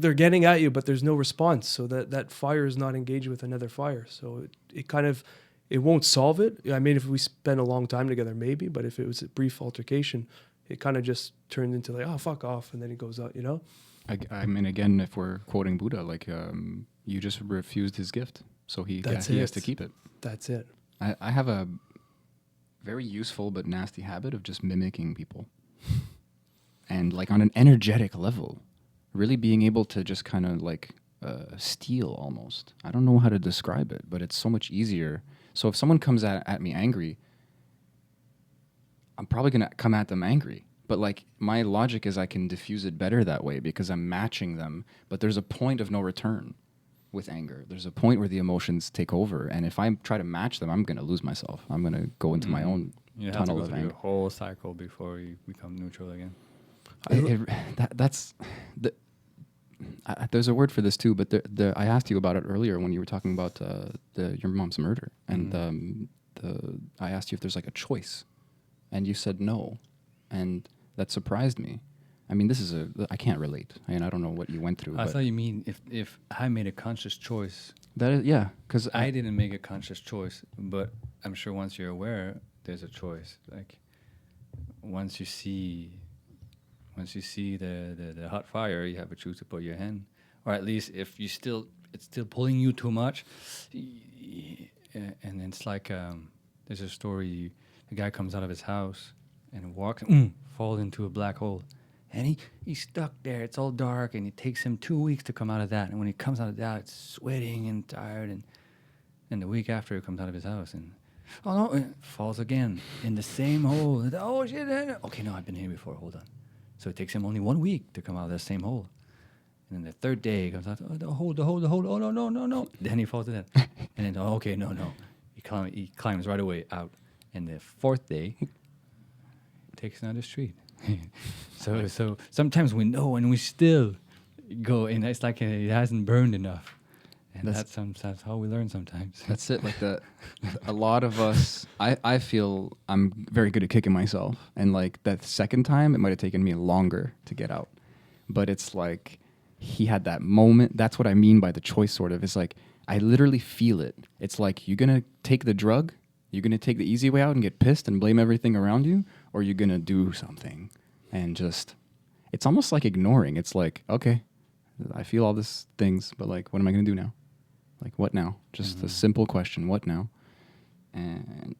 A: they're getting at you, but there's no response. So that fire is not engaged with another fire. So it won't solve it. I mean, if we spend a long time together, maybe, but if it was a brief altercation, it kind of just turned into like, oh, fuck off. And then it goes out,
D: I mean, again, if we're quoting Buddha, like you just refused his gift. So he has to keep it.
A: That's it.
D: I have a very useful but nasty habit of just mimicking people. And like on an energetic level, really being able to just kind of like steal almost. I don't know how to describe it, but it's so much easier. So if someone comes at me angry, I'm probably going to come at them angry. But like my logic is I can diffuse it better that way because I'm matching them. But there's a point of no return with anger. There's a point where the emotions take over, and if I try to match them, I'm gonna lose myself. I'm gonna go into my own
E: You have to
D: tunnel
E: go
D: of
E: through your
D: anger.
E: whole cycle before you become neutral again.
D: That's the. There's a word for this too, but I asked you about it earlier when you were talking about your mom's murder, and I asked you if there's like a choice, and you said no, and that surprised me. I mean, I can't relate, and I don't know what you went through.
E: I
D: but
E: thought you mean if I made a conscious choice.
D: that is, yeah, because
E: I didn't make a conscious choice, but I'm sure once you're aware, there's a choice. Like once you see the hot fire, you have a choose to put your hand, or at least if it's still pulling you too much, and it's like there's a story. A guy comes out of his house and walks, falls into a black hole, and he's stuck there. It's all dark, and it takes him 2 weeks to come out of that. And when he comes out of that, it's sweating and tired, and the week after he comes out of his house and falls again in the same hole. Oh shit! Okay, no, I've been here before. Hold on. So it takes him only 1 week to come out of that same hole. And then the third day he comes out, the hole. Oh no. Then he falls to that. And then okay, no. He climbs right away out. And the fourth day, takes another street. So sometimes we know and we still go, and it's like it hasn't burned enough. And that's how we learn sometimes.
D: That's it. Like a lot of us, I feel I'm very good at kicking myself. And like that second time, it might have taken me longer to get out. But it's like he had that moment. That's what I mean by the choice, sort of. It's like I literally feel it. It's like you're going to take the drug, you're going to take the easy way out and get pissed and blame everything around you, or you're going to do something and just, it's almost like ignoring. It's like, okay, I feel all these things, but like, what am I going to do now? Like, what now? Just a simple question, what now? And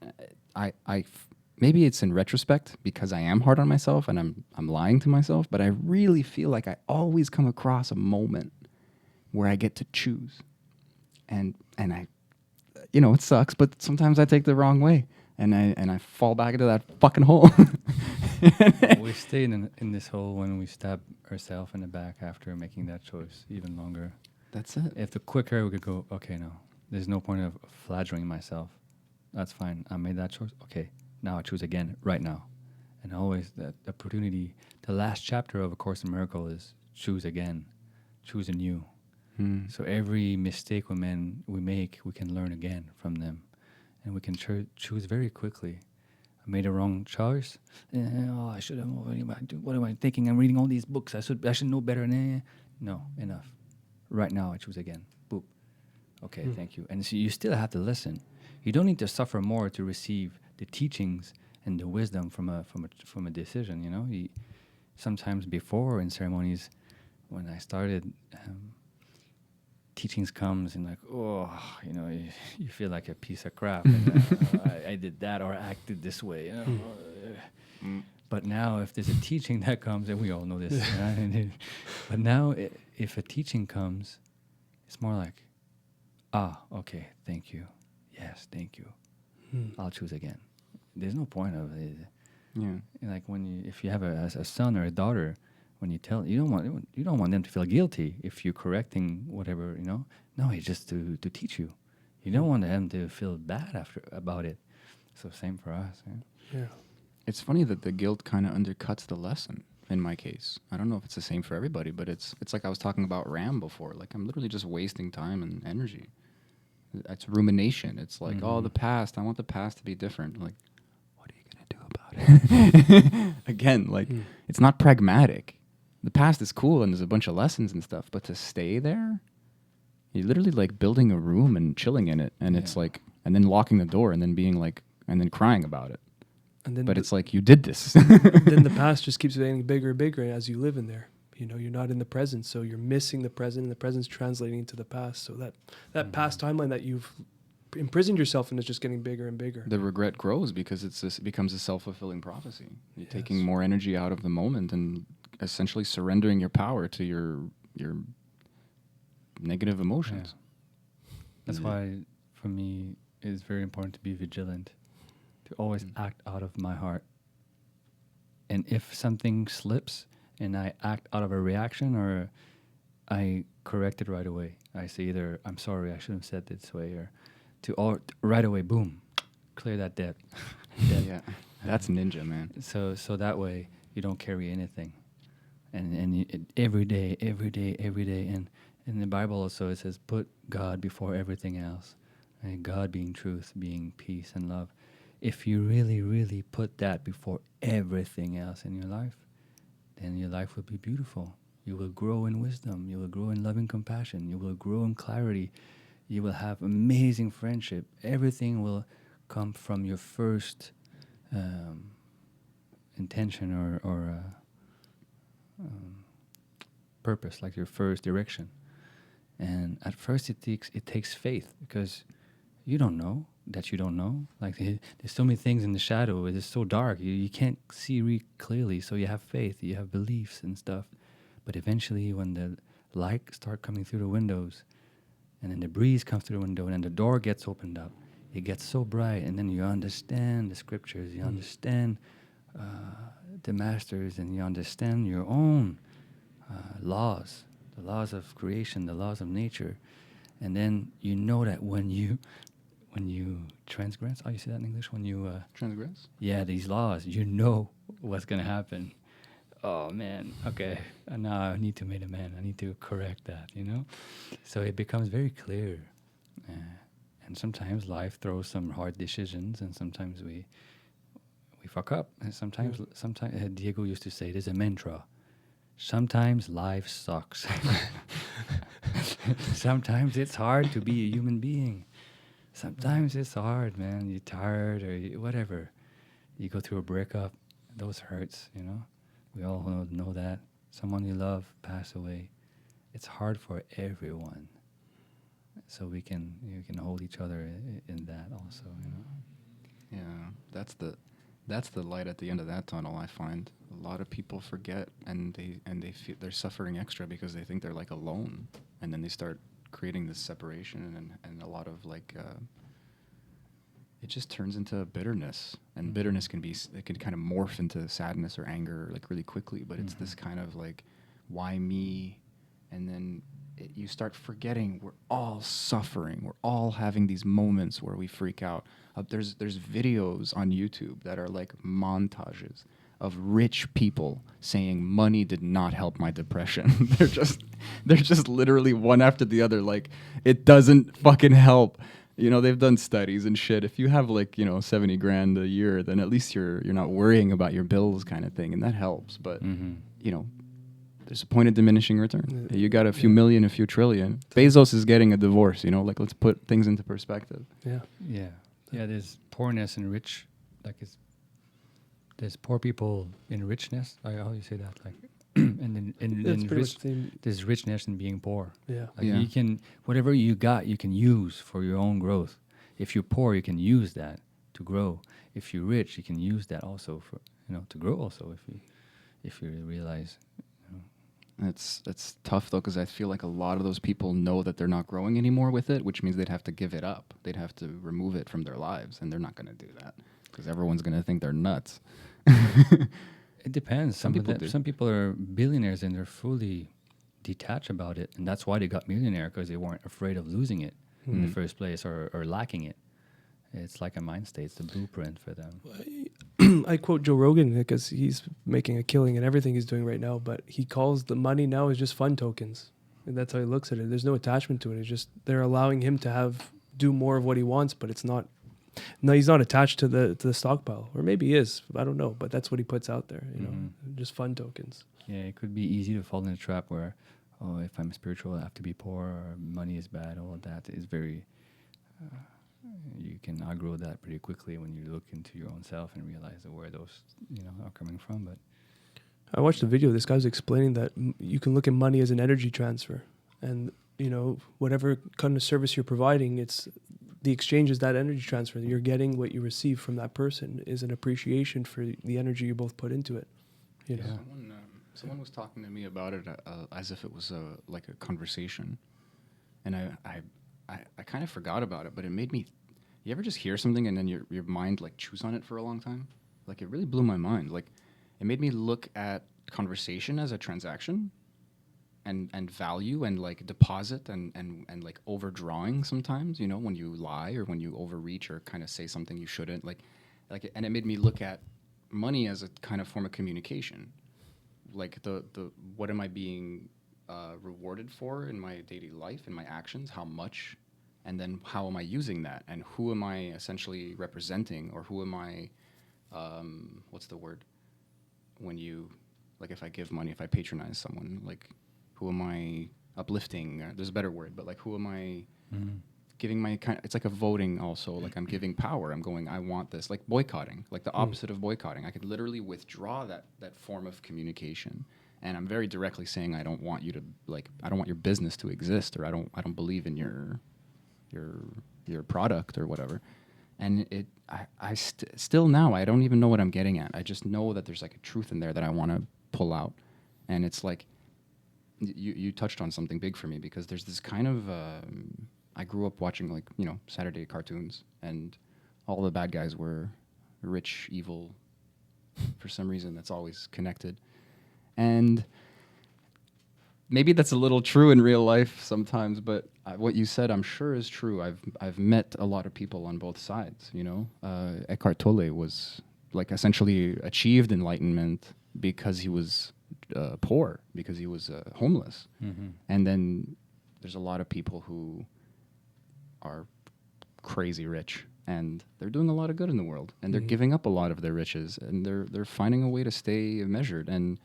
D: maybe it's in retrospect because I am hard on myself and I'm lying to myself, but I really feel like I always come across a moment where I get to choose. And I, it sucks, but sometimes I take the wrong way and I fall back into that fucking hole.
E: We stay in this hole when we stab ourselves in the back after making that choice even longer.
D: That's it.
E: If the quicker we could go, okay, no, there's no point of flattering myself. That's fine. I made that choice. Okay, now I choose again right now. And always that opportunity, the last chapter of A Course in Miracles is choose again, choose anew. So every mistake we make, we can learn again from them. And we can choose very quickly. I made a wrong choice. I should have. What am I thinking? I'm reading all these books. I should know better. No, enough. Right now, I choose again. Boop. Okay, thank you. And so you still have to listen. You don't need to suffer more to receive the teachings and the wisdom from a decision. Sometimes before in ceremonies, when I started, teachings comes and like, you feel like a piece of crap. I did that or I acted this way. But now, if there's a teaching that comes, and we all know this, right? But now, if a teaching comes, it's more like, okay, thank you. Yes, thank you. I'll choose again. There's no point of it.
D: Yeah.
E: Like if you have a son or a daughter, when you tell, you don't want them to feel guilty if you're correcting whatever, No, it's just to teach you. You don't want them to feel bad about it. So same for us.
A: Yeah.
D: It's funny that the guilt kind of undercuts the lesson in my case. I don't know if it's the same for everybody, but it's like I was talking about RAM before. Like I'm literally just wasting time and energy. It's rumination. It's like, the past. I want the past to be different. Like, what are you going to do about it? Again, like, it's not pragmatic. The past is cool and there's a bunch of lessons and stuff, but to stay there, you're literally like building a room and chilling in it. And it's like, and then locking the door and then being like, and then crying about it.
A: And then
D: it's like, you did this.
A: Then the past just keeps getting bigger and bigger as you live in there. You're not in the present, so you're missing the present, and the present's translating into the past. So that past timeline that you've imprisoned yourself in is just getting bigger and bigger.
D: The regret grows because it becomes a self-fulfilling prophecy. You're taking more energy out of the moment and essentially surrendering your power to your negative emotions.
E: Yeah. That's why, for me, it's very important to be vigilant, to always act out of my heart. And if something slips and I act out of a reaction, or I correct it right away. I say either, I'm sorry, I shouldn't have said this way, or right away, boom, clear that debt.
D: Yeah, that's ninja, man.
E: So that way you don't carry anything, and every day, and in the Bible also it says put God before everything else, and God being truth, being peace and love. If you really, really put that before everything else in your life, then your life will be beautiful. You will grow in wisdom. You will grow in loving compassion. You will grow in clarity. You will have amazing friendship. Everything will come from your first intention or purpose, like your first direction. And at first it takes faith, because you don't know that you don't know. Like there's so many things in the shadow. It is so dark. You can't see clearly. So you have faith. You have beliefs and stuff. But eventually, when the light start coming through the windows, and then the breeze comes through the window, and then the door gets opened up, it gets so bright, and then you understand the scriptures, you understand the masters, and you understand your own laws, the laws of creation, the laws of nature, and then you know that when you transgress, how you say that in English? When you
D: Transgress?
E: yeah, these laws, you know what's gonna happen. Oh man, okay, now I need to make amends. I need to correct that, So it becomes very clear. And sometimes life throws some hard decisions, and sometimes we fuck up. And sometimes Diego used to say, there's a mantra. Sometimes life sucks. Sometimes it's hard to be a human being. Sometimes it's hard, man. You're tired or whatever. You go through a breakup. Those hurts, We all know that. Someone you love passed away. It's hard for everyone. So you can hold each other in that also,
D: Yeah, that's the light at the end of that tunnel. I find a lot of people forget, and they feel they're suffering extra because they think they're like alone, and then they start creating this separation, and a lot of like it just turns into bitterness, and bitterness can kind of morph into sadness or anger like really quickly. But it's this kind of like, why me? And then you start forgetting we're all suffering. We're all having these moments where we freak out. There's videos on YouTube that are like montages of rich people saying money did not help my depression. they're just literally one after the other. Like, it doesn't fucking help. They've done studies and shit. If you have like, 70 grand a year, then at least you're not worrying about your bills kind of thing. And that helps. But, there's a point of diminishing return. You got a few million, a few trillion. Bezos is getting a divorce, like, let's put things into perspective.
A: Yeah.
E: Yeah. Yeah, there's poorness and rich. Like, there's poor people in richness. How do you say that? Like, and then there's richness in being poor.
A: Yeah.
E: Like, you can, whatever you got, you can use for your own growth. If you're poor, you can use that to grow. If you're rich, you can use that also for, to grow also, if you realize.
D: It's tough though, because I feel like a lot of those people know that they're not growing anymore with it, which means they'd have to give it up. They'd have to remove it from their lives, and they're not going to do that because everyone's going to think they're nuts.
E: It depends. Some people are billionaires and they're fully detached about it, and that's why they got millionaire, because they weren't afraid of losing it in the first place or lacking it. It's like a mind state. It's the blueprint for them.
A: I quote Joe Rogan because he's making a killing in everything he's doing right now, but he calls the money now is just fun tokens. And that's how he looks at it. There's no attachment to it. It's just they're allowing him to do more of what he wants, but it's not. No, he's not attached to the stockpile, or maybe he is. I don't know, but that's what he puts out there. Just fun tokens.
E: Yeah, it could be easy to fall in a trap where, if I'm spiritual, I have to be poor, or money is bad. All of that is very. You can outgrow that pretty quickly when you look into your own self and realize where those are coming from. But
A: I watched a video. This guy was explaining that you can look at money as an energy transfer, and whatever kind of service you're providing, it's the exchange is that energy transfer. You're getting what you receive from that person is an appreciation for the energy you both put into it.
D: Someone was talking to me about it as if it was like a conversation, and I kind of forgot about it, but it made me. You ever just hear something and then your mind like chews on it for a long time? Like, it really blew my mind. Like, it made me look at conversation as a transaction, and value, and like deposit, and like overdrawing sometimes, you know, when you lie or when you overreach or kind of say something you shouldn't, and it made me look at money as a kind of form of communication. Like the what am I being rewarded for in my daily life, in my actions, how much, and then how am I using that, and who am I essentially representing, or who am I, what's the word, when you, like if I give money, if I patronize someone, like who am I uplifting? There's a better word, but like who am I giving my kind of, it's like a voting also, like I'm giving power. I'm going, I want this, like boycotting, like the opposite of boycotting. I could literally withdraw that form of communication. And I'm very directly saying, I don't want you to, like, I don't want your business to exist, or I don't believe in your product or whatever. And still now, I don't even know what I'm getting at. I just know that there's like a truth in there that I want to pull out. And it's like, you touched on something big for me, because there's this kind of, I grew up watching, like, you know, Saturday cartoons, and all the bad guys were rich, evil. For some reason, that's always connected. And maybe that's a little true in real life sometimes, but what you said, I'm sure, is true. I've met a lot of people on both sides, you know. Eckhart Tolle was, like, essentially achieved enlightenment because he was poor, because he was homeless. Mm-hmm. And then there's a lot of people who are crazy rich, and they're doing a lot of good in the world, and they're giving up a lot of their riches, and they're finding a way to stay measured. And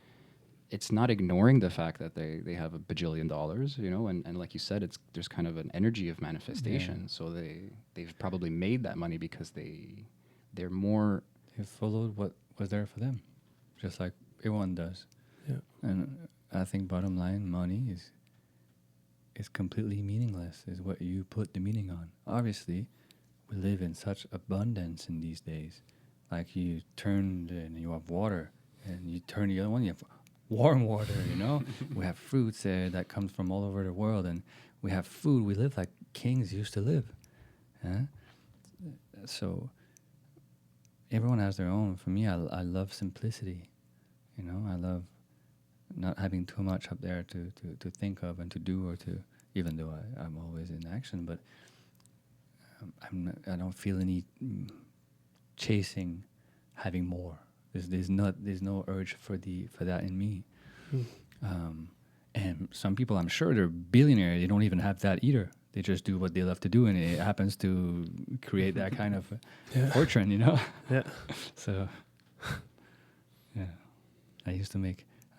D: it's not ignoring the fact that they have a bajillion dollars, you know, and like you said, there's kind of an energy of manifestation. Yeah. So they've probably made that money because they're more,
E: they followed what was there for them, just like everyone does. Yeah. And I think bottom line, money is completely meaningless, is what you put the meaning on. Obviously, we live in such abundance in these days. Like, you turn and you have water, and you turn the other one, you have warm water, you know. We have fruits that comes from all over the world, and we have food. We live like kings used to live. So everyone has their own. For me, I love simplicity. You know, I love not having too much up there to think of and to do, or to, even though I'm always in action, but I don't feel any chasing having more. There's no urge for that in me. And some people, I'm sure, they're billionaires. They don't even have that either. They just do what they love to do, and it happens to create that kind of fortune, you know? Yeah. So, yeah.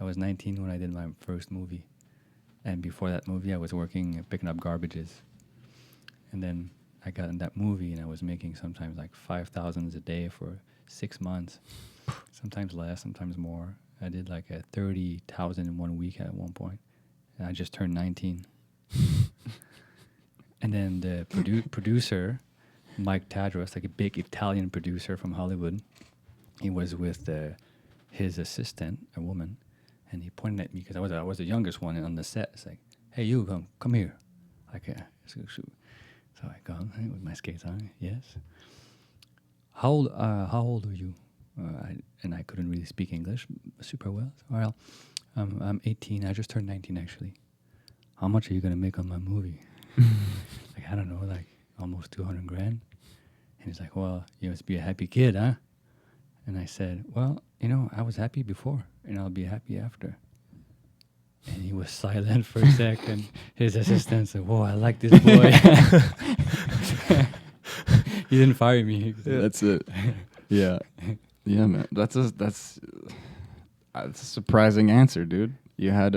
E: I was 19 when I did my first movie. And before that movie, I was working, picking up garbages. And then I got in that movie, and I was making sometimes like 5,000 a day for 6 months. Sometimes less, sometimes more. I did like a 30,000 in 1 week at one point. And I just turned 19. And then the producer, Mike Tadros, like a big Italian producer from Hollywood, he was with his assistant, a woman, and he pointed at me, because I was the youngest one on the set. It's like, hey, you, come here. So I go with my skates on. Yes. How old are you? And I couldn't really speak English super well. Well, I'm 18. I just turned 19, actually. How much are you going to make on my movie? Like, I don't know, like almost 200 grand. And he's like, well, you must be a happy kid, huh? And I said, well, you know, I was happy before, and I'll be happy after. And he was silent for a second. His assistant said, whoa, I like this boy. He didn't fire me.
D: Yeah. That's it. Yeah. Yeah, man. That's a surprising answer, dude. You had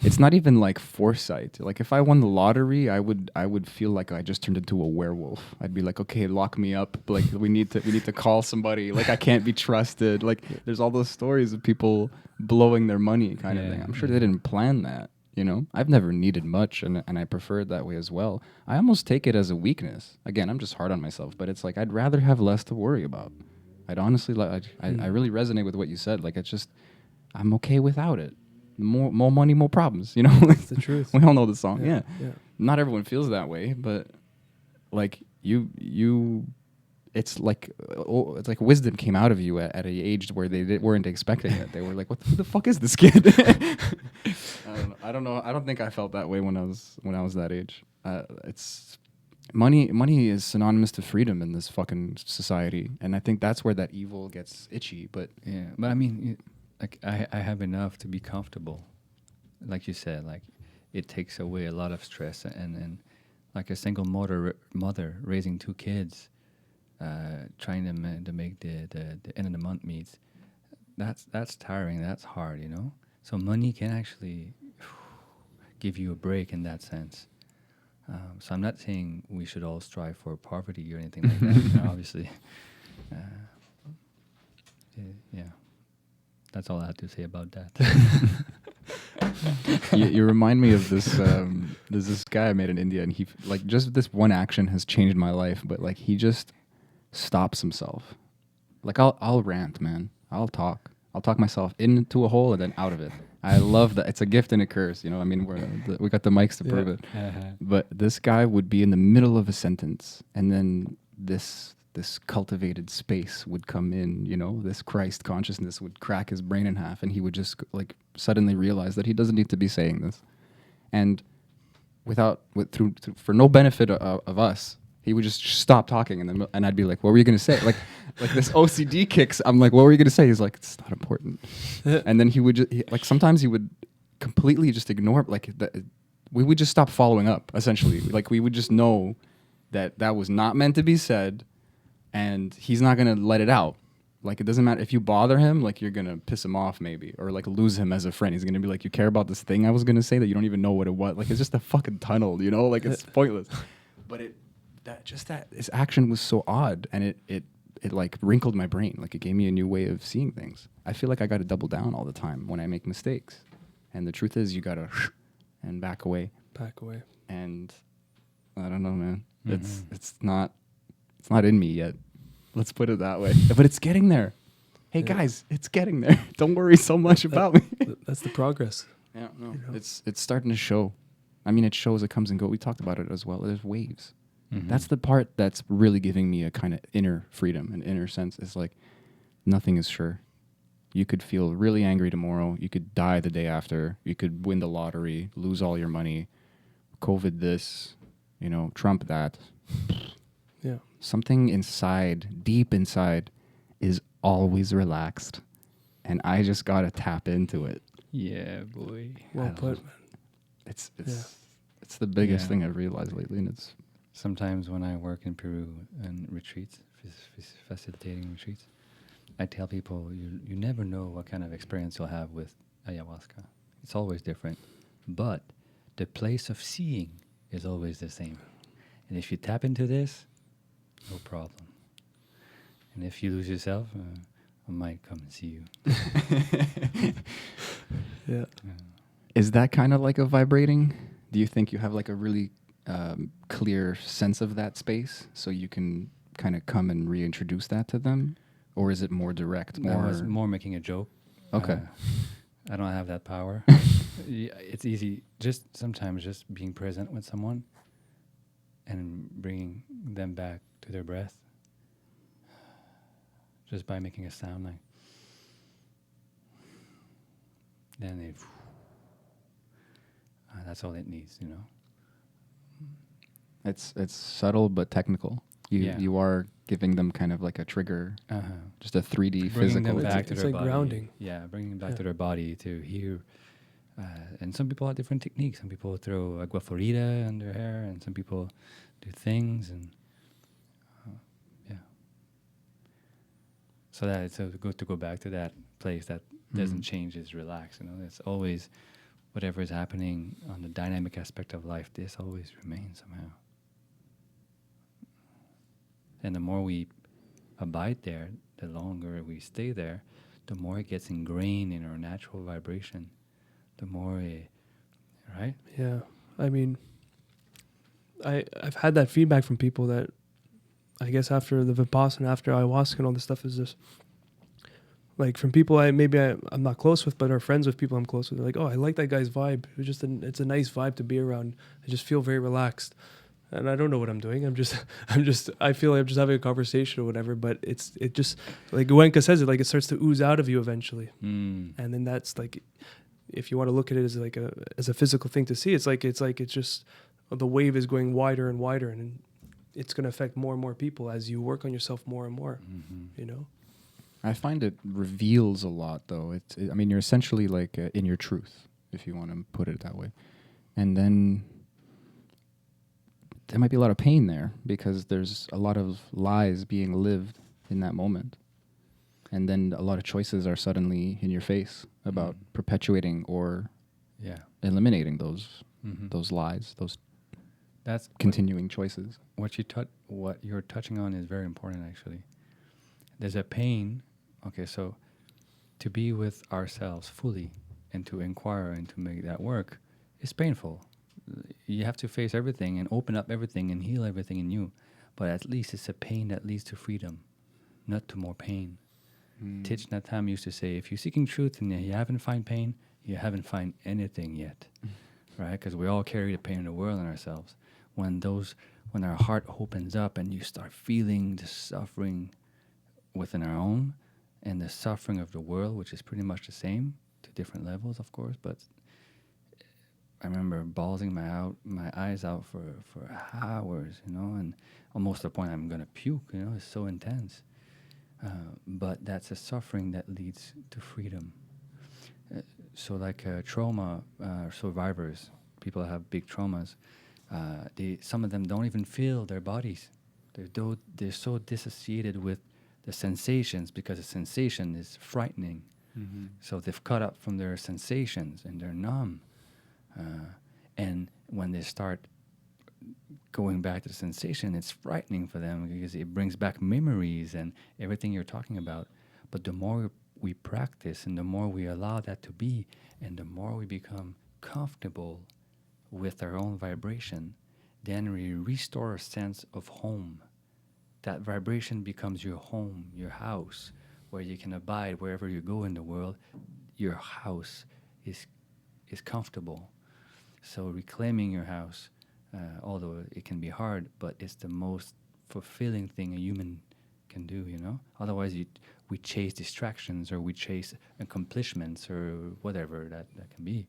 D: it's not even like foresight. Like, if I won the lottery, I would feel like I just turned into a werewolf. I'd be like, okay, lock me up. Like, we need to call somebody. Like, I can't be trusted. Like, there's all those stories of people blowing their money kind of thing. I'm sure they didn't plan that. You know, I've never needed much, and I prefer it that way as well. I almost take it as a weakness. Again, I'm just hard on myself, but it's like, I'd rather have less to worry about. I'd honestly, I really resonate with what you said. Like, it's just, I'm okay without it. More money, more problems. You know,
A: that's the truth.
D: We all know the song. Yeah. Not everyone feels that way, but like, you it's like wisdom came out of you at an age where they weren't expecting it. They were like, "What the fuck is this kid?" I don't know. I don't think I felt that way when I was that age. It's money is synonymous to freedom in this fucking society, and I think that's where that evil gets itchy. But
E: Yeah, but I mean, like I have enough to be comfortable. Like you said, like it takes away a lot of stress, and like a single mother raising 2 kids, trying to make the end of the month meets. That's tiring. That's hard, you know. So money can actually give you a break in that sense. So I'm not saying we should all strive for poverty or anything like that. You know, obviously, yeah. That's all I have to say about that.
D: you remind me of this. There's this guy I met in India, and he like just this one action has changed my life. But like he just stops himself. Like I'll rant, man. I'll talk myself into a hole and then out of it. I love that. It's a gift and a curse, you know. I mean, we got the mics to prove it. But this guy would be in the middle of a sentence, and then this cultivated space would come in, you know. This Christ consciousness would crack his brain in half, and he would just like suddenly realize that he doesn't need to be saying this, and for no benefit of us. He would just stop talking, and I'd be like, "What were you gonna say?" Like this OCD kicks. I'm like, "What were you gonna say?" He's like, "It's not important." And then he would like sometimes he would completely just ignore. Like we would just stop following up. Essentially, like we would just know that was not meant to be said, and he's not gonna let it out. Like it doesn't matter if you bother him. Like you're gonna piss him off maybe, or like lose him as a friend. He's gonna be like, "You care about this thing I was gonna say that you don't even know what it was." Like it's just a fucking tunnel, you know? Like it's pointless. But his action was so odd, and it like wrinkled my brain. Like it gave me a new way of seeing things. I feel like I got to double down all the time when I make mistakes, and the truth is you gotta and back away. And I don't know, man. Mm-hmm. It's not in me yet. Let's put it that way. But it's getting there. Hey guys, it's getting there. Don't worry so much about me.
A: That's the progress.
D: Yeah, no,
A: you know?
D: It's starting to show. I mean, it shows. It comes and goes. We talked about it as well. There's waves. Mm-hmm. That's the part that's really giving me a kind of inner freedom, an inner sense. It's like nothing is sure. You could feel really angry tomorrow. You could die the day after. You could win the lottery, lose all your money, COVID this, you know, Trump that.
A: Yeah.
D: Something inside, deep inside, is always relaxed, and I just gotta tap into it.
E: Yeah, boy.
A: Well put, man.
D: It's the biggest thing I've realized lately, and it's.
E: Sometimes when I work in Peru and retreats, facilitating retreats, I tell people you never know what kind of experience you'll have with ayahuasca. It's always different. But the place of seeing is always the same. And if you tap into this, no problem. And if you lose yourself, I might come and see you.
A: Yeah.
D: Is that kind of like a vibrating? Do you think you have like a really clear sense of that space, so you can kind of come and reintroduce that to them, or is it more direct?
E: I was more making a joke.
D: Okay.
E: I don't have that power. It's easy. Sometimes just being present with someone and bringing them back to their breath, just by making a sound like. Then that's all it needs, you know.
D: It's subtle but technical. You are giving them kind of like a trigger, just a 3D
E: bringing
D: physical.
E: Them back to
A: it's
E: their
A: like
E: body.
A: grounding.
E: Yeah, bringing them back to their body to hear. And some people have different techniques. Some people throw agua florida on their hair, and some people do things, and so that it's good to go back to that place that doesn't change, is relax. You know, it's always whatever is happening on the dynamic aspect of life. This always remains somehow. And the more we abide there, the longer we stay there, the more it gets ingrained in our natural vibration. The more right?
A: Yeah. I mean, I've had that feedback from people that I guess after the Vipassana, after ayahuasca and all this stuff, is just like from people I'm not close with, but are friends with people I'm close with. They're like, oh, I like that guy's vibe. It's a nice vibe to be around. I just feel very relaxed. and I don't know what I'm doing. I feel like I'm just having a conversation or whatever, but it just, like Wenka says it, like it starts to ooze out of you eventually. And then that's like, if you want to look at it as a physical thing to see, it's just the wave is going wider and wider, and it's going to affect more and more people as you work on yourself more and more, you know?
D: I find it reveals a lot, though. I mean, you're essentially like in your truth, if you want to put it that way. And then there might be a lot of pain there because there's a lot of lies being lived in that moment. And then a lot of choices are suddenly in your face about perpetuating or eliminating those lies, that's continuing choices.
E: What you're touching on is very important, actually. There's a pain. Okay, so to be with ourselves fully and to inquire and to make that work is painful. You have to face everything and open up everything and heal everything in you. But at least it's a pain that leads to freedom, not to more pain. Thich Nhat Hanh used to say, if you're seeking truth and you haven't found pain, you haven't found anything yet, right? Because we all carry the pain of the world in ourselves. When our heart opens up and you start feeling the suffering within our own and the suffering of the world, which is pretty much the same to different levels, of course, but I remember bawling my eyes out for hours, you know, and almost to the point I'm going to puke, you know, it's so intense. But that's a suffering that leads to freedom. So like trauma survivors, people that have big traumas, some of them don't even feel their bodies. They're so dissociated with the sensations because the sensation is frightening. So they've cut up from their sensations and they're numb. And when they start going back to the sensation, it's frightening for them because it brings back memories and everything you're talking about. But the more we practice and the more we allow that to be, and the more we become comfortable with our own vibration, then we restore a sense of home. That vibration becomes your home, your house, where you can abide wherever you go in the world. Your house is comfortable. So reclaiming your house, although it can be hard, but it's the most fulfilling thing a human can do, you know? Otherwise, we chase distractions or we chase accomplishments or whatever that can be,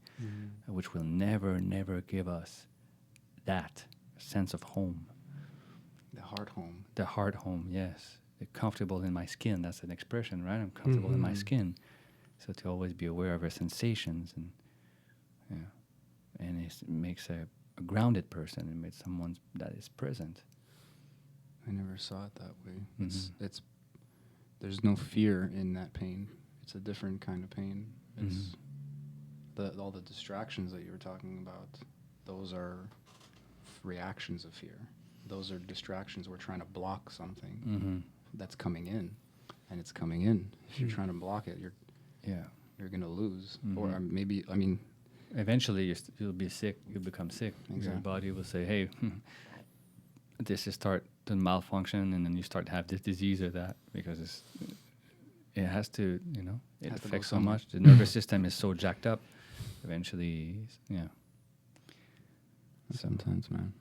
E: which will never give us that sense of home.
D: The heart home.
E: The heart home, yes. Comfortable in my skin, that's an expression, right? I'm comfortable in my skin. So to always be aware of our sensations and it makes a grounded person. It makes someone that is present.
D: I never saw it that way. It's there's no fear in that pain. It's a different kind of pain. It's all the distractions that you were talking about. Those are reactions of fear. Those are distractions. We're trying to block something that's coming in, and it's coming in. If you're trying to block it, you're gonna lose. Or maybe, I mean,
E: eventually you'll be sick. You'll become sick.
D: Exactly.
E: Your body will say, "Hey, this is start to malfunction," and then you start to have this disease or that because it has to, you know, it affects so much. The nervous system is so jacked up. Eventually,
D: Sometimes, man.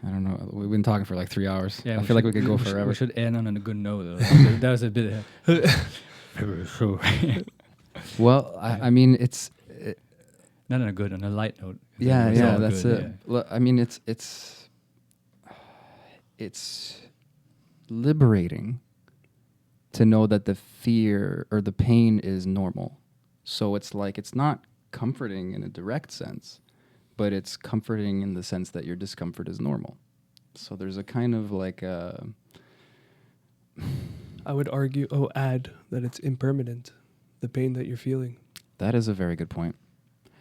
D: I don't know. We've been talking for like 3 hours.
E: Yeah,
D: I feel like we could go forever.
E: We should end on a good note, though. That was a bit.
D: Well, I mean, it's
E: not on a light note.
D: Yeah, that's
E: good,
D: it. Yeah. I mean, it's liberating to know that the fear or the pain is normal. So it's like it's not comforting in a direct sense, but it's comforting in the sense that your discomfort is normal. So there's a kind of like a...
A: I would add that it's impermanent, the pain that you're feeling.
D: That is a very good point.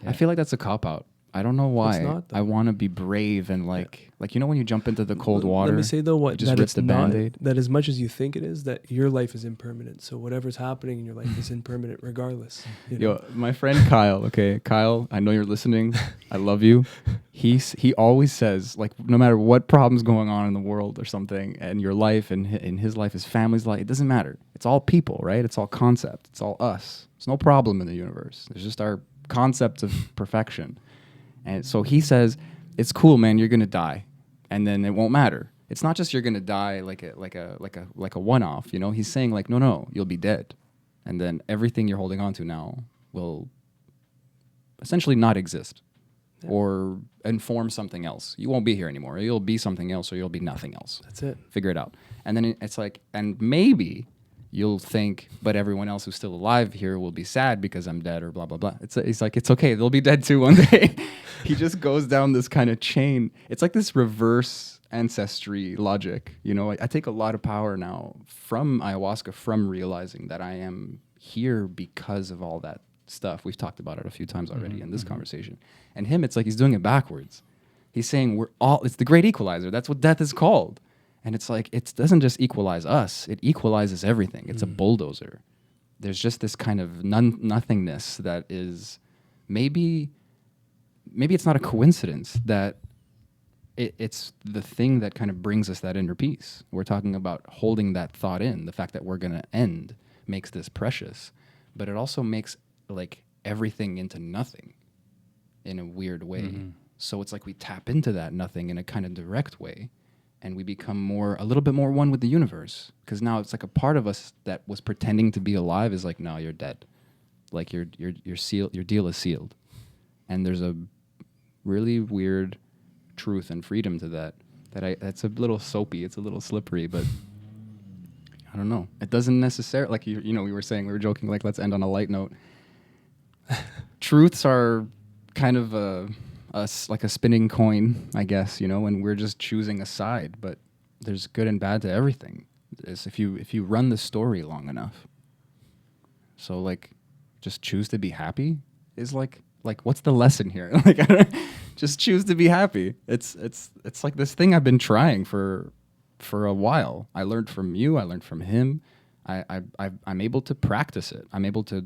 E: Yeah.
D: I feel like that's a cop-out. I don't know why.
A: It's not, though.
D: I want to be brave and like you know when you jump into the cold water.
A: Let me say though, what
D: just
A: that
D: rip
A: it's
D: the
A: not,
D: Band-Aid.
A: that as much as you think it is, that your life is impermanent. So whatever's happening in your life is impermanent regardless. You know?
D: Yo, my friend Kyle, okay, Kyle, I know you're listening. I love you. He always says, like, no matter what problem's going on in the world or something, and your life and in his life, his family's life, it doesn't matter. It's all people, right? It's all concept. It's all us. There's no problem in the universe. There's just our concept of perfection. And so he says, it's cool, man. You're gonna die, and then it won't matter. It's not just you're gonna die like a one-off. You know, he's saying like, no, you'll be dead, and then everything you're holding on to now will essentially not exist, or inform something else. You won't be here anymore. Or you'll be something else, or you'll be nothing else.
A: That's it.
D: Figure it out. And then it's like, and maybe you'll think, but everyone else who's still alive here will be sad because I'm dead, or blah blah blah. It's like, it's okay. They'll be dead too one day. He just goes down this kind of chain. It's like this reverse ancestry logic. You know, I take a lot of power now from ayahuasca, from realizing that I am here because of all that stuff. We've talked about it a few times already in this conversation. And him, it's like he's doing it backwards. He's saying it's the great equalizer. That's what death is called. And it's like, it doesn't just equalize us, it equalizes everything. It's a bulldozer. There's just this kind of nothingness that is maybe it's not a coincidence that it's the thing that kind of brings us that inner peace. We're talking about holding that thought in. The fact that we're going to end makes this precious, but it also makes like everything into nothing in a weird way. So it's like we tap into that nothing in a kind of direct way, and we become a little bit more one with the universe. Because now it's like a part of us that was pretending to be alive is like, no, you're dead. Like your deal is sealed. And there's a really weird truth and freedom to that. That's a little soapy. It's a little slippery, but I don't know. It doesn't necessarily, like we were joking, like let's end on a light note. Truths are kind of like a spinning coin, I guess, you know, and we're just choosing a side, but there's good and bad to everything. It's if you run the story long enough. So like, just choose to be happy is like what's the lesson here? Like, just choose to be happy. It's like this thing I've been trying for a while. I learned from you. I learned from him. I'm able to practice it. I'm able to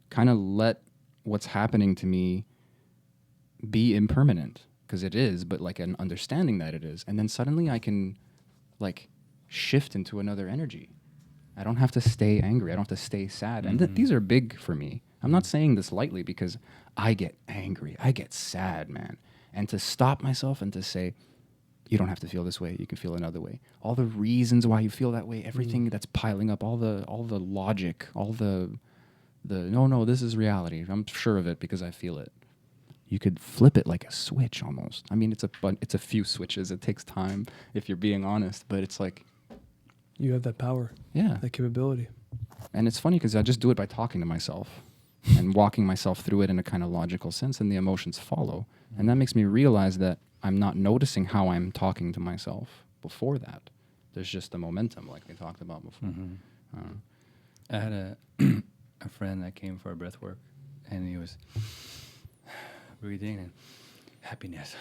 D: kind of let what's happening to me be impermanent, because it is, but like an understanding that it is. And then suddenly I can like shift into another energy. I don't have to stay angry. I don't have to stay sad. And these are big for me. I'm not saying this lightly, because I get angry. I get sad, man. And to stop myself and to say, you don't have to feel this way. You can feel another way. All the reasons why you feel that way, everything that's piling up, all the logic, all the no, this is reality. I'm sure of it because I feel it. You could flip it like a switch almost. I mean, it's a few switches. It takes time if you're being honest, but it's like,
A: You have that power.
D: yeah.
A: That capability.
D: And it's funny because I just do it by talking to myself and walking myself through it in a kind of logical sense, and the emotions follow. And that makes me realize that I'm not noticing how I'm talking to myself before that. There's just the momentum, like we talked about before.
E: I had a friend that came for a breath work, and he was breathing and happiness,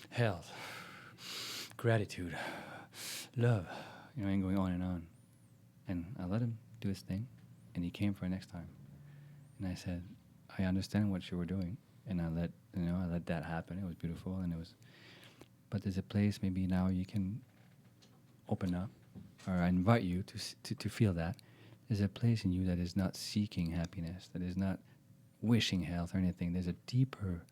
E: health, gratitude, love, and going on and on. And I let him do his thing, and he came for next time. And I said, I understand what you were doing, and I let that happen. It was beautiful, but there's a place maybe now you can open up, or I invite you to feel that. There's a place in you that is not seeking happiness, that is not wishing health or anything. There's a deeper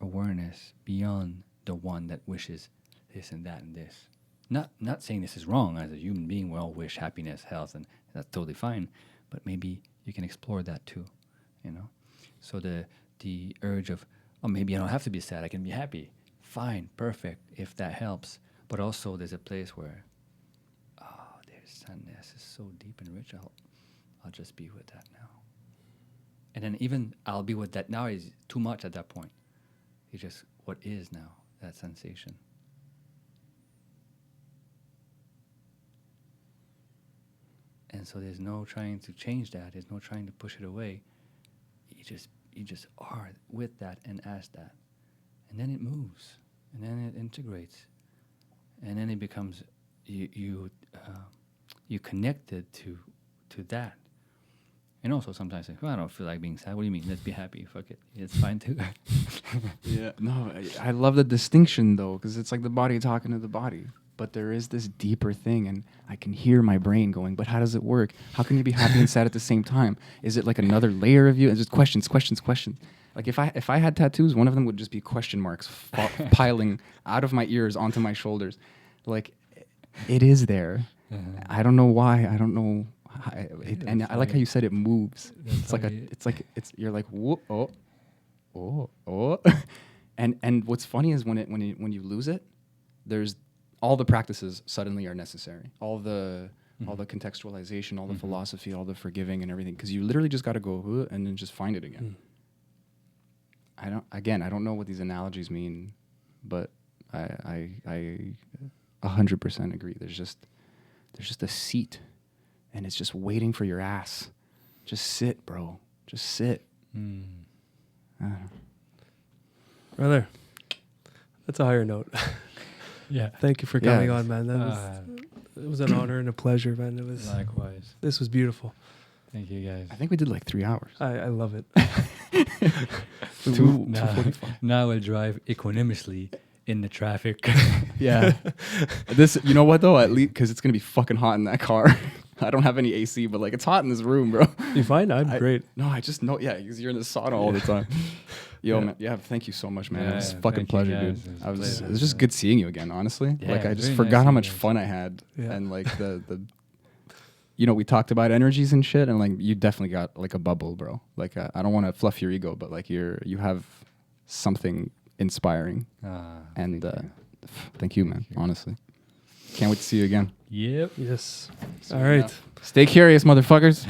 E: awareness beyond the one that wishes this and that and this. Not saying this is wrong. As a human being, we all wish happiness, health, and that's totally fine. But maybe you can explore that too, you know. So the urge of, oh, maybe I don't have to be sad. I can be happy. Fine, perfect, if that helps. But also, there's a place where, there's sadness is so deep and rich. I'll just be with that now. And then even I'll be with that now is too much at that point. It's just what is now, that sensation. And so there's no trying to change that. There's no trying to push it away. You just are with that and as that. And then it moves. And then it integrates. And then it becomes you connected to that. And also sometimes I don't feel like being sad. What do you mean? Let's be happy. Fuck it. It's fine too.
D: Yeah. No, I love the distinction though, because it's like the body talking to the body. But there is this deeper thing, and I can hear my brain going, but how does it work? How can you be happy and sad at the same time? Is it like another layer of you? And just questions. Like if I had tattoos, one of them would just be question marks piling out of my ears onto my shoulders. Like it is there. I don't know why. I don't know. And I like how you said it moves. You're like whoop, oh. And what's funny is when you lose it, there's all the practices suddenly are necessary. All the contextualization, all the philosophy, all the forgiving and everything, because you literally just got to go and then just find it again. I don't know what these analogies mean, but I 100% agree. There's just a seat, and it's just waiting for your ass. Just sit, bro. Just sit.
A: Brother, that's a higher note.
E: Yeah.
A: Thank you for coming on, man. It was an honor and a pleasure, man. It was
E: Likewise.
A: This was beautiful.
E: Thank you, guys.
D: I think we did like 3 hours.
A: I love it.
E: Now I'll drive equanimously in the traffic.
D: Yeah. This, you know what though? At least because it's gonna be fucking hot in that car. I don't have any AC, but like it's hot in this room, bro.
A: You fine? I'm great.
D: No, I just know. Yeah, because you're in the sauna all the time. Yo, man. Yeah, thank you so much, man.
E: Yeah,
D: it was a fucking pleasure, dude. It was just good seeing you again, honestly.
E: Yeah,
D: like I just
E: very
D: forgot
E: nice
D: how
E: seeing
D: much
E: you.
D: fun I had,
A: Yeah.
D: and like the we talked about energies and shit, and like you definitely got like a bubble, bro. Like I don't want to fluff your ego, but like you have something inspiring, and thank you, man. Honestly, can't wait to see you again.
E: Yep.
A: Yes. All right.
D: Stay curious, motherfuckers.